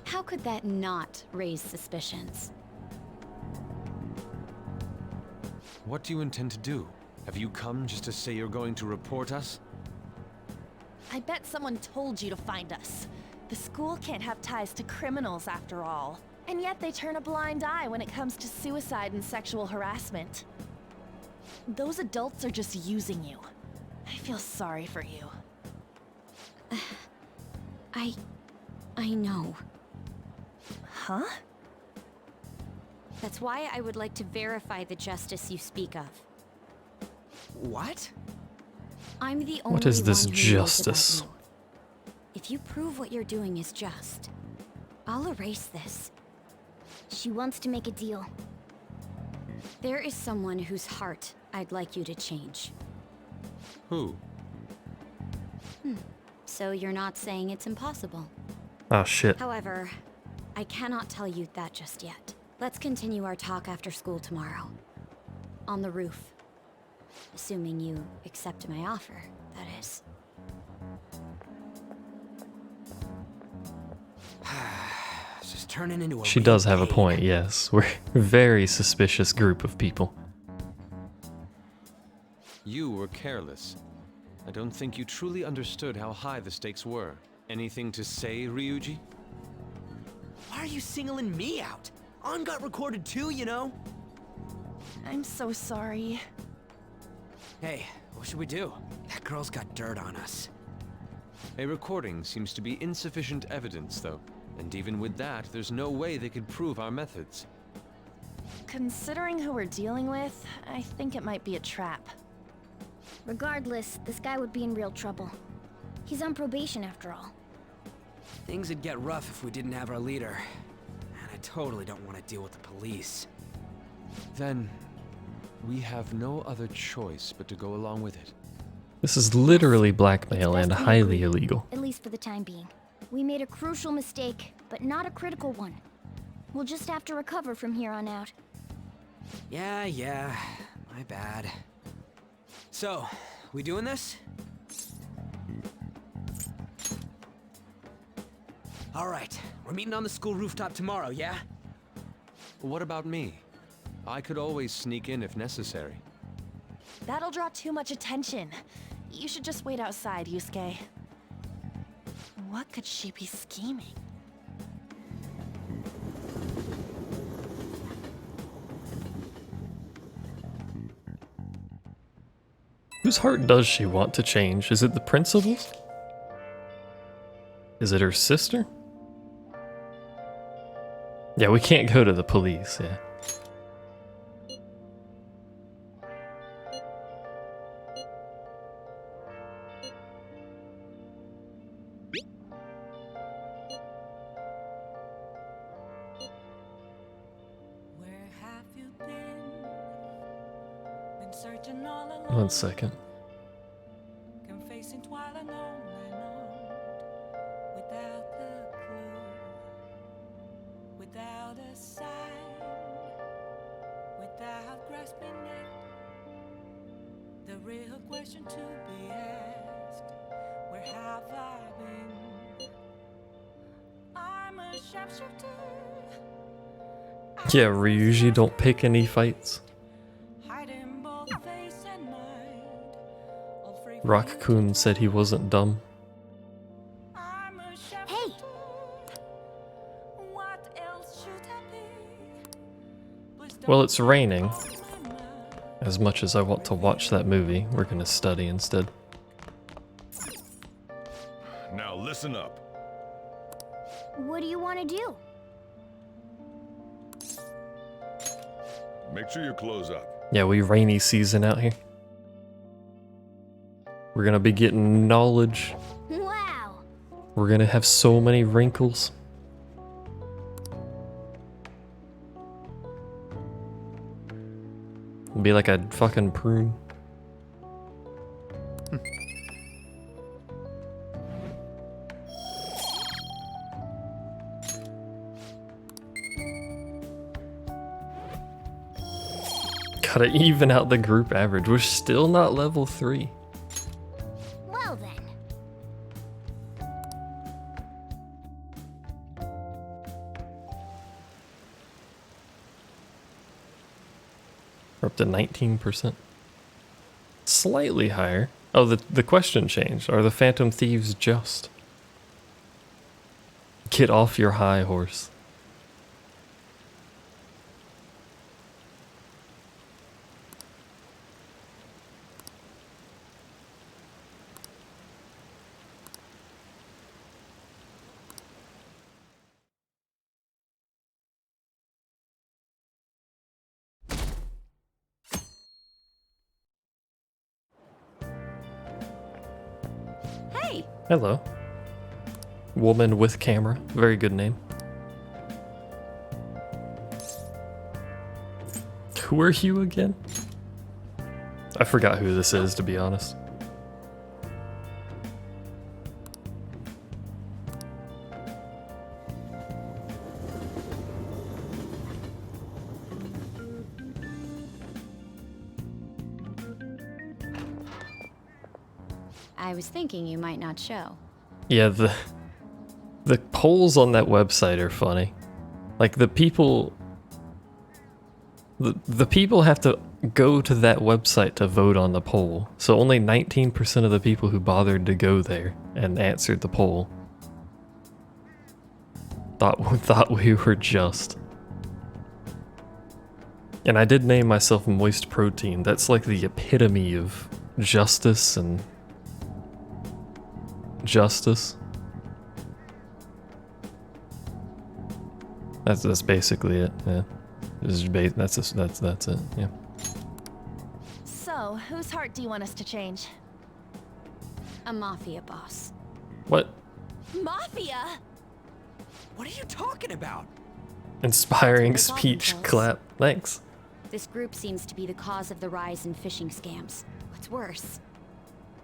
S2: How could that not raise suspicions?
S14: What do you intend to do? Have you come just to say you're going to report us?
S8: I bet someone told you to find us. The school can't have ties to criminals after all. And yet they turn a blind eye when it comes to suicide and sexual harassment. Those adults are just using you. I feel sorry for you.
S2: I know.
S8: Huh?
S2: That's why I would like to verify the justice you speak of.
S12: What?
S2: I'm the only
S1: What is this
S2: one who knows about
S1: justice?
S2: you. If you prove what you're doing is just, I'll erase this. She wants to make a deal. There is someone whose heart I'd like you to change.
S14: Who?
S2: So you're not saying it's impossible.
S1: Oh shit.
S2: However, I cannot tell you that just yet. Let's continue our talk after school tomorrow. On the roof. Assuming you accept my offer, that is.
S12: This is turning into a
S1: She
S12: real
S1: does have a
S12: pain.
S1: point, yes. We're a very suspicious group of people.
S14: You were careless. I don't think you truly understood how high the stakes were. Anything to say, Ryuji?
S12: Why are you singling me out? On got recorded too, you know?
S8: I'm so sorry.
S12: Hey, what should we do? That girl's got dirt on us.
S14: A recording seems to be insufficient evidence, though. And even with that, there's no way they could prove our methods.
S8: Considering who we're dealing with, I think it might be a trap.
S2: Regardless, this guy would be in real trouble. He's on probation after all.
S12: Things would get rough if we didn't have our leader. And I totally don't want to deal with the police.
S14: Then, we have no other choice but to go along with it.
S1: This is literally blackmail and highly illegal.
S2: At least for the time being. We made a crucial mistake, but not a critical one. We'll just have to recover from here on out.
S12: Yeah, my bad. So, we doing this? Alright, we're meeting on the school rooftop tomorrow, yeah?
S14: What about me? I could always sneak in if necessary.
S8: That'll draw too much attention. You should just wait outside, Yusuke. What could she be scheming?
S1: Whose heart does she want to change? Is it the principal's? Is it her sister? Yeah, we can't go to the police, yeah. One second. Yeah, Ryuji, don't pick any fights. Rock-kun said he wasn't dumb.
S2: Hey!
S1: Well, it's raining. As much as I want to watch that movie, we're gonna study instead.
S9: Now listen up.
S2: What do you want to do?
S9: Make sure your clothes up.
S1: Yeah, we rainy season out here. We're gonna be getting knowledge.
S2: Wow!
S1: We're gonna have so many wrinkles. We'll be like a fucking prune. Gotta even out the group average. We're still not level 3.
S2: Well then.
S1: We're up to 19%. Slightly higher. Oh, the question changed. Are the Phantom Thieves just? Get off your high horse.
S8: Hey!
S1: Hello. Woman with camera. Very good name. Who are you again? I forgot who this is, to be honest.
S21: I was thinking you might not show.
S1: Yeah, the polls on that website are funny. Like the people have to go to that website to vote on the poll. So only 19% of the people who bothered to go there and answered the poll thought we were just. And I did name myself Moist Protein. That's like the epitome of justice and justice. That's basically it. Yeah, that's it. Yeah.
S8: So, whose heart do you want us to change?
S21: A mafia boss.
S1: What?
S8: Mafia?
S12: What are you talking about?
S1: Inspiring speech. Clap. Thanks.
S21: This group seems to be the cause of the rise in phishing scams. What's worse,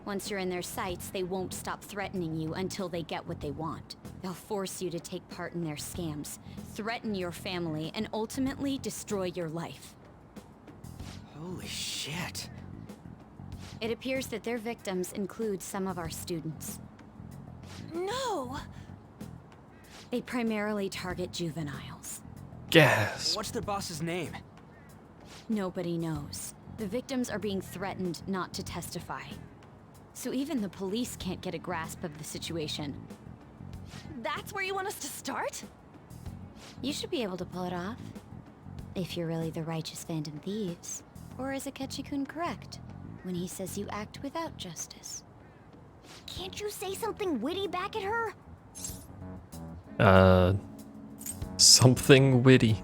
S21: once you're in their sights, they won't stop threatening you until they get what they want. They'll force you to take part in their scams, threaten your family, and ultimately destroy your life.
S12: Holy shit.
S21: It appears that their victims include some of our students.
S8: No!
S21: They primarily target juveniles.
S1: Gas.
S12: What's their boss's name?
S21: Nobody knows. The victims are being threatened not to testify. So even the police can't get a grasp of the situation.
S8: That's where you want us to start?
S21: You should be able to pull it off. If you're really the righteous Phantom Thieves. Or is Akechi-kun correct when he says you act without justice?
S2: Can't you say something witty back at her?
S1: Something witty.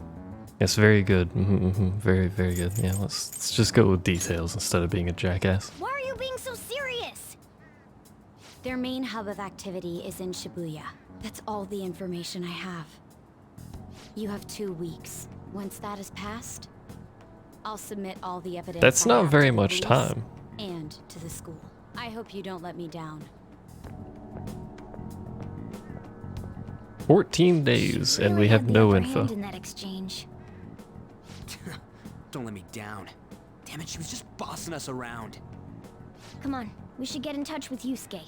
S1: Yes, very good. Very, very good. Yeah, let's just go with details instead of being a jackass.
S2: Why are you being so serious?
S21: Their main hub of activity is in Shibuya. That's all the information I have. You have 2 weeks. Once that is passed, I'll submit all the evidence.
S1: That's
S21: I
S1: not
S21: have
S1: very
S21: to the
S1: much
S21: police
S1: time.
S21: And to the school. I hope you don't let me down.
S1: 14 days, and we have no info.
S2: In that exchange.
S12: Don't let me down. Damn it, she was just bossing us around.
S2: Come on, we should get in touch with Yusuke.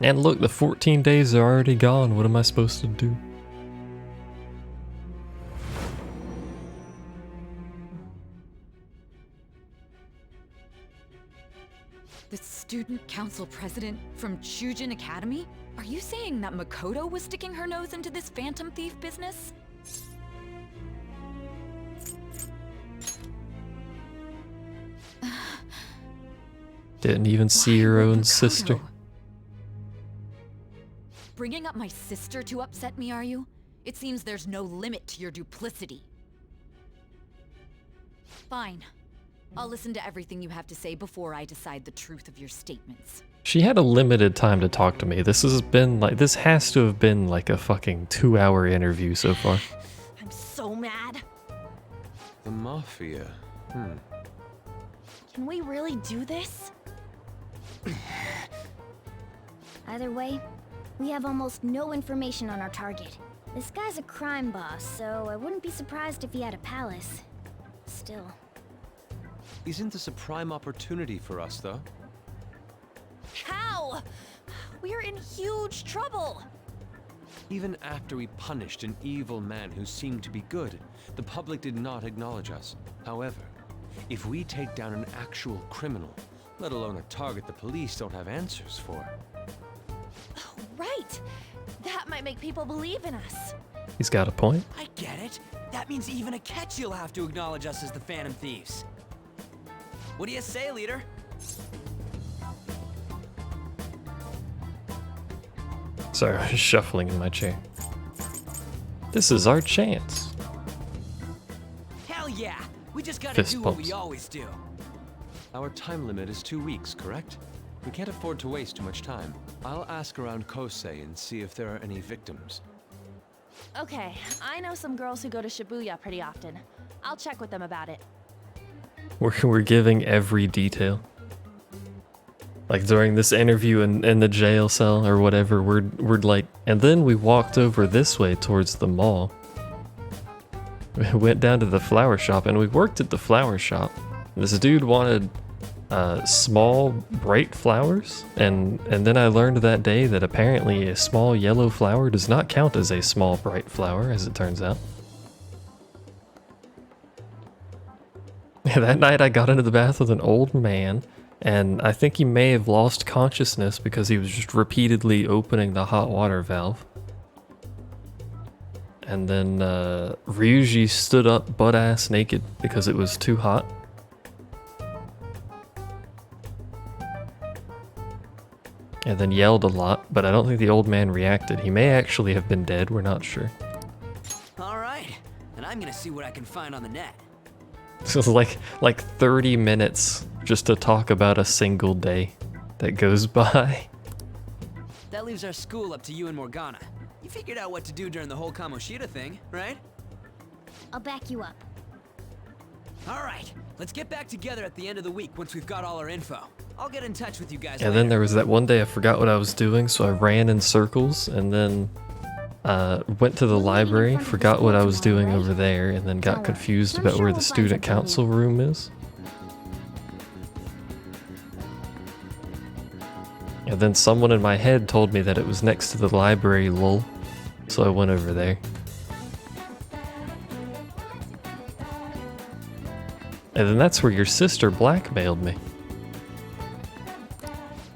S1: And look, the 14 days are already gone. What am I supposed to do?
S13: The student council president from Chujin Academy? Are you saying that Makoto was sticking her nose into this phantom thief business?
S1: Didn't even see your own
S13: Makoto?
S1: sister.
S13: Bringing up my sister to upset me, are you? It seems there's no limit to your duplicity. Fine. I'll listen to everything you have to say before I decide the truth of your statements.
S1: She had a limited time to talk to me. This has to have been like a fucking 2-hour interview so far.
S8: I'm so mad.
S14: The Mafia.
S8: Can we really do this?
S2: Either way, we have almost no information on our target. This guy's a crime boss, so I wouldn't be surprised if he had a palace. Still.
S14: Isn't this a prime opportunity for us, though?
S8: How? We're in huge trouble.
S14: Even after we punished an evil man who seemed to be good, the public did not acknowledge us. However, if we take down an actual criminal, let alone a target the police don't have answers for.
S8: Right. That might make people believe in us.
S1: He's got a point.
S12: I get it. That means even Akechi'll have to acknowledge us as the Phantom Thieves. What do you say, leader?
S1: Sorry, I was shuffling in my chair. This is our chance.
S12: Hell yeah! We just gotta
S1: Fist
S12: do what
S1: bumps.
S12: we always do.
S14: Our time limit is 2 weeks, correct? We can't afford to waste too much time. I'll ask around Kosei and see if there are any victims.
S8: Okay, I know some girls who go to Shibuya pretty often. I'll check with them about it.
S1: We're giving every detail. Like during this interview in the jail cell or whatever, we're like, and then we walked over this way towards the mall. We went down to the flower shop and we worked at the flower shop. This dude wanted small, bright flowers, and then I learned that day that apparently a small yellow flower does not count as a small, bright flower, as it turns out. That night I got into the bath with an old man, and I think he may have lost consciousness because he was just repeatedly opening the hot water valve. And then Ryuji stood up butt-ass naked because it was too hot. And then yelled a lot, but I don't think the old man reacted. He may actually have been dead, we're not sure.
S12: Alright, and I'm gonna see what I can find on the net.
S1: So it's like 30 minutes just to talk about a single day that goes by.
S12: That leaves our school up to you and Morgana. You figured out what to do during the whole Kamoshida thing, right?
S2: I'll back you up.
S12: Alright, let's get back together at the end of the week once we've got all our info. I'll get in touch with you guys
S1: And
S12: later.
S1: then there was that one day I forgot what I was doing, so I ran in circles and then went to the library, forgot what I was doing over there, and then got confused about where the student council room is. And then someone in my head told me that it was next to the library, lol. So I went over there. And then that's where your sister blackmailed me.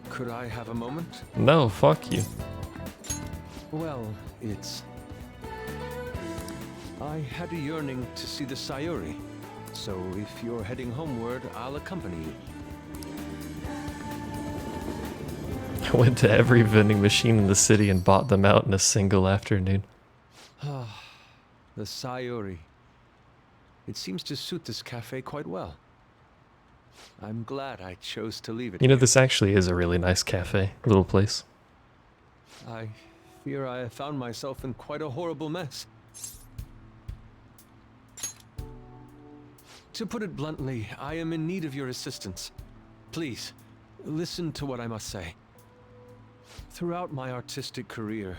S14: Could I have a moment?
S1: No, fuck you.
S14: Well, I had a yearning to see the Sayuri, so if you're heading homeward, I'll accompany you.
S1: I went to every vending machine in the city and bought them out in a single afternoon.
S14: Ah, the Sayuri. It seems to suit this cafe quite well. I'm glad I chose to leave it.
S1: You know, this actually is a really nice cafe, little place.
S14: I fear I have found myself in quite a horrible mess. To put it bluntly, I am in need of your assistance. Please, listen to what I must say. Throughout my artistic career,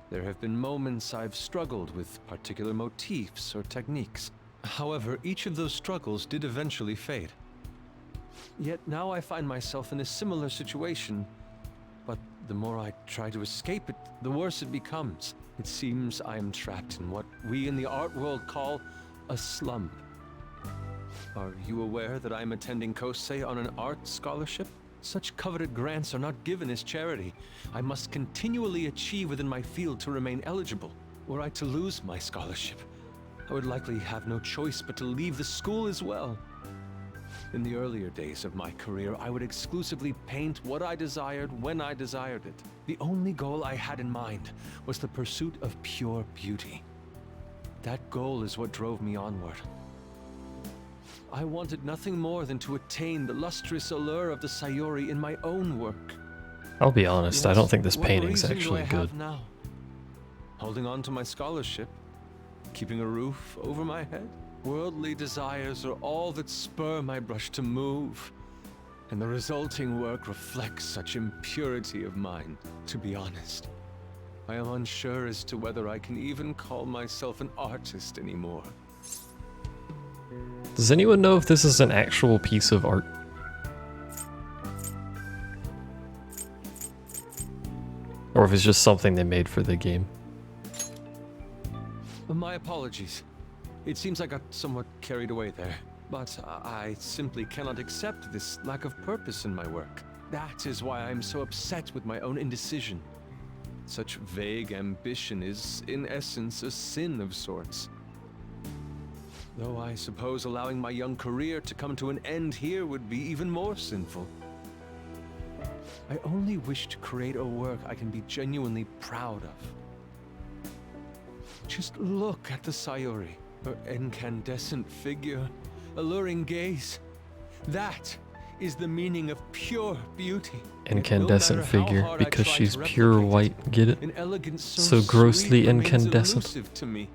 S14: there have been moments I've struggled with particular motifs or techniques. However, each of those struggles did eventually fade. Yet now I find myself in a similar situation, but the more I try to escape it, the worse it becomes. It seems I am trapped in what we in the art world call a slump. Are you aware that I am attending Kosei on an art scholarship? Such coveted grants are not given as charity. I must continually achieve within my field to remain eligible. Were I to lose my scholarship, I would likely have no choice but to leave the school as well. In the earlier days of my career, I would exclusively paint what I desired when I desired it. The only goal I had in mind was the pursuit of pure beauty. That goal is what drove me onward. I wanted nothing more than to attain the lustrous allure of the Sayuri in my own work.
S1: I'll be honest, I don't think this
S14: What
S1: painting's
S14: reason do
S1: actually
S14: I
S1: good.
S14: have now? Holding on to my scholarship, keeping a roof over my head. Worldly desires are all that spur my brush to move, and the resulting work reflects such impurity of mind. To be honest, I am unsure as to whether I can even call myself an artist anymore.
S1: Does anyone know if this is an actual piece of art? Or if it's just something they made for the game?
S14: My apologies. It seems I got somewhat carried away there, but I simply cannot accept this lack of purpose in my work. That is why I am so upset with my own indecision. Such vague ambition is, in essence, a sin of sorts. Though I suppose allowing my young career to come to an end here would be even more sinful. I only wish to create a work I can be genuinely proud of. Just look at the Sayuri. Her incandescent figure, alluring gaze. That is the meaning of pure beauty.
S1: Incandescent figure, because she's pure white, get it?
S14: An elegance
S1: So grossly
S14: sweet remains
S1: incandescent.
S14: elusive to me.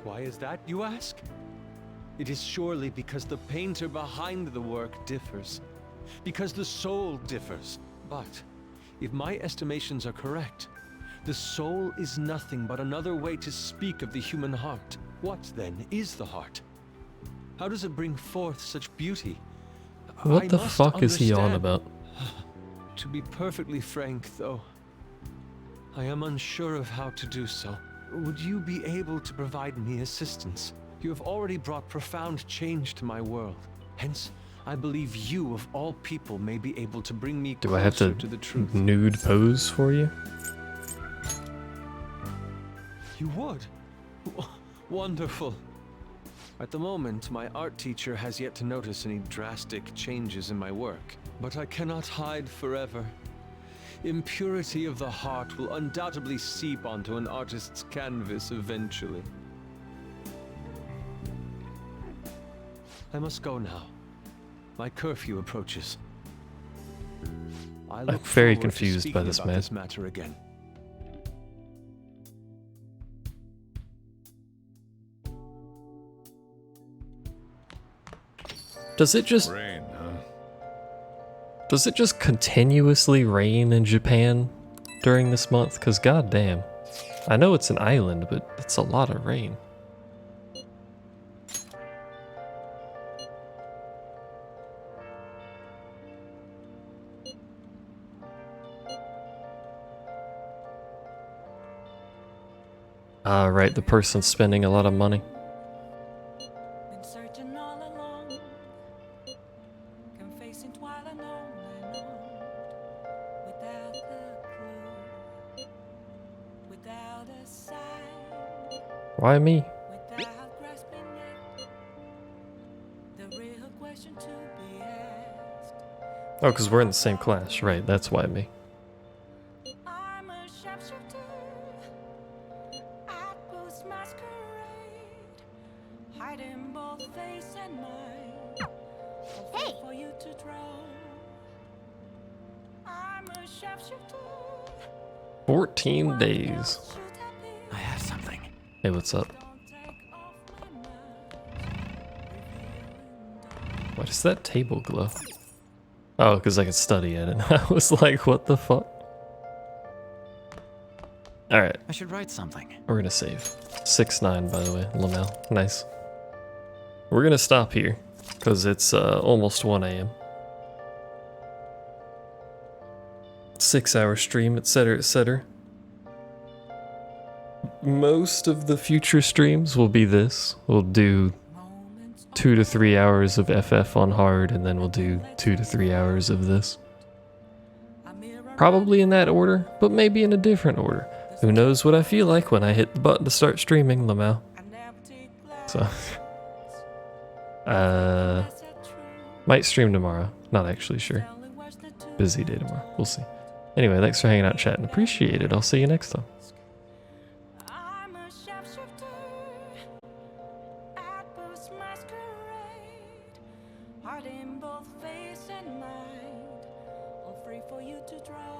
S14: Why is that, you ask? It is surely because the painter behind the work differs. Because the soul differs. But if my estimations are correct, the soul is nothing but another way to speak of the human heart. What, then, is the heart? How does it bring forth such beauty?
S1: What
S14: I
S1: the
S14: must
S1: fuck is he on
S14: understand.
S1: about?
S14: To be perfectly frank, though, I am unsure of how to do so. Would you be able to provide me assistance? You have already brought profound change to my world. Hence, I believe you, of all people, may be able to bring me
S1: Do I have
S14: closer
S1: to
S14: the truth.
S1: nude pose for you?
S14: You would? Wonderful. At the moment, my art teacher has yet to notice any drastic changes in my work, but I cannot hide forever. Impurity of the heart will undoubtedly seep onto an artist's canvas eventually. I must go now. My curfew approaches. I
S1: I'm
S14: look
S1: very
S14: forward to
S1: confused by
S14: speaking
S1: this
S14: about
S1: man.
S14: this matter again.
S1: Does it just
S15: Rain, huh?
S1: Does it just continuously rain in Japan during this month? Cause goddamn, I know it's an island, but it's a lot of rain. Ah, right, the person spending a lot of money.
S4: Been searching all along, confessing while alone, without the clue, without a sign,
S1: Why me?
S4: without grasping it, the real question to be asked.
S1: Oh, cause we're in the same class, right? That's why me.
S4: I'm a sharpshooter at Boost Masquerade, hiding both face and mind. Hey! For you to draw. I'm a sharpshooter.
S1: 14 days.
S12: I have something.
S1: Hey, what's up? Why does that table glow? Oh, because I can study at it. I was like, what the fuck? Alright.
S20: I should write something.
S1: We're gonna save. 6-9, by the way, Lamel. Nice. We're gonna stop here, because it's almost 1 a.m. 6-hour stream, etc., etc. Most of the future streams will be this. We'll do 2 to 3 hours of FF on hard, and then we'll do 2 to 3 hours of this. Probably in that order, but maybe in a different order. Who knows what I feel like when I hit the button to start streaming, Lamau. So, might stream tomorrow. Not actually sure. Busy day tomorrow. We'll see. Anyway, thanks for hanging out, chat, and appreciate it. I'll see you next time.
S4: I'm a sharpshooter at Boost Masquerade, hiding both face and mind, all free for you to draw.